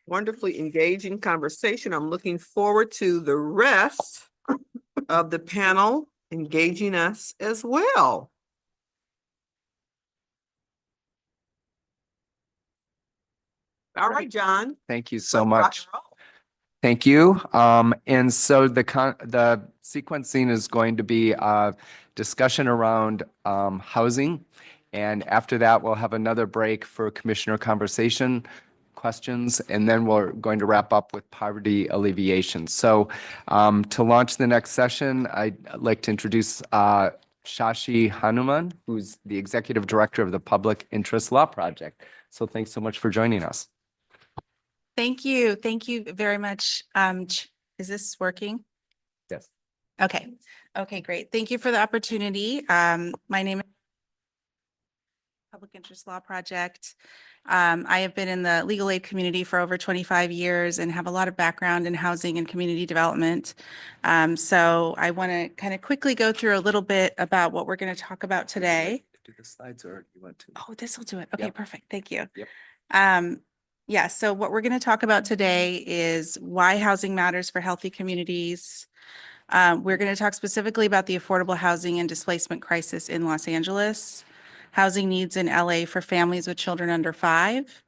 wonderfully engaging conversation. I'm looking forward to the rest of the panel engaging us as well. All right, John. Thank you so Let's rock much. and roll. Thank you. And so the sequencing is going to be a discussion around housing. And after that, we'll have another break for commissioner conversation questions, and then we're going to wrap up with poverty alleviation. So to launch the next session, I'd like to introduce Shashi Hanuman, who's the Executive Director of the Public Interest Law Project. So thanks so much for joining us. Thank you. Thank you very much. Is this working? Yes. Okay. Okay, great. Thank you for the opportunity. My name is Public Interest Law Project. I have been in the legal aid community for over 25 years and have a lot of background in housing and community development. So I want to kind of quickly go through a little bit about what we're going to talk about today. Do the slides, or you want to? Oh, this will do it. Okay, Yep. perfect. Thank you. Yep. Yeah, so what we're going to talk about today is why housing matters for healthy communities. We're going to talk specifically about the affordable housing and displacement crisis in Los Angeles, housing needs in LA for families with children under 5,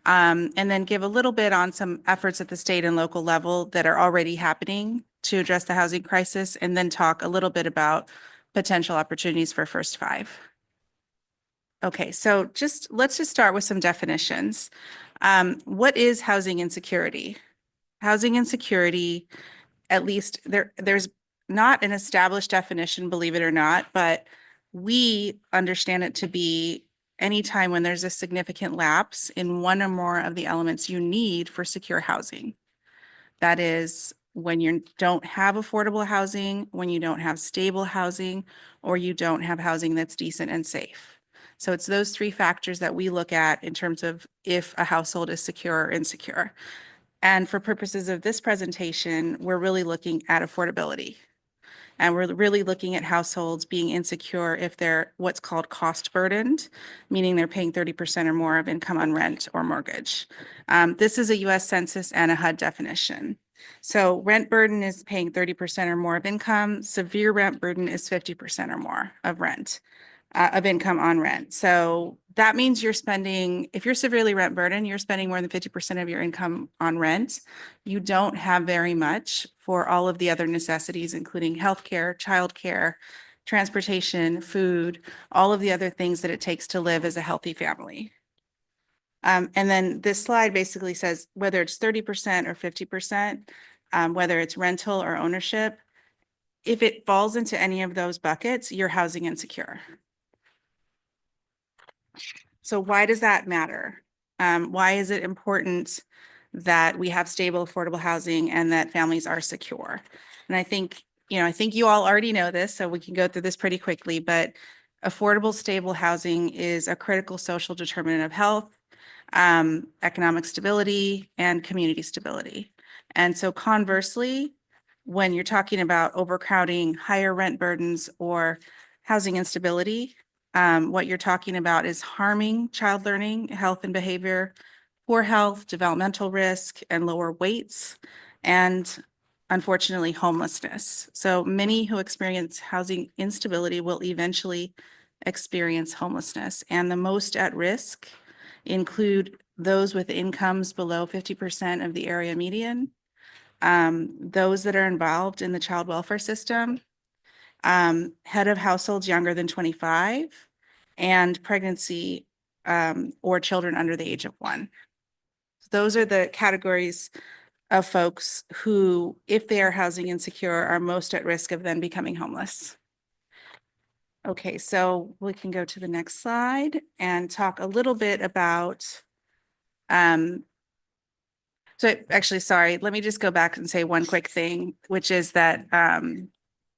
and then give a little bit on some efforts at the state and local level that are already happening to address the housing crisis, and then talk a little bit about potential opportunities for First 5. Okay, so let's just start with some definitions. What is housing insecurity? Housing insecurity, at least there's not an established definition, believe it or not, but we understand it to be any time when there's a significant lapse in one or more of the elements you need for secure housing. That is when you don't have affordable housing, when you don't have stable housing, or you don't have housing that's decent and safe. So it's those 3 factors that we look at in terms of if a household is secure or insecure. And for purposes of this presentation, we're really looking at affordability. And we're really looking at households being insecure if they're what's called cost burdened, meaning they're paying 30% or more of income on rent or mortgage. This is a US Census and a HUD definition. So rent burden is paying 30% or more of income. Severe rent burden is 50% or more of rent. Of income on rent. So that means you're spending, if you're severely rent burdened, you're spending more than 50% of your income on rent. You don't have very much for all of the other necessities, including healthcare, childcare, transportation, food, all of the other things that it takes to live as a healthy family. And then this slide basically says whether it's 30% or 50%, whether it's rental or ownership, if it falls into any of those buckets, you're housing insecure. So why does that matter? Why is it important that we have stable, affordable housing and that families are secure? And I think you all already know this, so we can go through this pretty quickly, but affordable, stable housing is a critical social determinant of health, economic stability, and community stability. And so conversely, when you're talking about overcrowding, higher rent burdens, or housing instability, what you're talking about is harming child learning, health and behavior, poor health, developmental risk, and lower weights, and unfortunately, homelessness. So many who experience housing instability will eventually experience homelessness, and the most at risk include those with incomes below 50% of the area median, those that are involved in the child welfare system, head of households younger than 25, and pregnancy or children under the age of 1. Those are the categories of folks who, if they are housing insecure, are most at risk of then becoming homeless. Okay, so we can go to the next slide and talk a little bit about, so actually, sorry, let me just go back and say one quick thing, which is that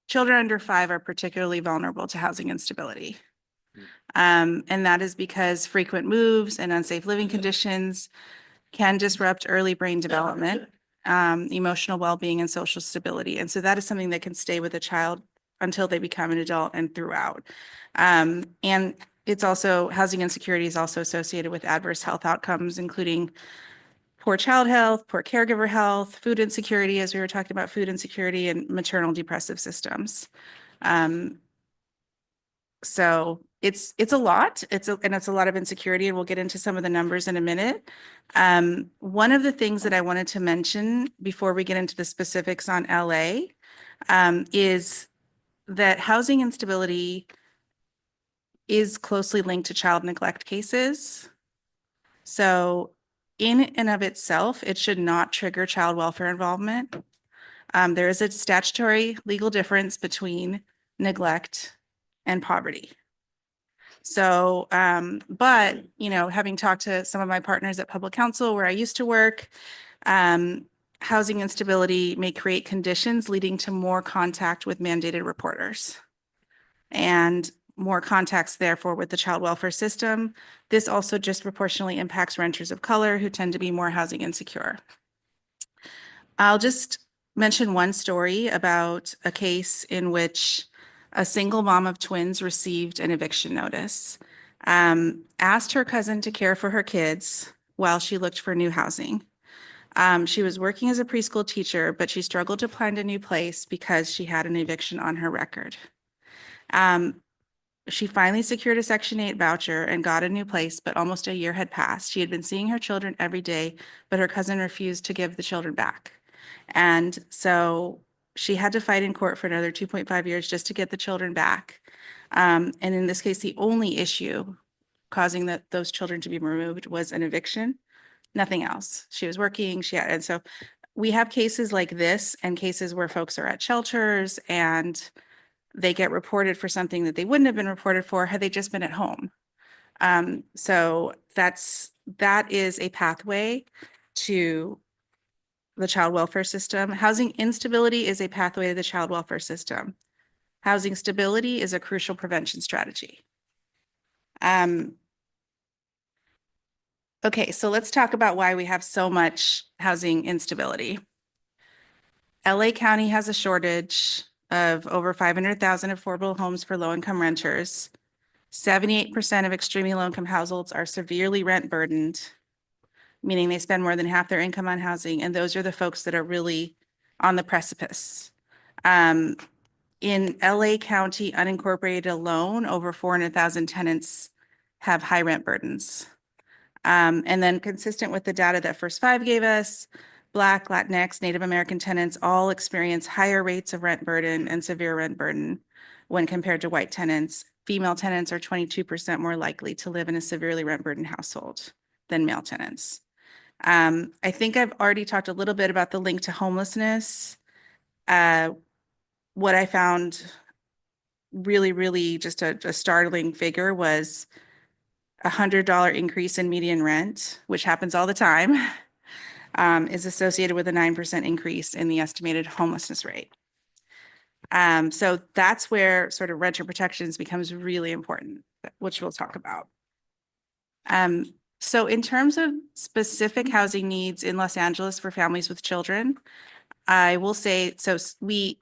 children under 5 are particularly vulnerable to housing instability. And that is because frequent moves and unsafe living conditions can disrupt early brain development, emotional well-being, and social stability. And so that is something that can stay with a child until they become an adult and throughout. And it's also, housing insecurity is also associated with adverse health outcomes, including poor child health, poor caregiver health, food insecurity, as we were talking about food insecurity, and maternal depressive systems. So it's a lot. It's a lot of insecurity, and we'll get into some of the numbers in a minute. One of the things that I wanted to mention before we get into the specifics on LA is that housing instability is closely linked to child neglect cases. So in and of itself, it should not trigger child welfare involvement. There is a statutory legal difference between neglect and poverty. So, but, you know, having talked to some of my partners at public counsel where I used to work, housing instability may create conditions leading to more contact with mandated reporters and more contacts, therefore, with the child welfare system. This also disproportionately impacts renters of color who tend to be more housing insecure. I'll just mention one story about a case in which a single mom of twins received an eviction notice, asked her cousin to care for her kids while she looked for new housing. She was working as a preschool teacher, but she struggled to find a new place because she had an eviction on her record. She finally secured a Section 8 voucher and got a new place, but almost a year had passed. She had been seeing her children every day, but her cousin refused to give the children back. And so she had to fight in court for another 2.5 years just to get the children back. And in this case, the only issue causing those children to be removed was an eviction, nothing else. She was working, and so we have cases like this and cases where folks are at shelters and they get reported for something that they wouldn't have been reported for had they just been at home. So that is a pathway to the child welfare system. Housing instability is a pathway to the child welfare system. Housing stability is a crucial prevention strategy. Okay, so let's talk about why we have so much housing instability. LA County has a shortage of over 500,000 affordable homes for low-income renters. 78% of extremely low-income households are severely rent burdened, meaning they spend more than half their income on housing, and those are the folks that are really on the precipice. In LA County unincorporated alone, over 400,000 tenants have high rent burdens. And then consistent with the data that First Five gave us, Black, Latinx, Native American tenants all experience higher rates of rent burden and severe rent burden when compared to white tenants. Female tenants are 22% more likely to live in a severely rent burdened household than male tenants. I think I've already talked a little bit about the link to homelessness. What I found really just a startling figure was $100 increase in median rent, which happens all the time, is associated with a 9% increase in the estimated homelessness rate. So that's where sort of renter protections becomes really important, which we'll talk about. So in terms of specific housing needs in Los Angeles for families with children, I will say, so we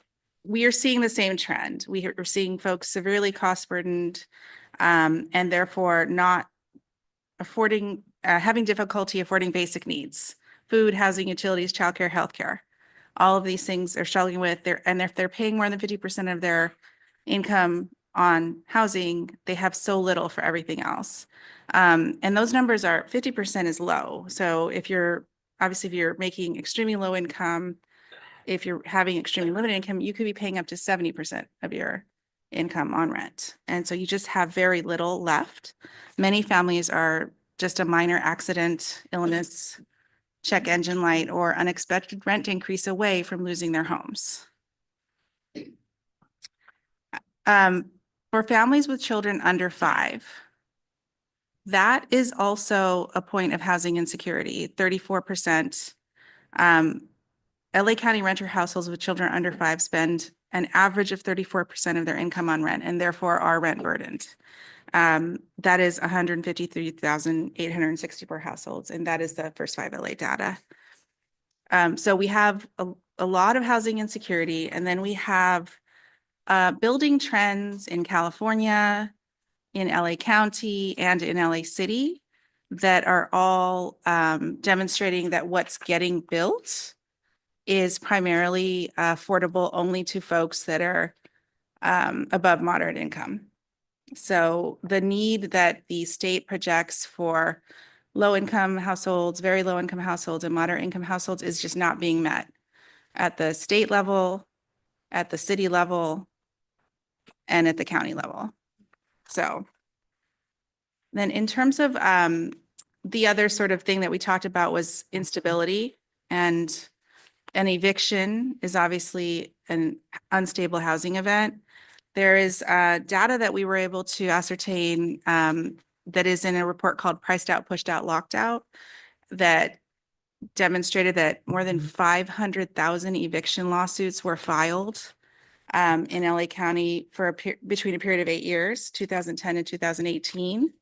are seeing the same trend. We are seeing folks severely cost burdened and therefore not affording, having difficulty affording basic needs, food, housing, utilities, childcare, healthcare. All of these things they're struggling with, and if they're paying more than 50% of their income on housing, they have so little for everything else. And those numbers are 50% is low. So if you're making extremely low income, if you're having extremely limited income, you could be paying up to 70% of your income on rent. And so you just have very little left. Many families are just a minor accident, illness, check engine light, or unexpected rent increase away from losing their homes. For families with children under 5, that is also a point of housing insecurity, 34%. LA County renter households with children under 5 spend an average of 34% of their income on rent and therefore are rent burdened. That is 153,864 households, and that is the First 5 LA data. So we have a lot of housing insecurity, and then we have building trends in California, in LA County and in LA City that are all demonstrating that what's getting built is primarily affordable only to folks that are above moderate income. So the need that the state projects for low-income households, very low-income households, and moderate-income households is just not being met at the state level, at the city level, and at the county level. So then in terms of the other sort of thing that we talked about was instability, and an eviction is obviously an unstable housing event. There is data that we were able to ascertain that is in a report called Priced Out, Pushed Out, Locked Out that demonstrated that more than 500,000 eviction lawsuits were filed in LA County for between a period of 8 years, 2010 and 2018.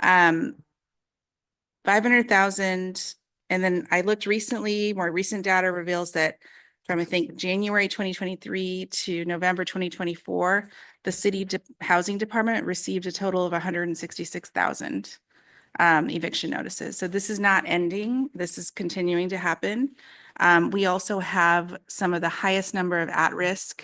500,000. And then I looked recently, more recent data reveals that from I think January 2023 to November 2024, the city housing department received a total of 166,000 eviction notices. So this is not ending. This is continuing to happen. We also have some of the highest number of at-risk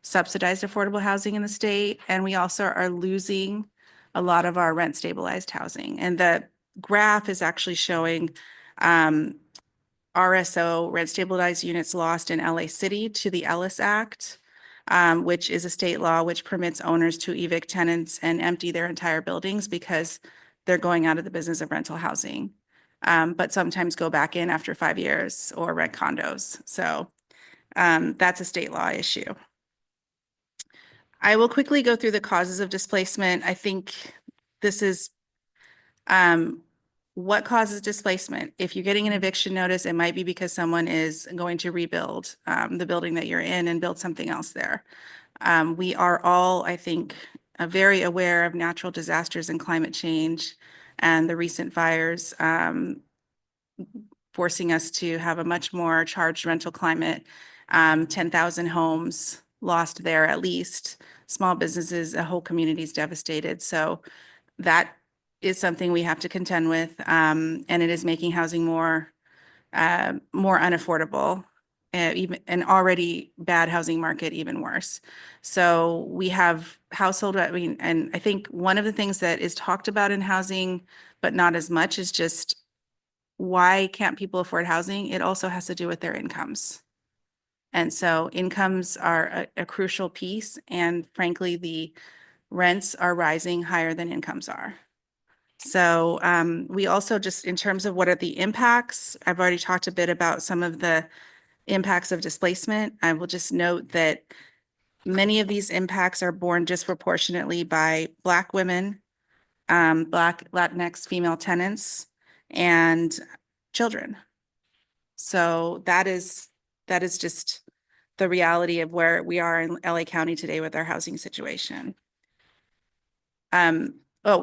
subsidized affordable housing in the state. And we also are losing a lot of our rent stabilized housing. And the graph is actually showing RSO, rent stabilized units lost in LA City to the Ellis Act, which is a state law which permits owners to evict tenants and empty their entire buildings because they're going out of the business of rental housing, but sometimes go back in after 5 years or rent condos. So that's a state law issue. I will quickly go through the causes of displacement. I think this is what causes displacement. If you're getting an eviction notice, it might be because someone is going to rebuild the building that you're in and build something else there. We are all, I think, very aware of natural disasters and climate change and the recent fires forcing us to have a much more charged rental climate. 10,000 homes lost there at least, small businesses, a whole community is devastated. So that is something we have to contend with, and it is making housing more unaffordable, even an already bad housing market even worse. So we have and I think one of the things that is talked about in housing, but not as much, is just why can't people afford housing? It also has to do with their incomes. And so incomes are a crucial piece, and frankly, the rents are rising higher than incomes are. So we also just, in terms of what are the impacts, I've already talked a bit about some of the impacts of displacement. I will just note that many of these impacts are borne disproportionately by Black women, Black, Latinx female tenants, and children. So that is just the reality of where we are in LA County today with our housing situation.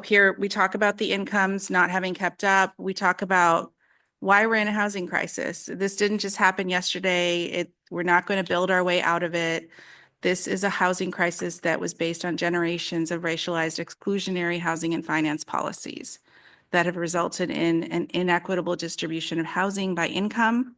Here we talk about the incomes not having kept up. We talk about why we're in a housing crisis. This didn't just happen yesterday. We're not going to build our way out of it. This is a housing crisis that was based on generations of racialized exclusionary housing and finance policies that have resulted in an inequitable distribution of housing by income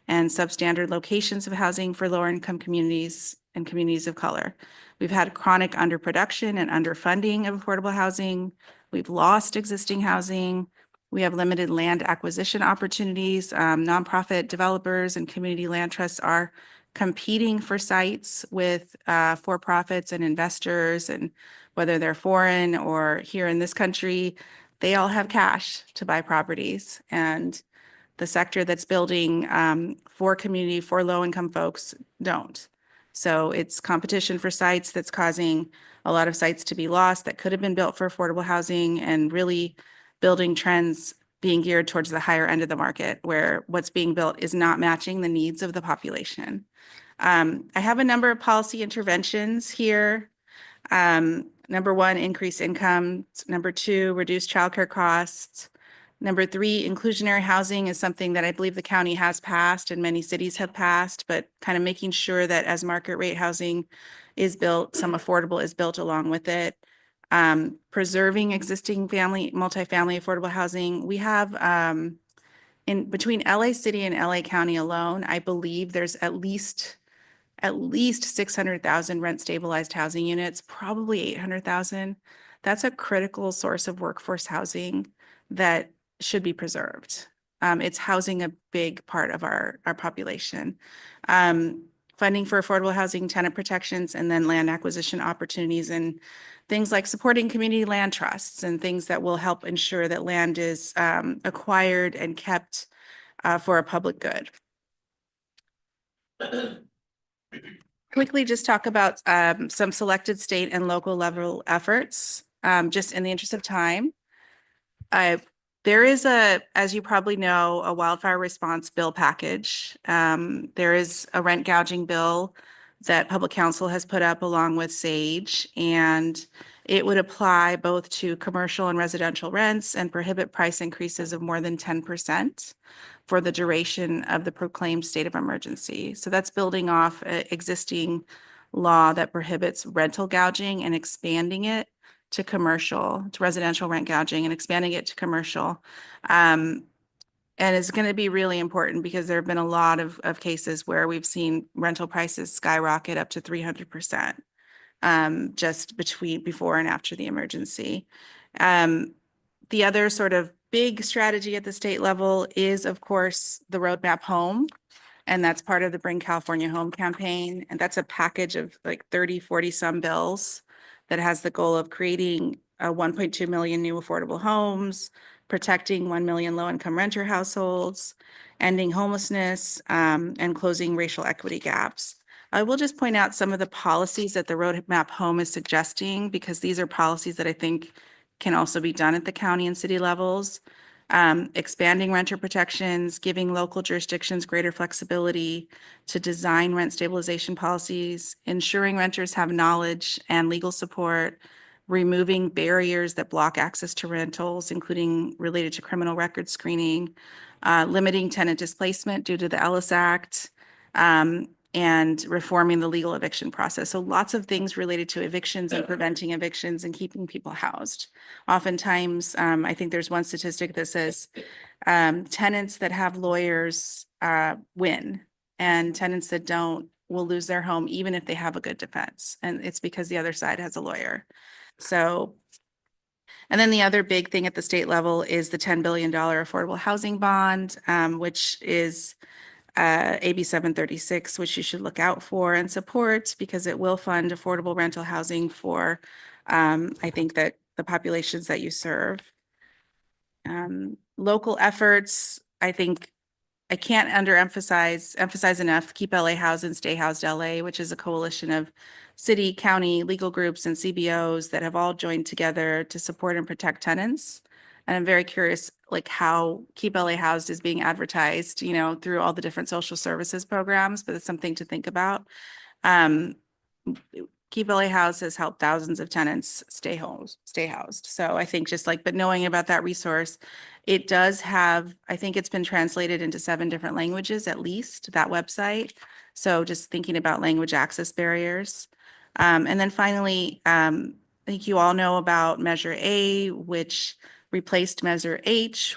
and substandard locations of housing for lower income communities and communities of color. We've had chronic underproduction and underfunding of affordable housing. We've lost existing housing. We have limited land acquisition opportunities. Nonprofit developers and community land trusts are competing for sites with for-profits and investors, and whether they're foreign or here in this country, they all have cash to buy properties. And the sector that's building for community, for low-income folks don't. So it's competition for sites that's causing a lot of sites to be lost that could have been built for affordable housing, and really building trends being geared towards the higher end of the market where what's being built is not matching the needs of the population. I have a number of policy interventions here. Number one, increase income. Number two, reduce childcare costs. Number three, inclusionary housing is something that I believe the county has passed and many cities have passed, but kind of making sure that as market rate housing is built, some affordable is built along with it. preserving existing multifamily affordable housing. We have, in between LA City and LA County alone, I believe there's at least 600,000 rent stabilized housing units, probably 800,000. That's a critical source of workforce housing that should be preserved. It's housing a big part of our population. Funding for affordable housing, tenant protections, and then land acquisition opportunities, and things like supporting community land trusts and things that will help ensure that land is acquired and kept for a public good. Quickly just talk about some selected state and local level efforts, just in the interest of time. There is as you probably know, a wildfire response bill package. There is a rent gouging bill that Public Counsel has put up along with SAGE, and it would apply both to commercial and residential rents and prohibit price increases of more than 10% for the duration of the proclaimed state of emergency. So that's building off an existing law that prohibits rental gouging and expanding it to commercial, to residential rent gouging and expanding it to commercial. And it's going to be really important because there have been a lot of cases where we've seen rental prices skyrocket up to 300%, just before and after the emergency. The other sort of big strategy at the state level is, of course, the Roadmap Home. And that's part of the Bring California Home campaign. And that's a package of like 30, 40 some bills that has the goal of creating 1.2 million new affordable homes, protecting 1 million low-income renter households, ending homelessness, and closing racial equity gaps. I will just point out some of the policies that the Roadmap Home is suggesting, because these are policies that I think can also be done at the county and city levels. Expanding renter protections, giving local jurisdictions greater flexibility to design rent stabilization policies, ensuring renters have knowledge and legal support, removing barriers that block access to rentals, including related to criminal record screening, limiting tenant displacement due to the Ellis Act, and reforming the legal eviction process. So lots of things related to evictions and preventing evictions and keeping people housed. Oftentimes, I think there's one statistic that says tenants that have lawyers win, and tenants that don't will lose their home even if they have a good defense. And it's because the other side has a lawyer. So, and then the other big thing at the state level is the $10 billion affordable housing bond, which is AB 736, which you should look out for and support because it will fund affordable rental housing for, I think, that the populations that you serve. Local efforts, I think I can't emphasize enough, Keep LA Housed and Stay Housed LA, which is a coalition of city, county, legal groups, and CBOs that have all joined together to support and protect tenants. And I'm very curious, like how Keep LA Housed is being advertised, you know, through all the different social services programs, but it's something to think about. Keep LA Housed has helped thousands of tenants stay housed. So I think just like, but knowing about that resource, it does have, I think it's been translated into 7 different languages, at least, that website. So just thinking about language access barriers. And then finally, I think you all know about Measure A, which replaced Measure H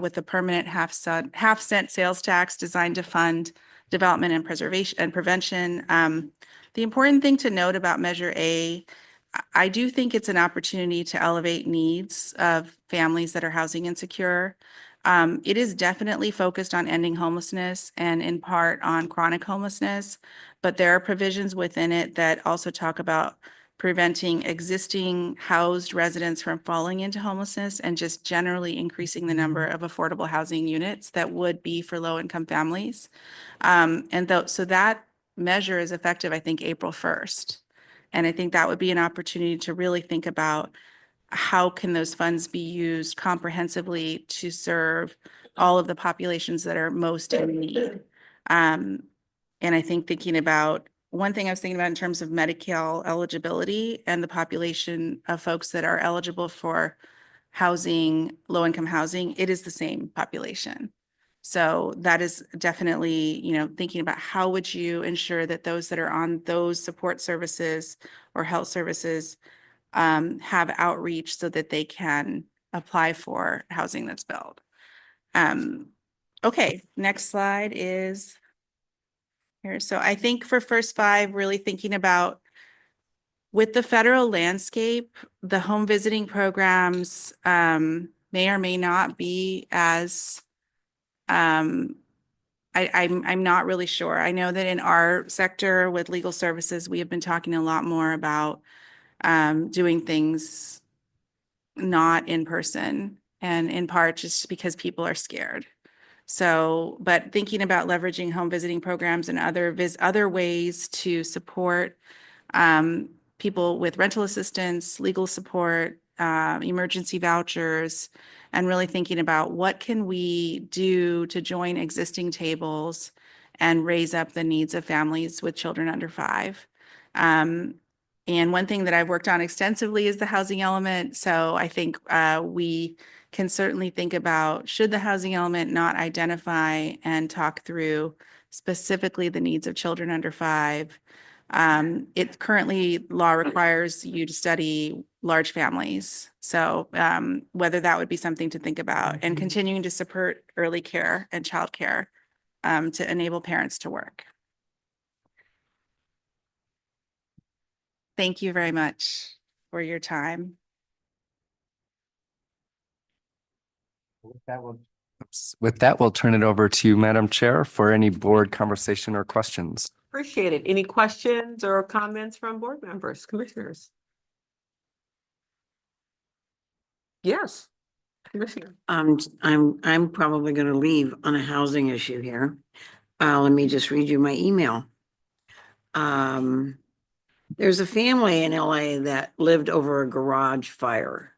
with a permanent half-cent sales tax designed to fund development and preservation and prevention. The important thing to note about Measure A, I do think it's an opportunity to elevate needs of families that are housing insecure. It is definitely focused on ending homelessness and in part on chronic homelessness, but there are provisions within it that also talk about preventing existing housed residents from falling into homelessness and just generally increasing the number of affordable housing units that would be for low-income families. So that measure is effective, I think, April 1st. And I think that would be an opportunity to really think about how can those funds be used comprehensively to serve all of the populations that are most in need. And I think thinking about one thing I was thinking about in terms of Medi-Cal eligibility and the population of folks that are eligible for housing, low-income housing, it is the same population. So that is definitely, you know, thinking about how would you ensure that those that are on those support services or health services have outreach so that they can apply for housing that's built. Okay, next slide is here. So I think for first five, really thinking about with the federal landscape, the home visiting programs may or may not be as I'm not really sure. I know that in our sector with legal services, we have been talking a lot more about doing things not in person, and in part just because people are scared. So, but thinking about leveraging home visiting programs and other ways to support people with rental assistance, legal support, emergency vouchers, and really thinking about what can we do to join existing tables and raise up the needs of families with children under 5. And one thing that I've worked on extensively is the housing element. So I think we can certainly think about, should the housing element not identify and talk through specifically the needs of children under 5? It currently, law requires you to study large families. So whether that would be something to think about, and continuing to support early care and childcare to enable parents to work. Thank you very much for your time. With that, we'll turn it over to you, Madam Chair, for any board conversation or questions. Appreciate it. Any questions or comments from board members, commissioners? Yes, Commissioner. I'm probably going to leave on a housing issue here. Let me just read you my email. There's a family in LA that lived over a garage fire.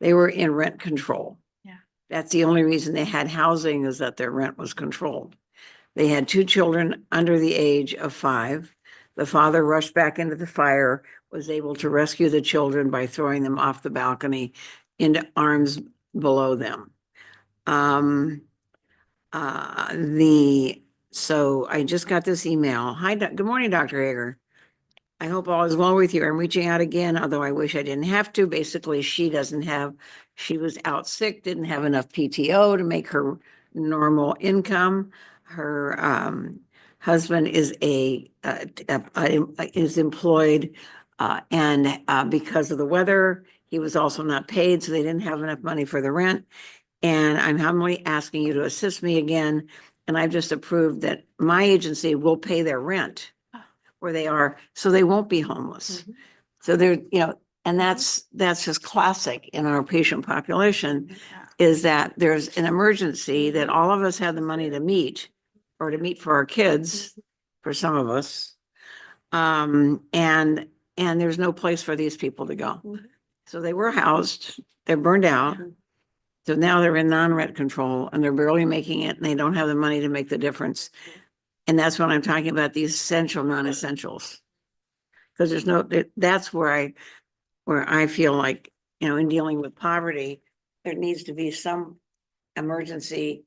They were in rent control. Yeah. That's the only reason they had housing, is that their rent was controlled. They had 2 children under the age of 5. The father rushed back into the fire, was able to rescue the children by throwing them off the balcony into arms below them. So I just got this email. Hi, good morning, Dr. Hager. I hope all is well with you. I'm reaching out again, although I wish I didn't have to. Basically, she was out sick, didn't have enough PTO to make her normal income. Her husband is is employed, and because of the weather, he was also not paid, so they didn't have enough money for the rent. And I'm humbly asking you to assist me again. And I've just approved that my agency will pay their rent where they are, so they won't be homeless. So they're, and that's just classic in our patient population, is that there's an emergency that all of us have the money to meet, or to meet for our kids, for some of us. And there's no place for these people to go. So they were housed, they're burned out. So now they're in non-rent control and they're barely making it, and they don't have the money to make the difference. And that's when I'm talking about these essential non-essentials. Because that's where I feel like, in dealing with poverty, there needs to be some emergency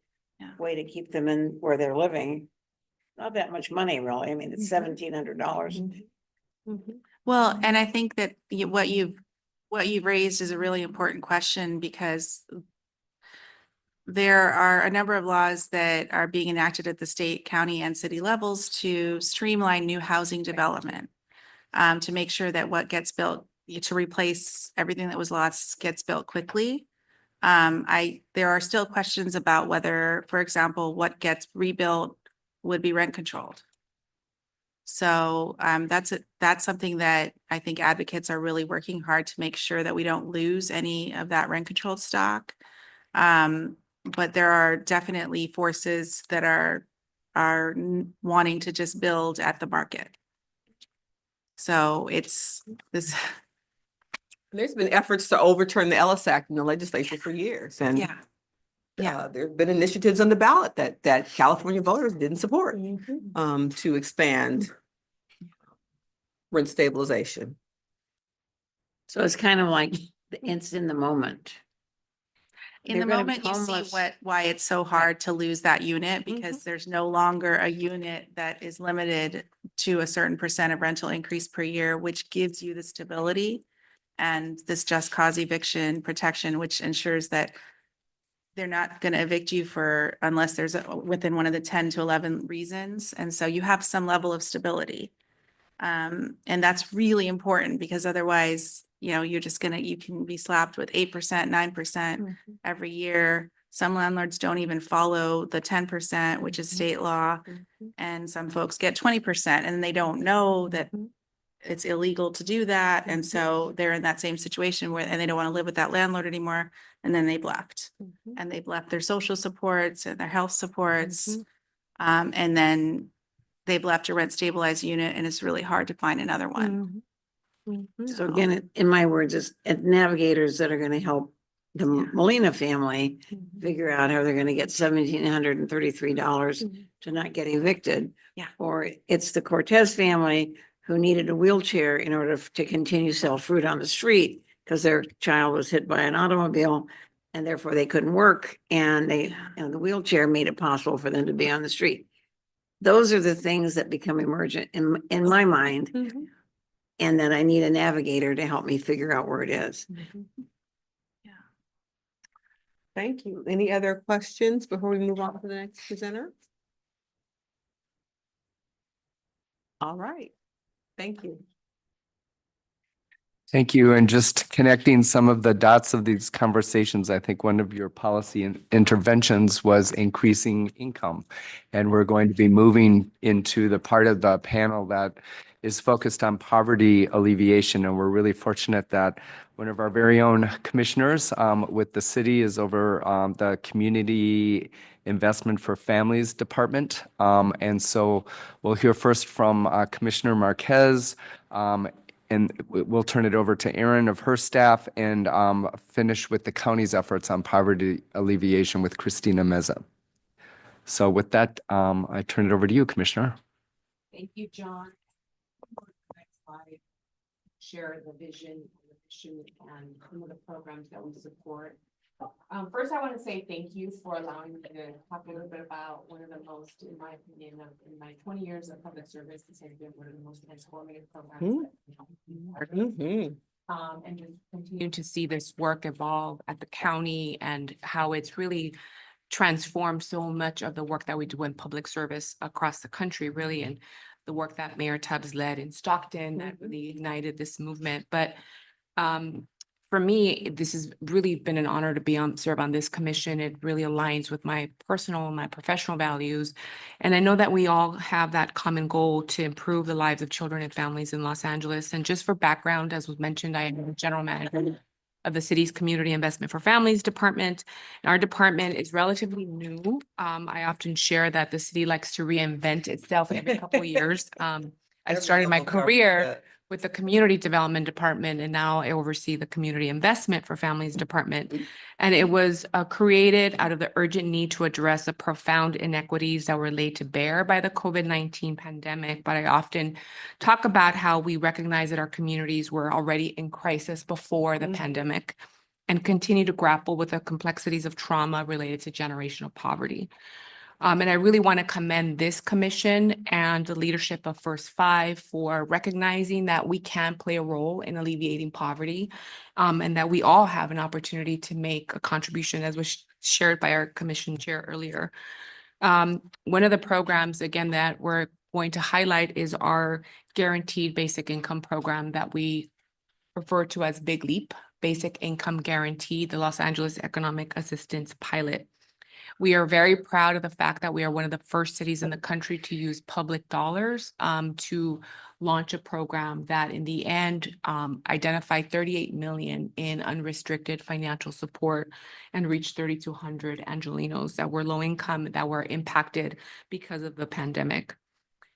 way to keep them in where they're living. Not that much money, really. I mean, it's $1,700. Well, and I think that what you've raised is a really important question, because there are a number of laws that are being enacted at the state, county, and city levels to streamline new housing development, to make sure that what gets built, to replace everything that was lost, gets built quickly. There are still questions about whether, for example, what gets rebuilt would be rent controlled. So that's something that I think advocates are really working hard to make sure that we don't lose any of that rent controlled stock. But there are definitely forces that are wanting to just build at the market. So it's this. There's been efforts to overturn the Ellis Act in the legislature for years, and there've been initiatives on the ballot that California voters didn't support to expand rent stabilization. So it's kind of like it's in the moment. In the moment, you see why it's so hard to lose that unit, because there's no longer a unit that is limited to a certain % of rental increase per year, which gives you the stability and this just cause eviction protection, which ensures that they're not going to evict you for, unless there's within one of the 10 to 11 reasons. And so you have some level of stability. And that's really important because otherwise, you're just you can be slapped with 8%, 9% every year. Some landlords don't even follow the 10%, which is state law. And some folks get 20% and they don't know that it's illegal to do that. And so they're in that same situation and they don't want to live with that landlord anymore. And then they've left and they've left their social supports and their health supports. And then they've left a rent stabilized unit and it's really hard to find another one. So again, in my words, it's navigators that are going to help the Molina family figure out how they're going to get $1,733 to not get evicted. Yeah. Or it's the Cortez family who needed a wheelchair in order to continue to sell fruit on the street because their child was hit by an automobile and therefore they couldn't work. And the wheelchair made it possible for them to be on the street. Those are the things that become emergent in my mind. And then I need a navigator to help me figure out where it is. Thank you. Any other questions before we move on to the next presenter? All right. Thank you. Thank you. And just connecting some of the dots of these conversations, I think one of your policy interventions was increasing income. And we're going to be moving into the part of the panel that is focused on poverty alleviation. And we're really fortunate that one of our very own commissioners with the city is over the Community Investment for Families Department. And so we'll hear first from Commissioner Marquez, and we'll turn it over to Erin of her staff and finish with the county's efforts on poverty alleviation with Christina Meza. So with that, I turn it over to you, Commissioner. Thank you, John. Next slide. Share the vision, the mission, and some of the programs that we support. First, I want to say thank you for allowing me to talk a little bit about one of the most, in my opinion, in my 20 years of public service, this has been one of the most transformative programs. And just continue to see this work evolve at the county and how it's really transformed so much of the work that we do in public service across the country, really, and the work that Mayor Tubbs led in Stockton that really ignited this movement. But for me, this has really been an honor to serve on this commission. It really aligns with my personal and my professional values. And I know that we all have that common goal to improve the lives of children and families in Los Angeles. And just for background, as was mentioned, I am the general manager of the city's Community Investment for Families Department. And our department is relatively new. I often share that the city likes to reinvent itself every couple of years. I started my career with the Community Development Department, and now I oversee the Community Investment for Families Department. And it was created out of the urgent need to address the profound inequities that were laid to bear by the COVID-19 pandemic. But I often talk about how we recognize that our communities were already in crisis before the pandemic and continue to grapple with the complexities of trauma related to generational poverty. And I really want to commend this commission and the leadership of First Five for recognizing that we can play a role in alleviating poverty, and that we all have an opportunity to make a contribution, as was shared by our commission chair earlier. One of the programs, again, that we're going to highlight is our guaranteed basic income program that we refer to as Big Leap, Basic Income Guarantee, the Los Angeles Economic Assistance Pilot. We are very proud of the fact that we are one of the first cities in the country to use public dollars to launch a program that in the end identified 38 million in unrestricted financial support and reached 3,200 Angelenos that were low income, that were impacted because of the pandemic.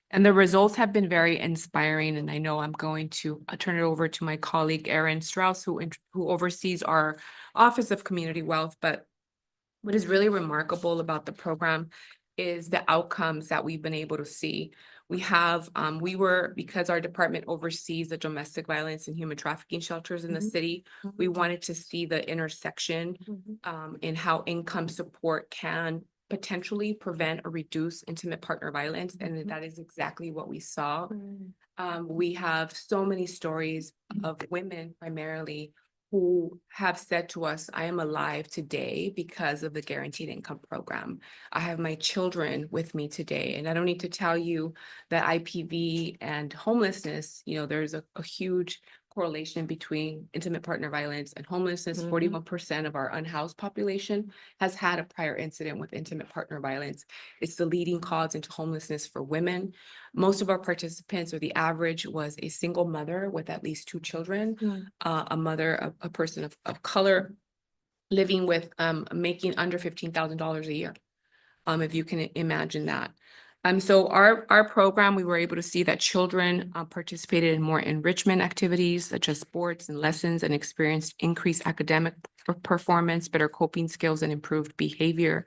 And the results have been very inspiring. And I know I'm going to turn it over to my colleague, Erin Strauss, who oversees our Office of Community Wealth. But what is really remarkable about the program is the outcomes that we've been able to see. We have, because our department oversees the domestic violence and human trafficking shelters in the city, we wanted to see the intersection in how income support can potentially prevent or reduce intimate partner violence, and that is exactly what we saw. We have so many stories of women primarily who have said to us, I am alive today because of the guaranteed income program. I have my children with me today. And I don't need to tell you that IPV and homelessness, there's a huge correlation between intimate partner violence and homelessness. 41% of our unhoused population has had a prior incident with intimate partner violence. It's the leading cause into homelessness for women. Most of our participants, or the average, was a single mother with at least 2 children, a mother, a person of color, living with making under $15,000 a year, if you can imagine that. So our program, we were able to see that children participated in more enrichment activities such as sports and lessons, and experienced increased academic performance, better coping skills, and improved behavior.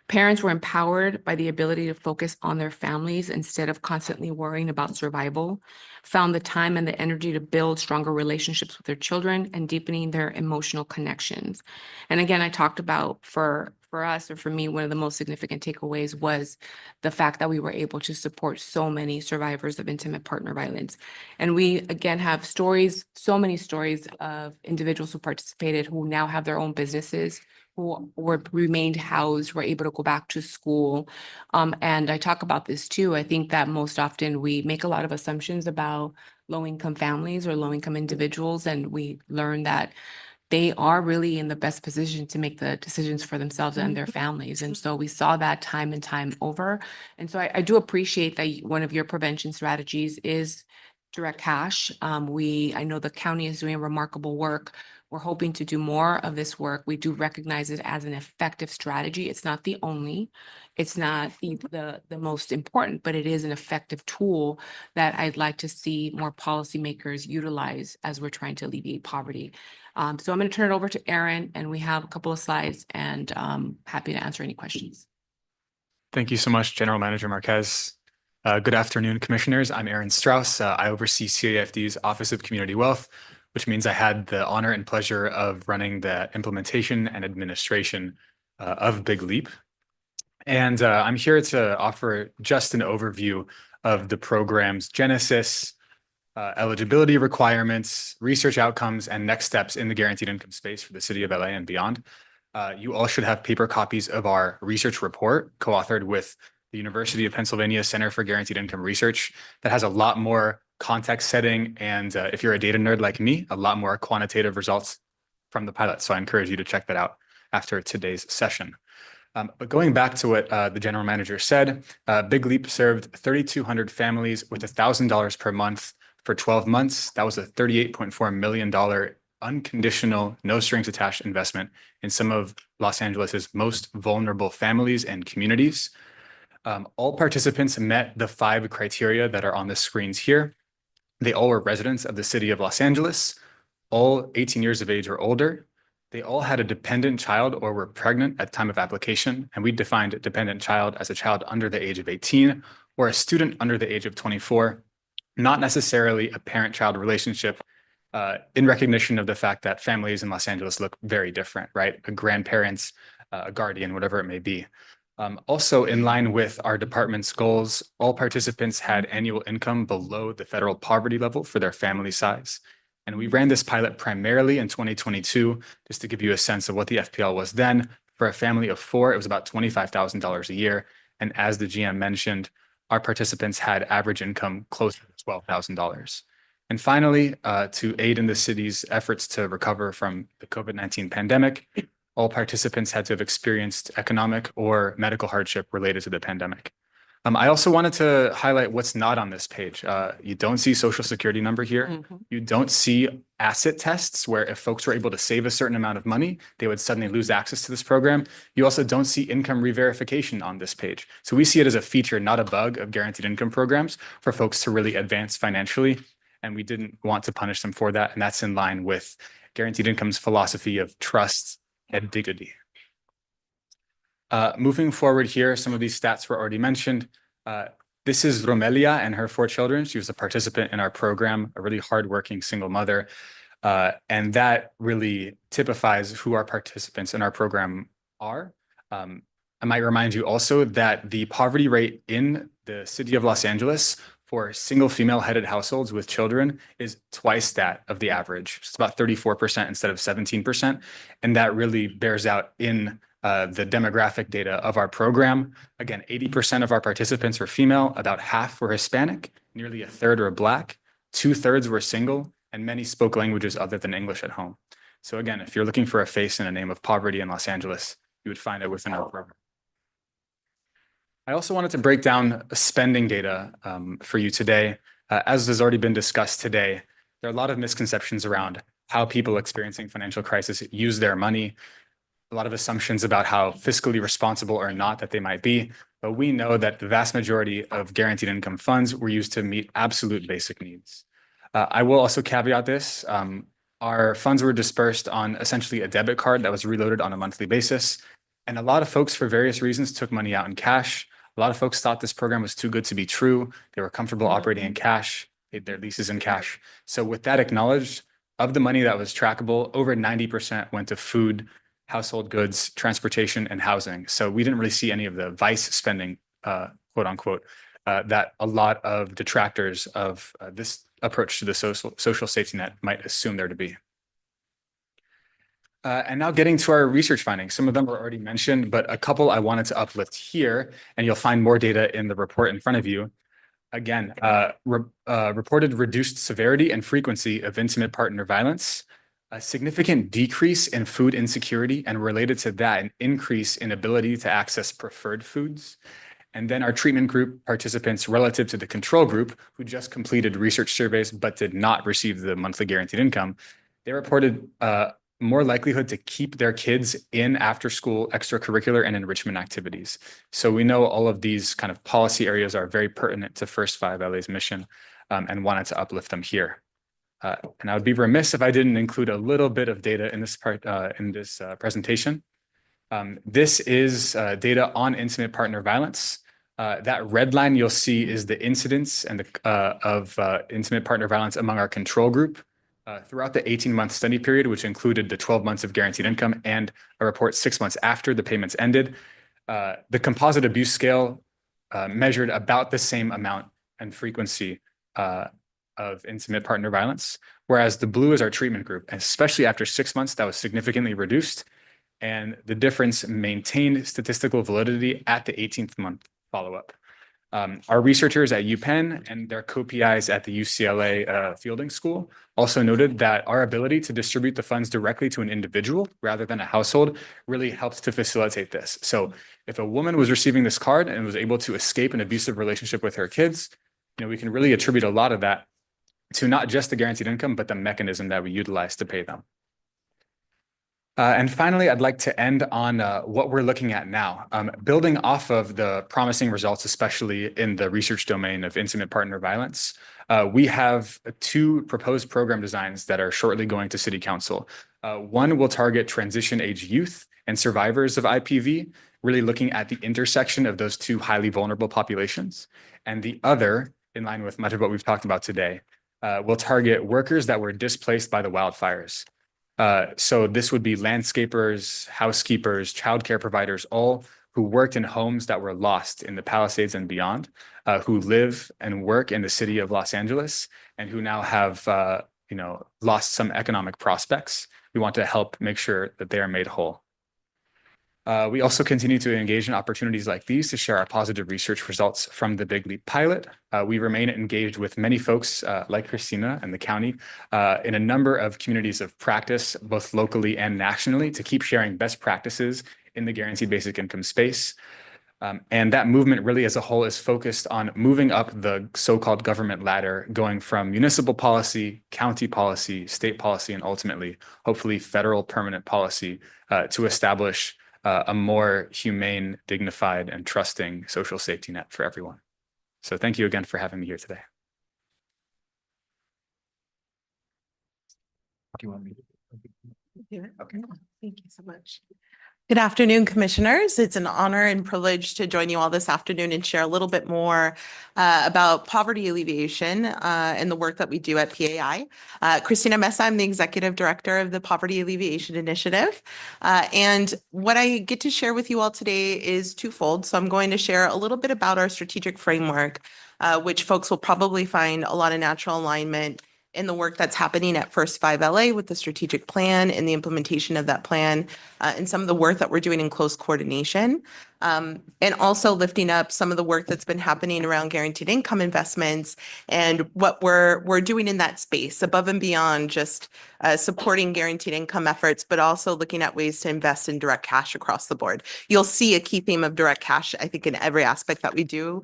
Parents were empowered by the ability to focus on their families instead of constantly worrying about survival, found the time and the energy to build stronger relationships with their children, and deepening their emotional connections. And again, I talked about for us, or for me, one of the most significant takeaways was the fact that we were able to support so many survivors of intimate partner violence. And we, again, have stories, so many stories of individuals who participated who now have their own businesses, who remained housed, were able to go back to school. And I talk about this too. I think that most often we make a lot of assumptions about low-income families or low-income individuals, and we learn that they are really in the best position to make the decisions for themselves and their families. And so we saw that time and time over. And so I do appreciate that one of your prevention strategies is direct cash. I know the county is doing remarkable work. We're hoping to do more of this work. We do recognize it as an effective strategy. It's not the only, it's not the most important, but it is an effective tool that I'd like to see more policymakers utilize as we're trying to alleviate poverty. So I'm going to turn it over to Aaron, and we have a couple of slides, and happy to answer any questions. Thank you so much, General Manager Marquez. Good afternoon, Commissioners. I'm Aaron Strauss. I oversee CAFD's Office of Community Wealth, which means I had the honor and pleasure of running the implementation and administration of Big Leap. And I'm here to offer just an overview of the program's genesis, eligibility requirements, research outcomes, and next steps in the guaranteed income space for the city of LA and beyond. You all should have paper copies of our research report, co-authored with the University of Pennsylvania Center for Guaranteed Income Research, that has a lot more context setting, and if you're a data nerd like me, a lot more quantitative results from the pilot. So I encourage you to check that out after today's session. But going back to what the general manager said, Big Leap served 3,200 families with $1,000 per month for 12 months. That was a $38.4 million unconditional, no strings attached investment in some of Los Angeles's most vulnerable families and communities. All participants met the 5 criteria that are on the screens here. They all were residents of the city of Los Angeles, all 18 years of age or older. They all had a dependent child or were pregnant at time of application. And we defined a dependent child as a child under the age of 18 or a student under the age of 24, not necessarily a parent-child relationship, in recognition of the fact that families in Los Angeles look very different, right? A grandparents, a guardian, whatever it may be. Also, in line with our department's goals, all participants had annual income below the federal poverty level for their family size. And we ran this pilot primarily in 2022, just to give you a sense of what the FPL was then. For a family of 4, it was about $25,000 a year. And as the GM mentioned, our participants had average income closer to $12,000. And finally, to aid in the city's efforts to recover from the COVID-19 pandemic, all participants had to have experienced economic or medical hardship related to the pandemic. I also wanted to highlight what's not on this page. You don't see social security number here. You don't see asset tests where if folks were able to save a certain amount of money, they would suddenly lose access to this program. You also don't see income re-verification on this page. So we see it as a feature, not a bug, of guaranteed income programs for folks to really advance financially. And we didn't want to punish them for that. And that's in line with guaranteed income's philosophy of trust and dignity. Moving forward here, some of these stats were already mentioned. This is Romelia and her 4 children. She was a participant in our program, a really hardworking single mother. And that really typifies who our participants in our program are. I might remind you also that the poverty rate in the city of Los Angeles for single female headed households with children is twice that of the average. It's about 34% instead of 17%. And that really bears out in the demographic data of our program. Again, 80% of our participants were female, about half were Hispanic, nearly a third were Black, 2/3 were single, and many spoke languages other than English at home. So again, if you're looking for a face and a name of poverty in Los Angeles, you would find it within our program. I also wanted to break down spending data for you today. As has already been discussed today, there are a lot of misconceptions around how people experiencing financial crisis use their money, a lot of assumptions about how fiscally responsible or not that they might be. But we know that the vast majority of guaranteed income funds were used to meet absolute basic needs. I will also caveat this. Our funds were dispersed on essentially a debit card that was reloaded on a monthly basis. And a lot of folks, for various reasons, took money out in cash. A lot of folks thought this program was too good to be true. They were comfortable operating in cash, paid their leases in cash. So with that acknowledged, of the money that was trackable, over 90% went to food, household goods, transportation, and housing. So we didn't really see any of the vice spending, quote unquote, that a lot of detractors of this approach to the social safety net might assume there to be. And now getting to our research findings. Some of them were already mentioned, but a couple I wanted to uplift here, and you'll find more data in the report in front of you. Again, reported reduced severity and frequency of intimate partner violence, a significant decrease in food insecurity, and related to that, an increase in ability to access preferred foods. And then our treatment group participants relative to the control group who just completed research surveys but did not receive the monthly guaranteed income, they reported more likelihood to keep their kids in after school extracurricular and enrichment activities. So we know all of these kind of policy areas are very pertinent to First 5 LA's mission and wanted to uplift them here. And I would be remiss if I didn't include a little bit of data in this part in this presentation. This is data on intimate partner violence. That red line you'll see is the incidence and of intimate partner violence among our control group. Throughout the 18-month study period, which included the 12 months of guaranteed income and a report 6 months after the payments ended, the composite abuse scale measured about the same amount and frequency of intimate partner violence, whereas the blue is our treatment group, and especially after 6 months, that was significantly reduced, and the difference maintained statistical validity at the 18th month follow-up. Our researchers at UPenn and their co-PIs at the UCLA Fielding School also noted that our ability to distribute the funds directly to an individual rather than a household really helps to facilitate this. So if a woman was receiving this card and was able to escape an abusive relationship with her kids, we can really attribute a lot of that to not just the guaranteed income, but the mechanism that we utilize to pay them. And finally, I'd like to end on what we're looking at now. Building off of the promising results, especially in the research domain of intimate partner violence, we have 2 proposed program designs that are shortly going to City Council. One will target transition age youth and survivors of IPV, really looking at the intersection of those 2 highly vulnerable populations. And the other, in line with much of what we've talked about today, will target workers that were displaced by the wildfires. So this would be landscapers, housekeepers, childcare providers, all who worked in homes that were lost in the Palisades and beyond, who live and work in the city of Los Angeles and who now have, lost some economic prospects. We want to help make sure that they are made whole. We also continue to engage in opportunities like these to share our positive research results from the Big Leap pilot. We remain engaged with many folks like Christina and the county in a number of communities of practice, both locally and nationally, to keep sharing best practices in the guaranteed basic income space. And that movement really as a whole is focused on moving up the so-called government ladder, going from municipal policy, county policy, state policy, and ultimately, hopefully, federal permanent policy to establish a more humane, dignified, and trusting social safety net for everyone. So thank you again for having me here today. Do you want me to? Yeah. Okay. Thank you so much. Good afternoon, commissioners. It's an honor and privilege to join you all this afternoon and share a little bit more about poverty alleviation and the work that we do at PAI. Christina Mesa, I'm the Executive Director of the Poverty Alleviation Initiative. And what I get to share with you all today is twofold. So I'm going to share a little bit about our strategic framework, which folks will probably find a lot of natural alignment in the work that's happening at First 5 LA with the strategic plan and the implementation of that plan, and some of the work that we're doing in close coordination. And also lifting up some of the work that's been happening around guaranteed income investments and what we're doing in that space above and beyond just supporting guaranteed income efforts, but also looking at ways to invest in direct cash across the board. You'll see a key theme of direct cash, I think, in every aspect that we do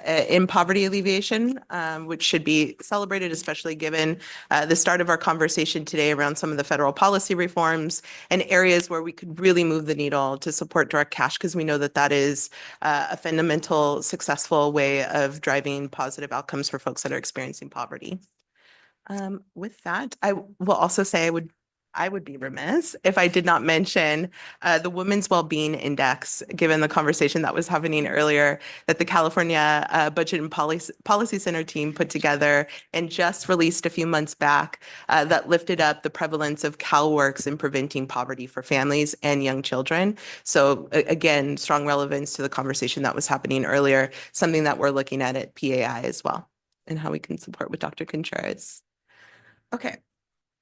in poverty alleviation, which should be celebrated, especially given the start of our conversation today around some of the federal policy reforms and areas where we could really move the needle to support direct cash, because we know that that is a fundamental, successful way of driving positive outcomes for folks that are experiencing poverty. With that, I will also say I would be remiss if I did not mention the Women's Wellbeing Index, given the conversation that was happening earlier that the California Budget and Policy Center team put together and just released a few months back that lifted up the prevalence of CalWORKs in preventing poverty for families and young children. So again, strong relevance to the conversation that was happening earlier, something that we're looking at PAI as well, and how we can support with Dr. Contreras. Okay.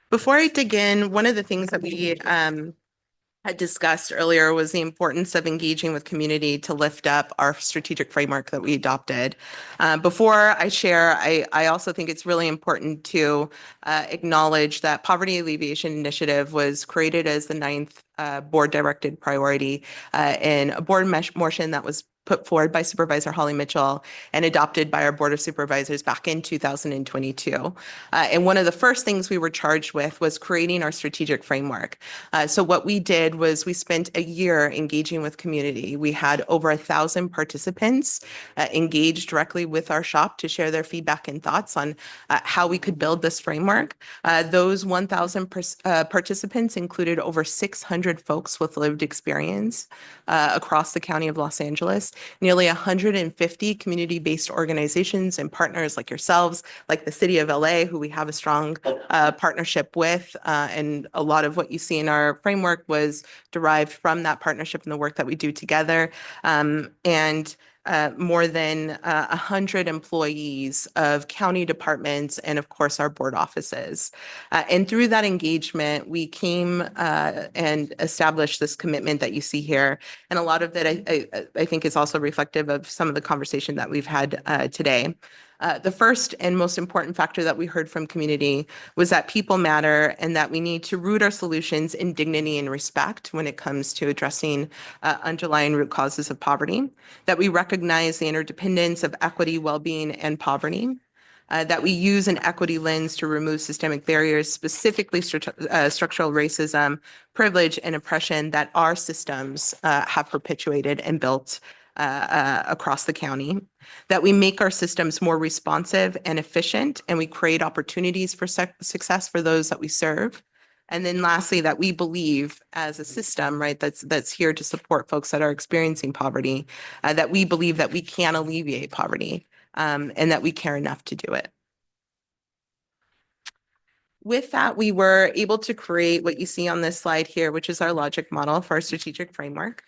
Before I dig in, one of the things that we had discussed earlier was the importance of engaging with community to lift up our strategic framework that we adopted. Before I share, I also think it's really important to acknowledge that Poverty Alleviation Initiative was created as the 9th board-directed priority in a board motion that was put forward by Supervisor Holly Mitchell and adopted by our Board of Supervisors back in 2022. And one of the first things we were charged with was creating our strategic framework. So what we did was we spent a year engaging with community. We had over 1,000 participants engaged directly with our shop to share their feedback and thoughts on how we could build this framework. Those 1,000 participants included over 600 folks with lived experience across the County of Los Angeles. Nearly 150 community-based organizations and partners like yourselves, like the City of LA, who we have a strong partnership with. And a lot of what you see in our framework was derived from that partnership and the work that we do together. More than 100 employees of county departments and of course our board offices. And through that engagement, we came and established this commitment that you see here. And a lot of that I think is also reflective of some of the conversation that we've had today. The first and most important factor that we heard from community was that people matter and that we need to root our solutions in dignity and respect when it comes to addressing underlying root causes of poverty, that we recognize the interdependence of equity, well-being, and poverty, that we use an equity lens to remove systemic barriers, specifically structural racism, privilege, and oppression that our systems have perpetuated and built across the county, that we make our systems more responsive and efficient, and we create opportunities for success for those that we serve. And then lastly, that we believe as a system, right, that's here to support folks that are experiencing poverty, that we believe that we can alleviate poverty and that we care enough to do it. With that, we were able to create what you see on this slide here, which is our logic model for our strategic framework.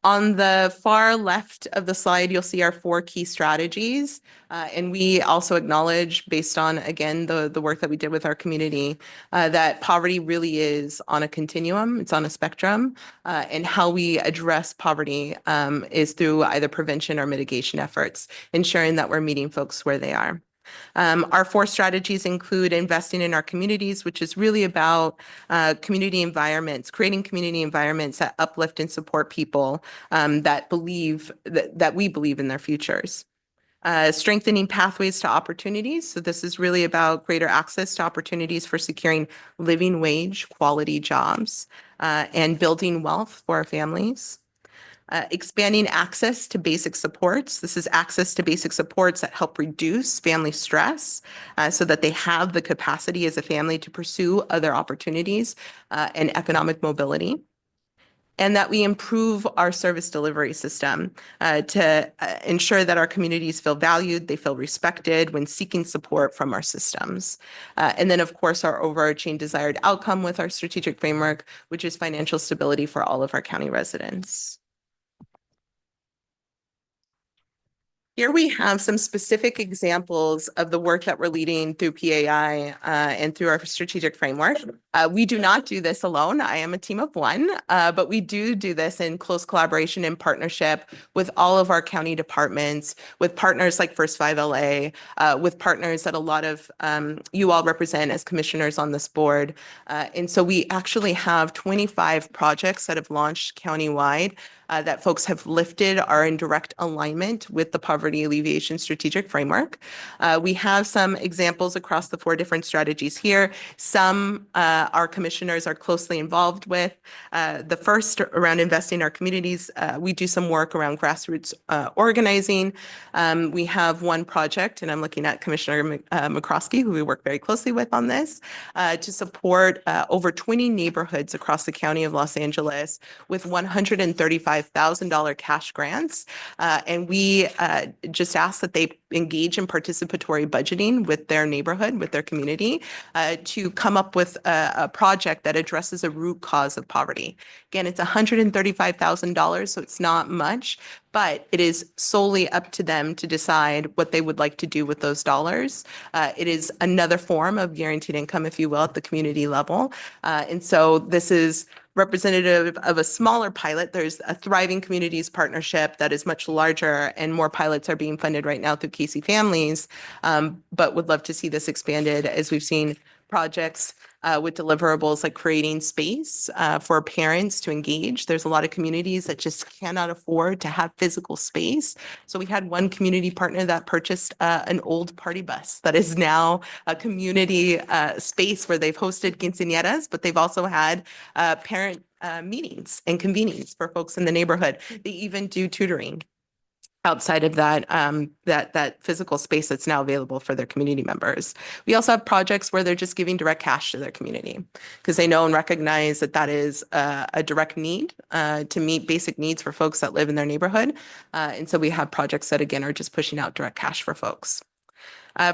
On the far left of the slide, you'll see our 4 key strategies. And we also acknowledge, based on, again, the work that we did with our community, that poverty really is on a continuum, it's on a spectrum, and how we address poverty is through either prevention or mitigation efforts, ensuring that we're meeting folks where they are. Our 4 strategies include investing in our communities, which is really about community environments, creating community environments that uplift and support people that we believe in their futures. Strengthening pathways to opportunities. So this is really about greater access to opportunities for securing living wage, quality jobs, and building wealth for our families. Expanding access to basic supports. This is access to basic supports that help reduce family stress so that they have the capacity as a family to pursue other opportunities and economic mobility. and that we improve our service delivery system to ensure that our communities feel valued, they feel respected when seeking support from our systems. And then, of course, our overarching desired outcome with our strategic framework, which is financial stability for all of our county residents. Here we have some specific examples of the work that we're leading through PAI and through our strategic framework. We do not do this alone. I am a team of one, but we do this in close collaboration and partnership with all of our county departments, with partners like First 5 LA, with partners that a lot of you all represent as commissioners on this board. And so we actually have 25 projects that have launched countywide that folks have lifted are in direct alignment with the poverty alleviation strategic framework. We have some examples across the 4 different strategies here. Some our commissioners are closely involved with. The first around investing in our communities, we do some work around grassroots organizing. We have one project, and I'm looking at Commissioner McCroskey, who we work very closely with on this, to support over 20 neighborhoods across the county of Los Angeles with $135,000 cash grants. And we just ask that they engage in participatory budgeting with their neighborhood, with their community, to come up with a project that addresses a root cause of poverty. Again, it's $135,000, so it's not much, but it is solely up to them to decide what they would like to do with those dollars. It is another form of guaranteed income, if you will, at the community level. And so this is representative of a smaller pilot. There's a Thriving Communities Partnership that is much larger, and more pilots are being funded right now through Casey Families, but would love to see this expanded as we've seen projects with deliverables like creating space for parents to engage. There's a lot of communities that just cannot afford to have physical space. So we had one community partner that purchased an old party bus that is now a community space where they've hosted quinceañeras, but they've also had parent meetings and convenings for folks in the neighborhood. They even do tutoring outside of that, that physical space that's now available for their community members. We also have projects where they're just giving direct cash to their community because they know and recognize that that is a direct need to meet basic needs for folks that live in their neighborhood. And so we have projects that, again, are just pushing out direct cash for folks.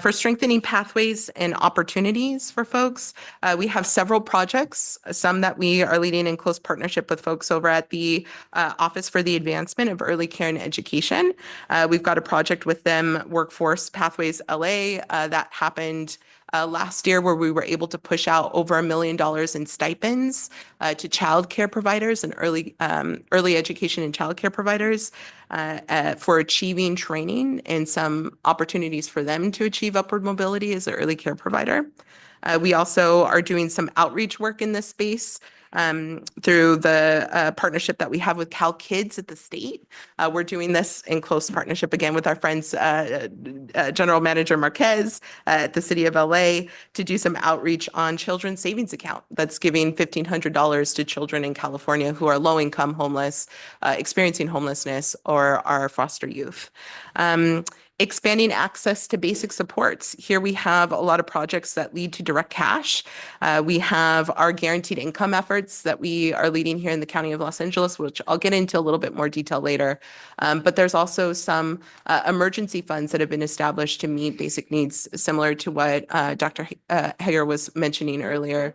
For strengthening pathways and opportunities for folks, we have several projects, some that we are leading in close partnership with folks over at the Office for the Advancement of Early Care and Education. We've got a project with them, Workforce Pathways LA, that happened last year, where we were able to push out over $1 million in stipends to childcare providers and early education and childcare providers for achieving training and some opportunities for them to achieve upward mobility as an early care provider. We also are doing some outreach work in this space through the partnership that we have with Cal Kids at the state. We're doing this in close partnership again with our friends, General Manager Marquez at the City of LA, to do some outreach on children's savings account that's giving $1,500 to children in California who are low income homeless, experiencing homelessness, or are foster youth. Expanding access to basic supports. Here we have a lot of projects that lead to direct cash. We have our guaranteed income efforts that we are leading here in the County of Los Angeles, which I'll get into a little bit more detail later. But there's also some emergency funds that have been established to meet basic needs, similar to what Dr. Hager was mentioning earlier.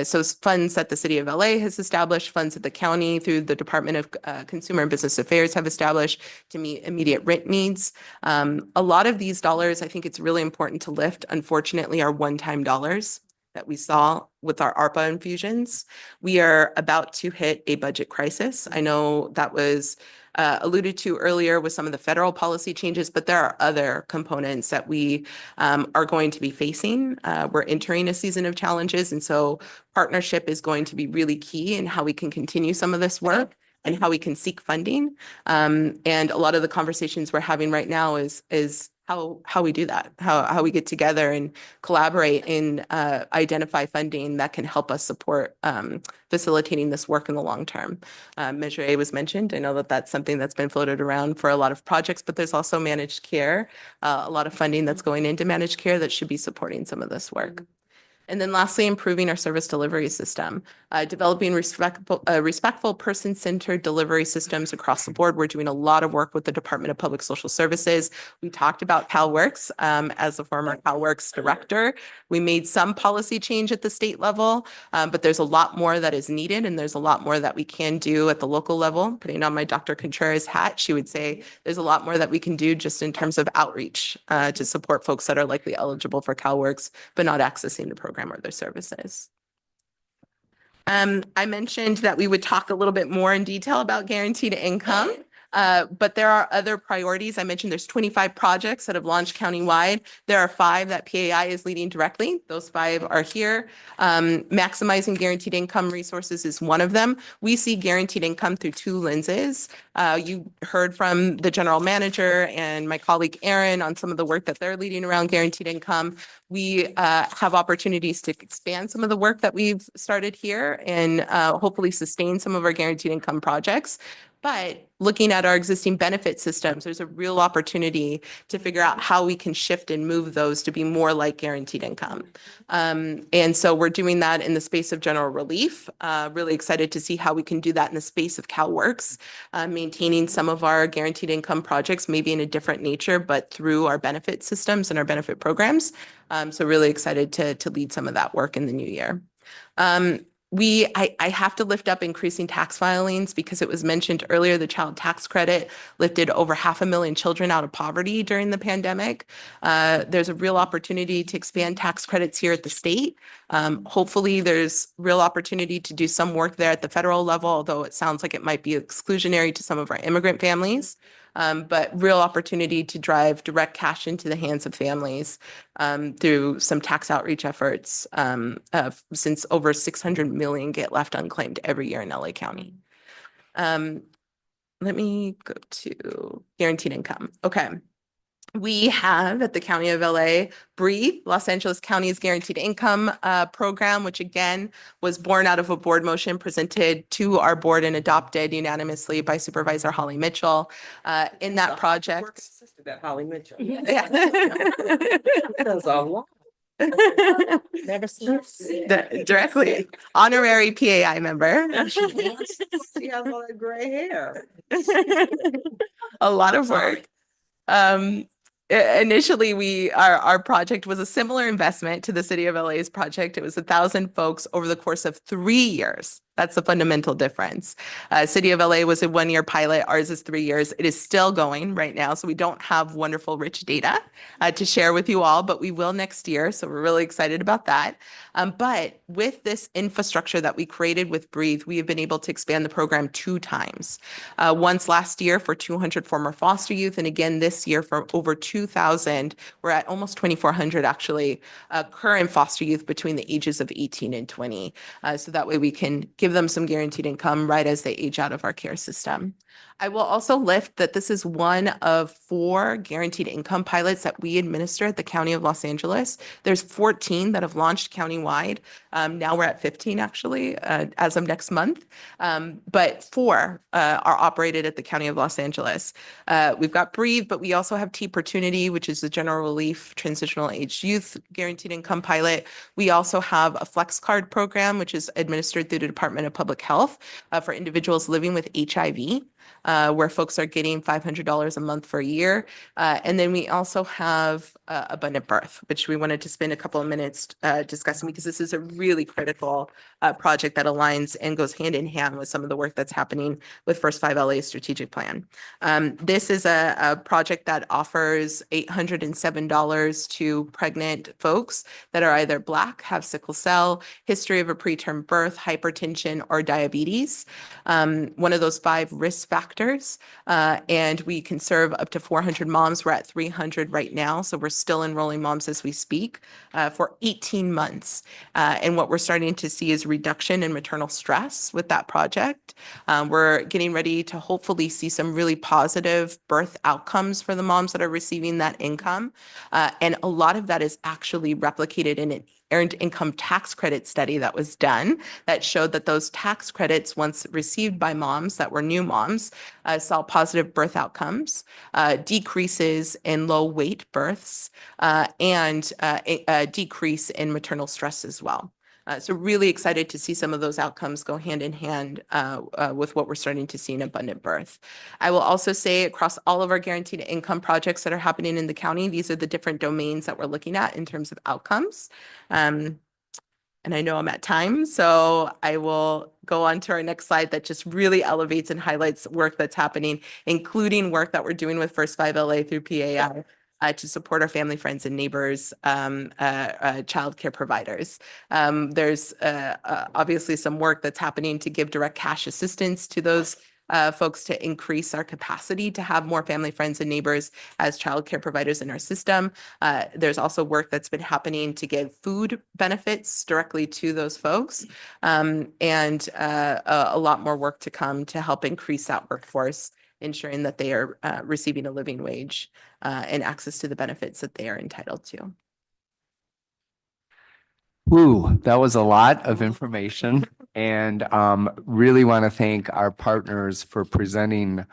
So funds that the City of LA has established, funds that the county through the Department of Consumer and Business Affairs have established to meet immediate rent needs. A lot of these dollars, I think it's really important to lift, unfortunately, are one-time dollars that we saw with our ARPA infusions. We are about to hit a budget crisis. I know that was alluded to earlier with some of the federal policy changes, but there are other components that we are going to be facing. We're entering a season of challenges, and so partnership is going to be really key in how we can continue some of this work and how we can seek funding. And a lot of the conversations we're having right now is how we do that, how we get together and collaborate and identify funding that can help us support facilitating this work in the long term. Measure A was mentioned. I know that that's something that's been floated around for a lot of projects, but there's also managed care, a lot of funding that's going into managed care that should be supporting some of this work. And then lastly, improving our service delivery system, developing respectful person-centered delivery systems across the board. We're doing a lot of work with the Department of Public Social Services. We talked about CalWorks as the former CalWorks director. We made some policy change at the state level, but there's a lot more that is needed, and there's a lot more that we can do at the local level. Putting on my Dr. Contreras hat, she would say there's a lot more that we can do just in terms of outreach to support folks that are likely eligible for CalWorks, but not accessing the program or their services. I mentioned that we would talk a little bit more in detail about guaranteed income. But there are other priorities. I mentioned there's 25 projects that have launched countywide. There are 5 that PAI is leading directly. Those 5 are here. Maximizing guaranteed income resources is one of them. We see guaranteed income through 2 lenses. You heard from the general manager and my colleague Erin on some of the work that they're leading around guaranteed income. We have opportunities to expand some of the work that we've started here and hopefully sustain some of our guaranteed income projects. But looking at our existing benefit systems, there's a real opportunity to figure out how we can shift and move those to be more like guaranteed income. And so we're doing that in the space of general relief. Really excited to see how we can do that in the space of CalWorks, maintaining some of our guaranteed income projects, maybe in a different nature, but through our benefit systems and our benefit programs. So really excited to lead some of that work in the new year. I have to lift up increasing tax filings because it was mentioned earlier, the child tax credit lifted over 500,000 children out of poverty during the pandemic. There's a real opportunity to expand tax credits here at the state. Hopefully there's real opportunity to do some work there at the federal level, although it sounds like it might be exclusionary to some of our immigrant families. But real opportunity to drive direct cash into the hands of families through some tax outreach efforts since over 600 million get left unclaimed every year in LA County. Let me go to guaranteed income. Okay. We have at the County of LA, Breathe, Los Angeles County's guaranteed income program, which again was born out of a board motion presented to our board and adopted unanimously by Supervisor Holly Mitchell. In that project. That Holly Mitchell. Yeah. That's a lot. Never directly honorary PAI member. She has all that gray hair. A lot of work. Initially, our project was a similar investment to the City of LA's project. It was 1,000 folks over the course of 3 years. That's the fundamental difference. City of LA was a 1-year pilot. Ours is 3 years. It is still going right now. So we don't have wonderful, rich data to share with you all, but we will next year. So we're really excited about that. But with this infrastructure that we created with Breathe, we have been able to expand the program 2 times. Once last year for 200 former foster youth, and again this year for over 2,000. We're at almost 2,400 actually, current foster youth between the ages of 18 and 20. So that way we can give them some guaranteed income right as they age out of our care system. I will also lift that this is one of 4 guaranteed income pilots that we administer at the County of Los Angeles. There's 14 that have launched countywide. Now we're at 15 actually, as of next month. But 4 are operated at the County of Los Angeles. We've got Breathe, but we also have T-Opportunity, which is the general relief transitional aged youth guaranteed income pilot. We also have a Flex Card program, which is administered through the Department of Public Health for individuals living with HIV. Where folks are getting $500 a month for a year. And then we also have Abundant Birth, which we wanted to spend a couple of minutes discussing because this is a really critical project that aligns and goes hand in hand with some of the work that's happening with First 5 LA's strategic plan. This is a project that offers $807 to pregnant folks that are either Black, have sickle cell, history of a preterm birth, hypertension, or diabetes. One of those 5 risk factors, and we can serve up to 400 moms. We're at 300 right now, so we're still enrolling moms as we speak for 18 months. And what we're starting to see is reduction in maternal stress with that project. We're getting ready to hopefully see some really positive birth outcomes for the moms that are receiving that income. And a lot of that is actually replicated in an earned income tax credit study that was done that showed that those tax credits, once received by moms that were new moms, saw positive birth outcomes, decreases in low weight births, and a decrease in maternal stress as well. So really excited to see some of those outcomes go hand in hand with what we're starting to see in abundant birth. I will also say across all of our guaranteed income projects that are happening in the county, these are the different domains that we're looking at in terms of outcomes. And I know I'm at time, so I will go on to our next slide that just really elevates and highlights work that's happening, including work that we're doing with First 5 LA through PAI. To support our family, friends, and neighbors, childcare providers. There's obviously some work that's happening to give direct cash assistance to those folks to increase our capacity to have more family, friends, and neighbors as childcare providers in our system. There's also work that's been happening to give food benefits directly to those folks, and a lot more work to come to help increase that workforce, ensuring that they are receiving a living wage and access to the benefits that they are entitled to. Woo, that was a lot of information, and really want to thank our partners for presenting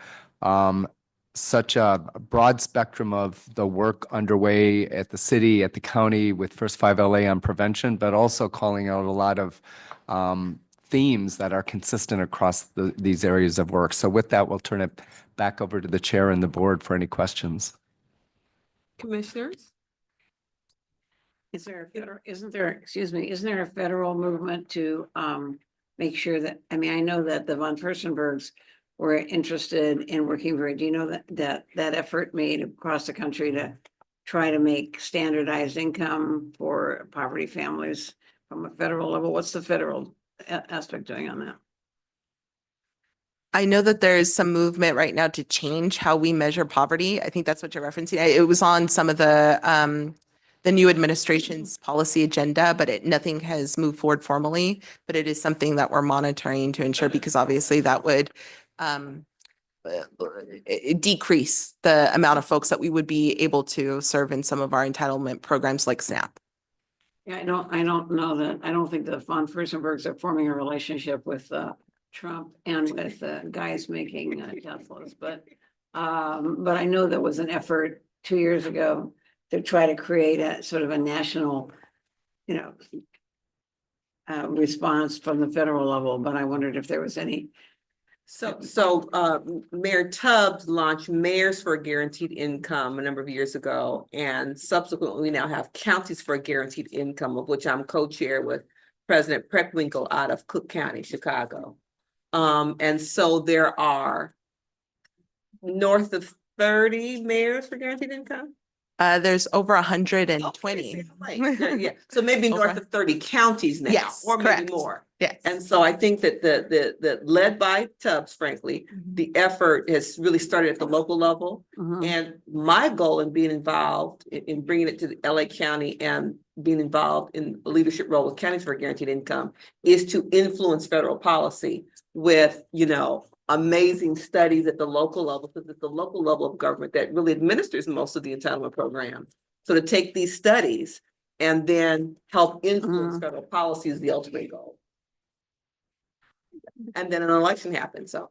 such a broad spectrum of the work underway at the city, at the county with First 5 LA on prevention, but also calling out a lot of themes that are consistent across these areas of work. So with that, we'll turn it back over to the chair and the board for any questions. Commissioners? Isn't there a federal movement to make sure that, I mean, I know that the von Furstenbergs were interested in working do you know that effort made across the country to try to make standardized income for poverty families from a federal level? What's the federal aspect doing on that? I know that there is some movement right now to change how we measure poverty. I think that's what you're referencing. It was on some of the new administration's policy agenda, but nothing has moved forward formally. But it is something that we're monitoring to ensure, because obviously that would decrease the amount of folks that we would be able to serve in some of our entitlement programs like SNAP. Yeah, I don't know that, I don't think the von Furstenbergs are forming a relationship with Trump and with guys making Teslas, but I know there was an effort 2 years ago to try to create a sort of a national, response from the federal level, but I wondered if there was any. So Mayor Tubbs launched Mayors for a Guaranteed Income a number of years ago, and subsequently we now have Counties for a Guaranteed Income, of which I'm co-chair with President Preckwinkle out of Cook County, Chicago. And so there are north of 30 mayors for guaranteed income. There's over 120. Yeah, so maybe north of 30 counties now, Yes, or correct. maybe more. Yes. And so I think that the led by Tubbs, frankly, the effort has really started at the local level. And my goal in being involved in bringing it to the LA County and being involved in a leadership role with Counties for a Guaranteed Income is to influence federal policy with, amazing studies at the local level, because it's the local level of government that really administers most of the entitlement program. So to take these studies and then help influence federal policy is the ultimate goal. And then an election happens, so.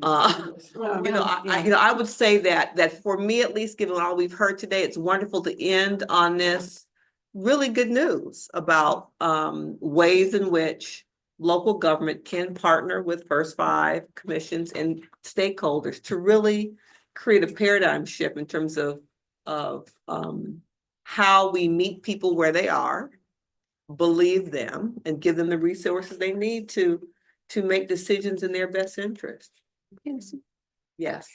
I would say that for me, at least, given all we've heard today, it's wonderful to end on this really good news about ways in which local government can partner with First 5 commissions and stakeholders to really create a paradigm shift in terms of how we meet people where they are, believe them, and give them the resources they need to make decisions in their best interest. Yes.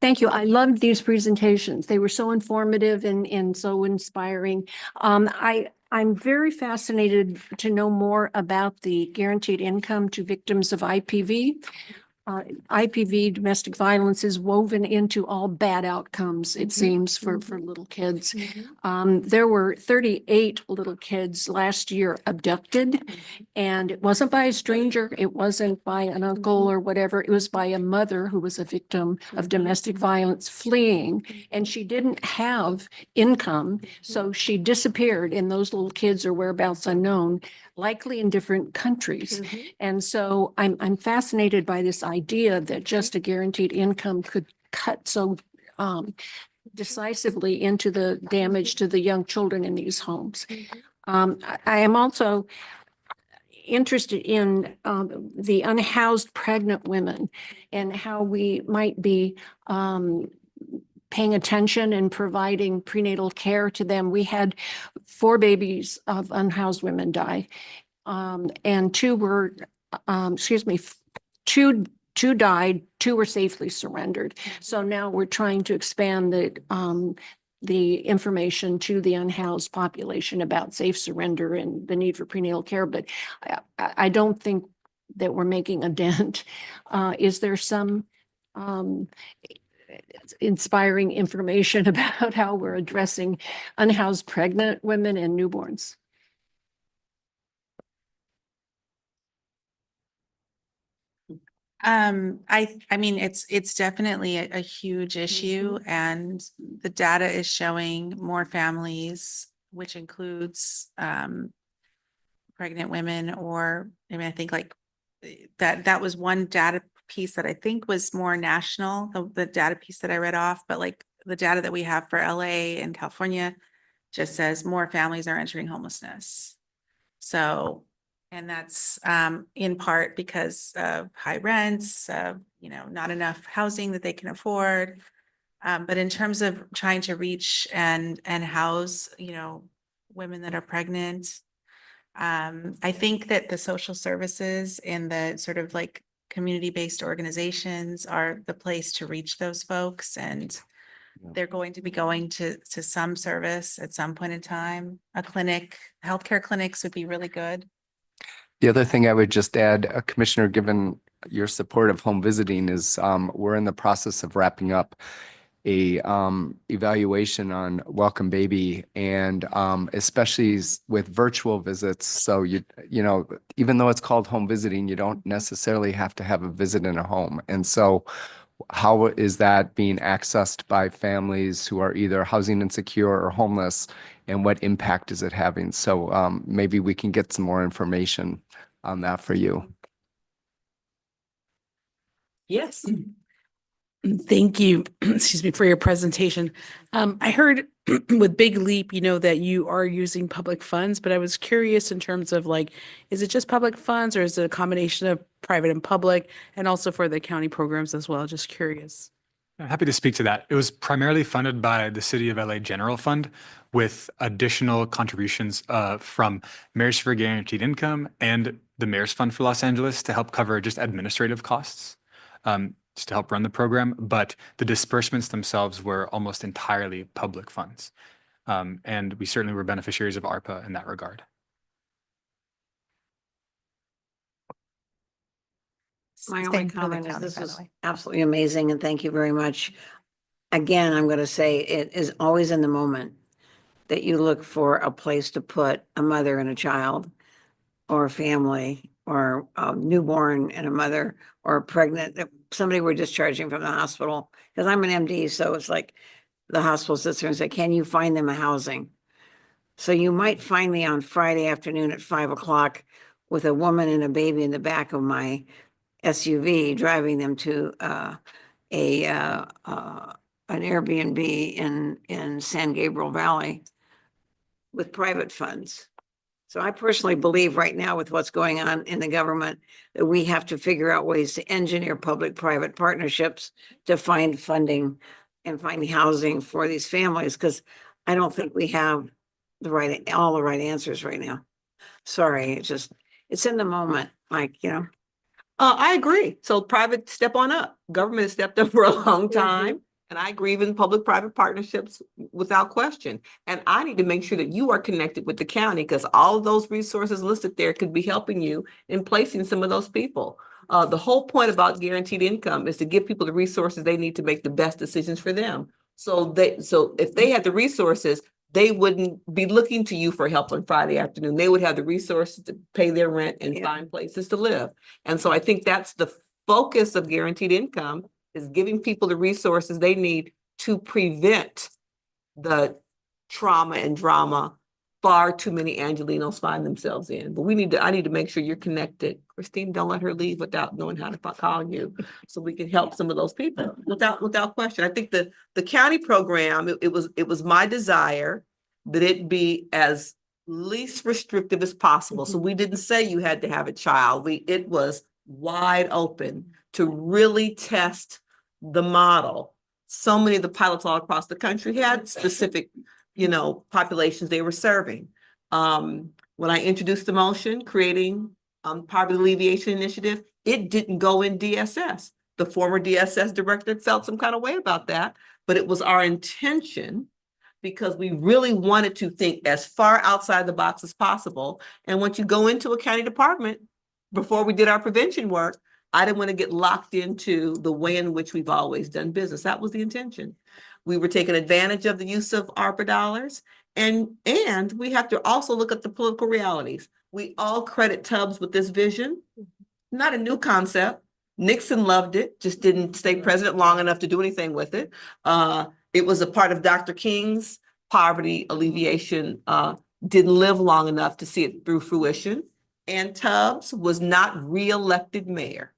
Thank you. I loved these presentations. They were so informative and so inspiring. I'm very fascinated to know more about the guaranteed income to victims of IPV. IPV, domestic violence, is woven into all bad outcomes, it seems, for little kids. There were 38 little kids last year abducted, and it wasn't by a stranger. It wasn't by an uncle or whatever. It was by a mother who was a victim of domestic violence fleeing, and she didn't have income. So she disappeared, and those little kids are whereabouts unknown, likely in different countries. And so I'm fascinated by this idea that just a guaranteed income could cut so decisively into the damage to the young children in these homes. I am also interested in the unhoused pregnant women and how we might be paying attention and providing prenatal care to them. We had 4 babies of unhoused women die, and 2 were, two died, 2 were safely surrendered. So now we're trying to expand the information to the unhoused population about safe surrender and the need for prenatal care. But I don't think that we're making a dent. Is there some inspiring information about how we're addressing unhoused pregnant women and newborns? I mean, it's definitely a huge issue, and the data is showing more families, which includes pregnant women, or I mean, I think like that was one data piece that I think was more national, the data piece that I read off, but like the data that we have for LA and California just says more families are entering homelessness. So, and that's in part because of high rents, not enough housing that they can afford. But in terms of trying to reach and house, women that are pregnant, I think that the social services and the sort of like community-based organizations are the place to reach those folks, and they're going to be going to some service at some point in time. A clinic, healthcare clinics would be really good. The other thing I would just add, Commissioner, given your support of home visiting, is we're in the process of wrapping up a evaluation on Welcome Baby, and especially with virtual visits. So even though it's called home visiting, you don't necessarily have to have a visit in a home. And so how is that being accessed by families who are either housing insecure or homeless, and what impact is it having? So maybe we can get some more information on that for you. Yes. Thank you, excuse me, for your presentation. I heard with Big Leap, that you are using public funds, but I was curious in terms of like, is it just public funds or is it a combination of private and public, and also for the county programs as well? Just curious. I'm happy to speak to that. It was primarily funded by the City of LA General Fund, with additional contributions from Mayors for Guaranteed Income and the Mayor's Fund for Los Angeles to help cover just administrative costs, just to help run the program. But the disbursements themselves were almost entirely public funds. And we certainly were beneficiaries of ARPA in that regard. My only comment is this is absolutely amazing, and thank you very much. Again, I'm going to say it is always in the moment that you look for a place to put a mother and a child, or a family, or a newborn and a mother, or a pregnant, somebody we're discharging from the hospital. Because I'm an MD, so it's like the hospital sits there and say, can you find them a housing? So you might find me on Friday afternoon at 5 o'clock with a woman and a baby in the back of my SUV, driving them to an Airbnb in San Gabriel Valley with private funds. So I personally believe right now, with what's going on in the government, that we have to figure out ways to engineer public-private partnerships to find funding and find housing for these families, because I don't think we have all the right answers right now. Sorry, it's in the moment, I agree. So private, step on up. Government has stepped up for a long time. And I agree with public-private partnerships without question. And I need to make sure that you are connected with the county, because all of those resources listed there could be helping you in placing some of those people. The whole point about guaranteed income is to give people the resources they need to make the best decisions for them. So if they had the resources, they wouldn't be looking to you for help on Friday afternoon. They would have the resources to pay their rent and find places to live. And so I think that's the focus of guaranteed income, is giving people the resources they need to prevent the trauma and drama far too many Angelenos find themselves in. But I need to make sure you're connected. Christine, don't let her leave without knowing how to call you, so we can help some of those people without question. I think the county program, it was my desire that it be as least restrictive as possible. So we didn't say you had to have a child. It was wide open to really test the model. So many of the pilots all across the country had specific, populations they were serving. When I introduced the motion, creating Poverty Alleviation Initiative, it didn't go in DSS. The former DSS director felt some kind of way about that, but it was our intention, because we really wanted to think as far outside the box as possible. And once you go into a county department, before we did our prevention work, I didn't want to get locked into the way in which we've always done business. That was the intention. We were taking advantage of the use of ARPA dollars. And we have to also look at the political realities. We all credit Tubbs with this vision. Not a new concept. Nixon loved it, just didn't stay president long enough to do anything with it. It was a part of Dr. King's poverty alleviation, didn't live long enough to see it through fruition. And Tubbs was not reelected mayor.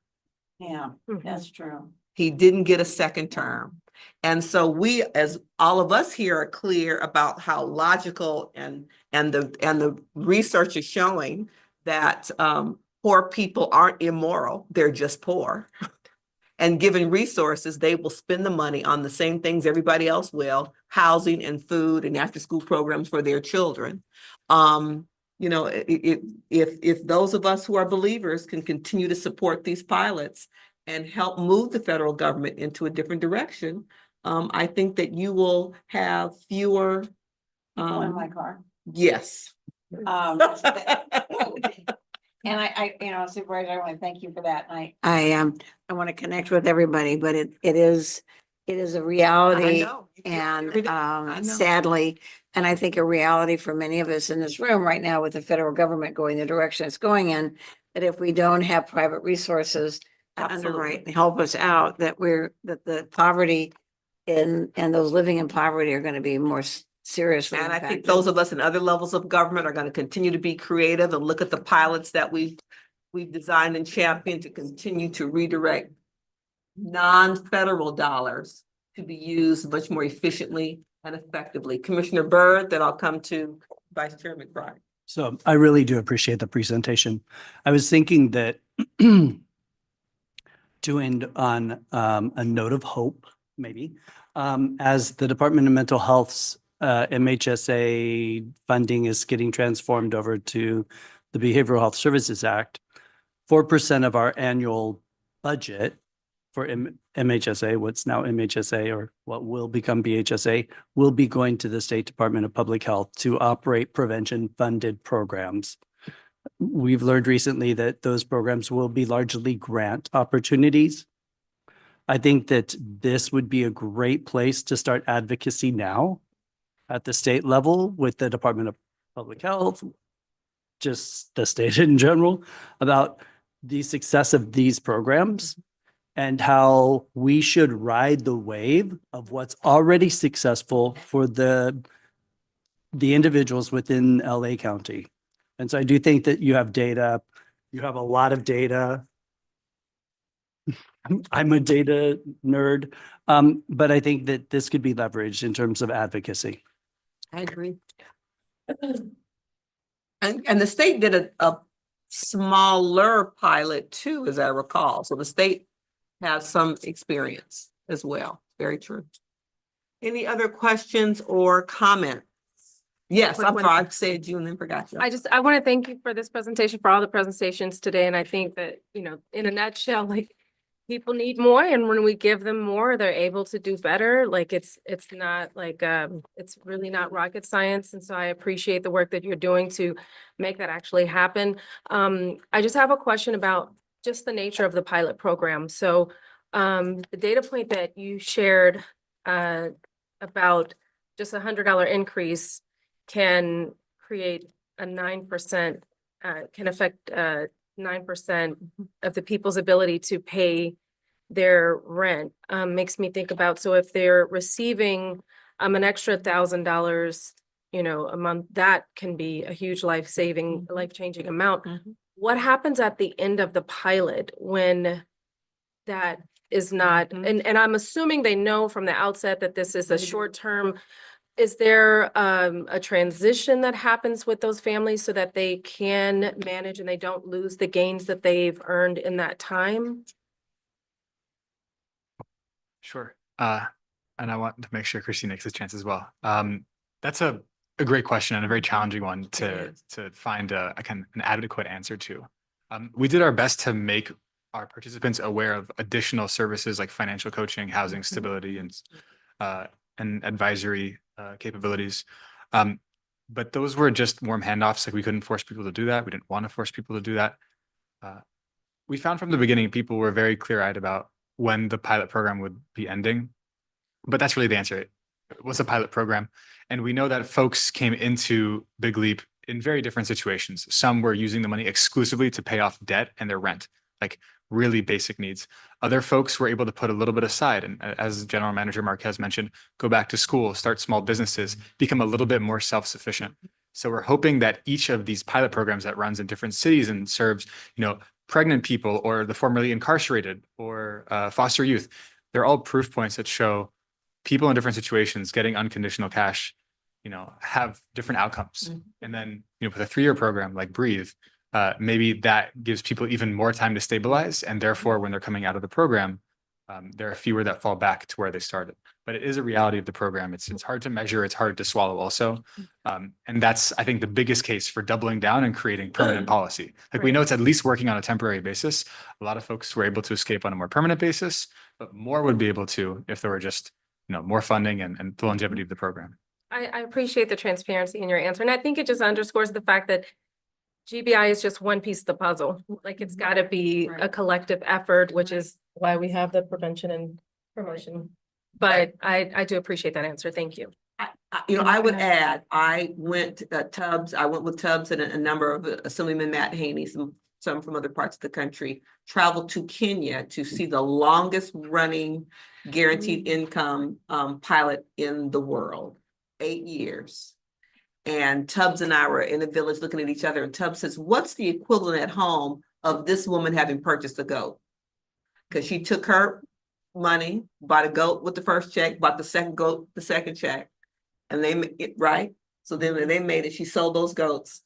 Yeah, that's true. He didn't get a second term. And so we, as all of us here, are clear about how logical and the research is showing that poor people aren't immoral, they're just poor. And given resources, they will spend the money on the same things everybody else will: housing and food and after-school programs for their children. If those of us who are believers can continue to support these pilots and help move the federal government into a different direction, I think that you will have fewer. In my car. Yes. And I Supervisor, I want to thank you for that. And I want to connect with everybody, but it is a reality. And sadly, and I think a reality for many of us in this room right now, with the federal government going the direction it's going in, that if we don't have private resources to underwrite and help us out, that the poverty and those living in poverty are going to be more seriously And I think impacted. those of us in other levels of government are going to continue to be creative and look at the pilots that we've designed and championed to continue to redirect non-federal dollars to be used much more efficiently and effectively. Commissioner Byrd, then I'll come to Vice Chair McBride. So I really do appreciate the presentation. I was thinking that to end on a note of hope, maybe, as the Department of Mental Health's MHSA funding is getting transformed over to the Behavioral Health Services Act, 4% of our annual budget for MHSA, what's now MHSA or what will become BHSA, will be going to the State Department of Public Health to operate prevention-funded programs. We've learned recently that those programs will be largely grant opportunities. I think that this would be a great place to start advocacy now at the state level with the Department of Public Health, just the state in general, about the success of these programs and how we should ride the wave of what's already successful for the individuals within LA County. And so I do think that you have data, you have a lot of data. I'm a data nerd, but I think that this could be leveraged in terms of advocacy. I agree. And the state did a smaller pilot too, as I recall. So the state has some experience as well. Very true. Any other questions or comments? Yes, Quick I'm one. sorry, I said you and then forgot you. I want to thank you for this presentation, for all the presentations today. And I think that, in a nutshell, like, people need more, and when we give them more, they're able to do better. Like, it's not like, it's really not rocket science. And so I appreciate the work that you're doing to make that actually happen. I just have a question about just the nature of the pilot program. So the data point that you shared about just $100 increase can create a 9%, can affect 9% of the people's ability to pay their rent. Makes me think about, so if they're receiving an extra $1,000, you know, a month, that can be a huge life-saving, life-changing amount. What happens at the end of the pilot when that is not, and I'm assuming they know from the outset that this is a short-term. Is there a transition that happens with those families so that they can manage and they don't lose the gains that they've earned in that time? Sure. And I want to make sure Christine gets a chance as well. That's a great question and a very challenging one to find an adequate answer to. We did our best to make our participants aware of additional services like financial coaching, housing stability, and advisory capabilities. But those were just warm handoffs. Like, we couldn't force people to do that. We didn't want to force people to do that. We found from the beginning, people were very clear-eyed about when the pilot program would be ending. But that's really the answer. It was a pilot program. And we know that folks came into Big Leap in very different situations. Some were using the money exclusively to pay off debt and their rent, like really basic needs. Other folks were able to put a little bit aside. And as General Manager Marquez mentioned, go back to school, start small businesses, become a little bit more self-sufficient. So we're hoping that each of these pilot programs that runs in different cities and serves, you know, pregnant people or the formerly incarcerated or foster youth, they're all proof points that show people in different situations getting unconditional cash, you know, have different outcomes. And then, you know, with a 3-year program like Breathe, maybe that gives people even more time to stabilize. And therefore, when they're coming out of the program, there are fewer that fall back to where they started. But it is a reality of the program. It's hard to measure. It's hard to swallow also. And that's, I think, the biggest case for doubling down and creating permanent policy. Like, we know it's at least working on a temporary basis. A lot of folks were able to escape on a more permanent basis, but more would be able to if there were just, you know, more funding and the longevity of the program. I appreciate the transparency in your answer. And I think it just underscores the fact that GBI is just one piece of the puzzle. Like, it's got to be a collective effort, which is why we have the prevention and promotion. But I do appreciate that answer. Thank you. You know, I would add, I went Tubbs, I went with Tubbs and a number of Assemblyman Matt Haney, some from other parts of the country, traveled to Kenya to see the longest running guaranteed income pilot in the world, 8 years. And Tubbs and I were in the village looking at each other, and Tubbs says, "What's the equivalent at home of this woman having purchased a goat?" Because she took her money, bought a goat with the first check, bought the second goat, the second check, and they made it right. So then when they made it, she sold those goats.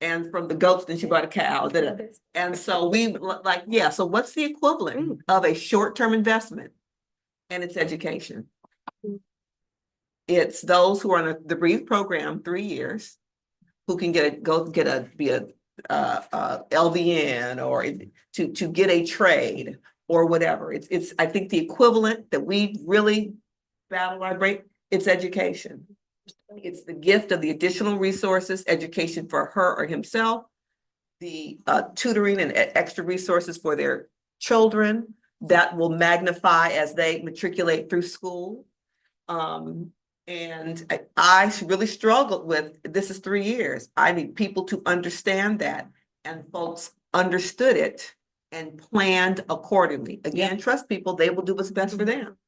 And from the goats, then she bought a cow. And so we like, yeah, so what's the equivalent of a short-term investment? And it's education. It's those who are on the Breathe program 3 years, who can be a LVN or to get a trade or whatever. It's I think the equivalent that we really battle our break, it's education. It's the gift of the additional resources, education for her or himself, the tutoring and extra resources for their children that will magnify as they matriculate through school. And I really struggled with, this is 3 years. I need people to understand that. And folks understood it and planned accordingly. Again, trust people, they will do what's best for them.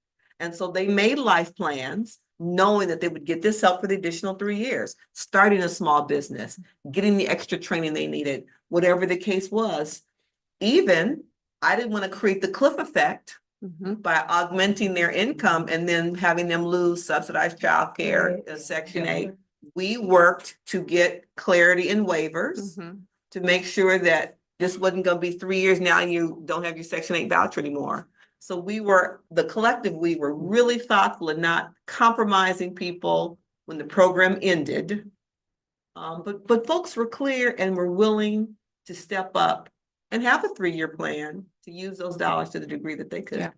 And so they made life plans knowing that they would get this help for the additional 3 years, starting a small business, getting the extra training they needed, whatever the case was. Even, I didn't want to create the cliff effect by augmenting their income and then having them lose subsidized childcare, Section 8. We worked to get clarity in waivers to make sure that this wasn't going to be 3 years now you don't have your Section 8 voucher anymore. So we were really thoughtful in not compromising people when the program ended. But folks were clear and were willing to step up and have a 3-year plan to use those dollars to the degree that they could. Yeah.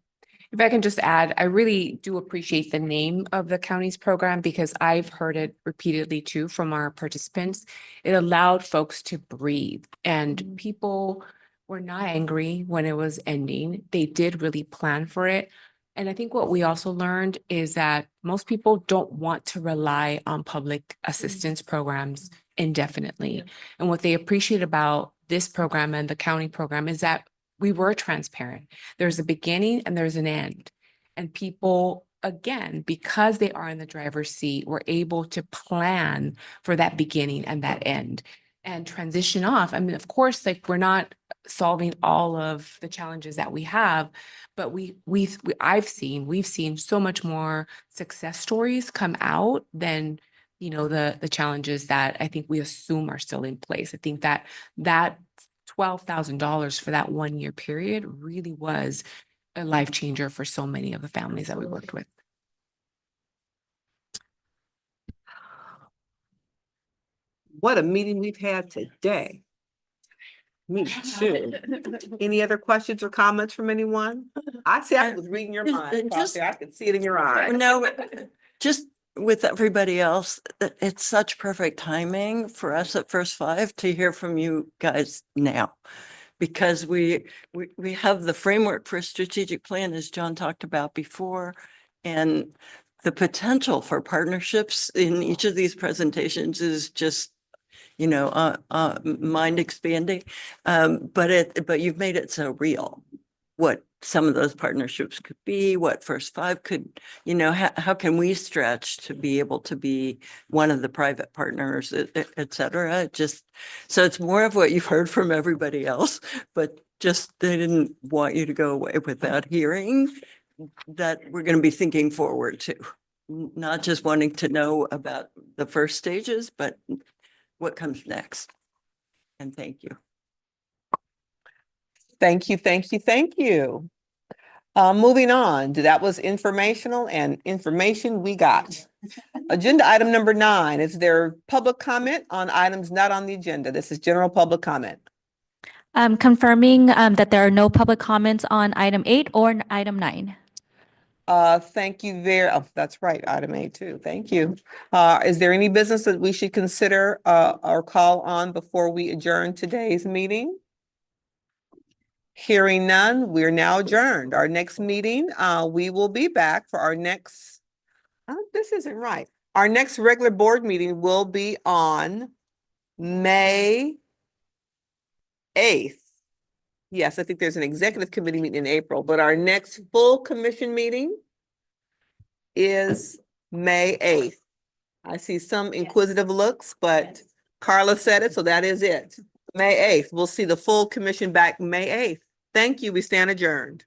If I can just add, I really do appreciate the name of the county's program because I've heard it repeatedly too from our participants. It allowed folks to breathe, and people were not angry when it was ending. They did really plan for it. And I think what we also learned is that most people don't want to rely on public assistance programs indefinitely. And what they appreciate about this program and the county program is that we were transparent. There's a beginning and there's an end. And people, again, because they are in the driver's seat, were able to plan for that beginning and that end and transition off. I mean, of course, like we're not solving all of the challenges that we have, but we've seen so much more success stories come out than, you know, the challenges that I think we assume are still in place. I think that $12,000 for that 1 year period really was a life changer for so many of the families that we worked with. What a meeting we've had today. Me too. Any other questions or comments from anyone? I see I was reading your mind. Just, I could see it in your eyes. No, just with everybody else, it's such perfect timing for us at First Five to hear from you guys now. Because we have the framework for a strategic plan, as John talked about before, and the potential for partnerships in each of these presentations is just, you know, mind expanding. But you've made it so real, what some of those partnerships could be, what First Five could, you know, how can we stretch to be able to be one of the private partners, et cetera. Just, so it's more of what you've heard from everybody else, but just they didn't want you to go away without hearing that we're going to be thinking forward to, not just wanting to know about the first stages, but what comes next. And thank you. Thank you, thank you, thank you. Moving on, that was informational and information we got. Agenda item number 9, is there public comment on items not on the agenda? This is general public comment. Confirming that there are no public comments on item 8 or item 9. Thank you that's right, item 8 too. Thank you. Is there any business that we should consider or call on before we adjourn today's meeting? Hearing none, we're now adjourned. Our next meeting, we will be back for our next, this isn't right. Our next regular board meeting will be on May 8th. Yes, I think there's an executive committee meeting in April, but our next full commission meeting is May 8th. I see some inquisitive looks, but Carla said it, so that is it. May 8th. We'll see the full commission back May 8th. Thank you. We stand adjourned.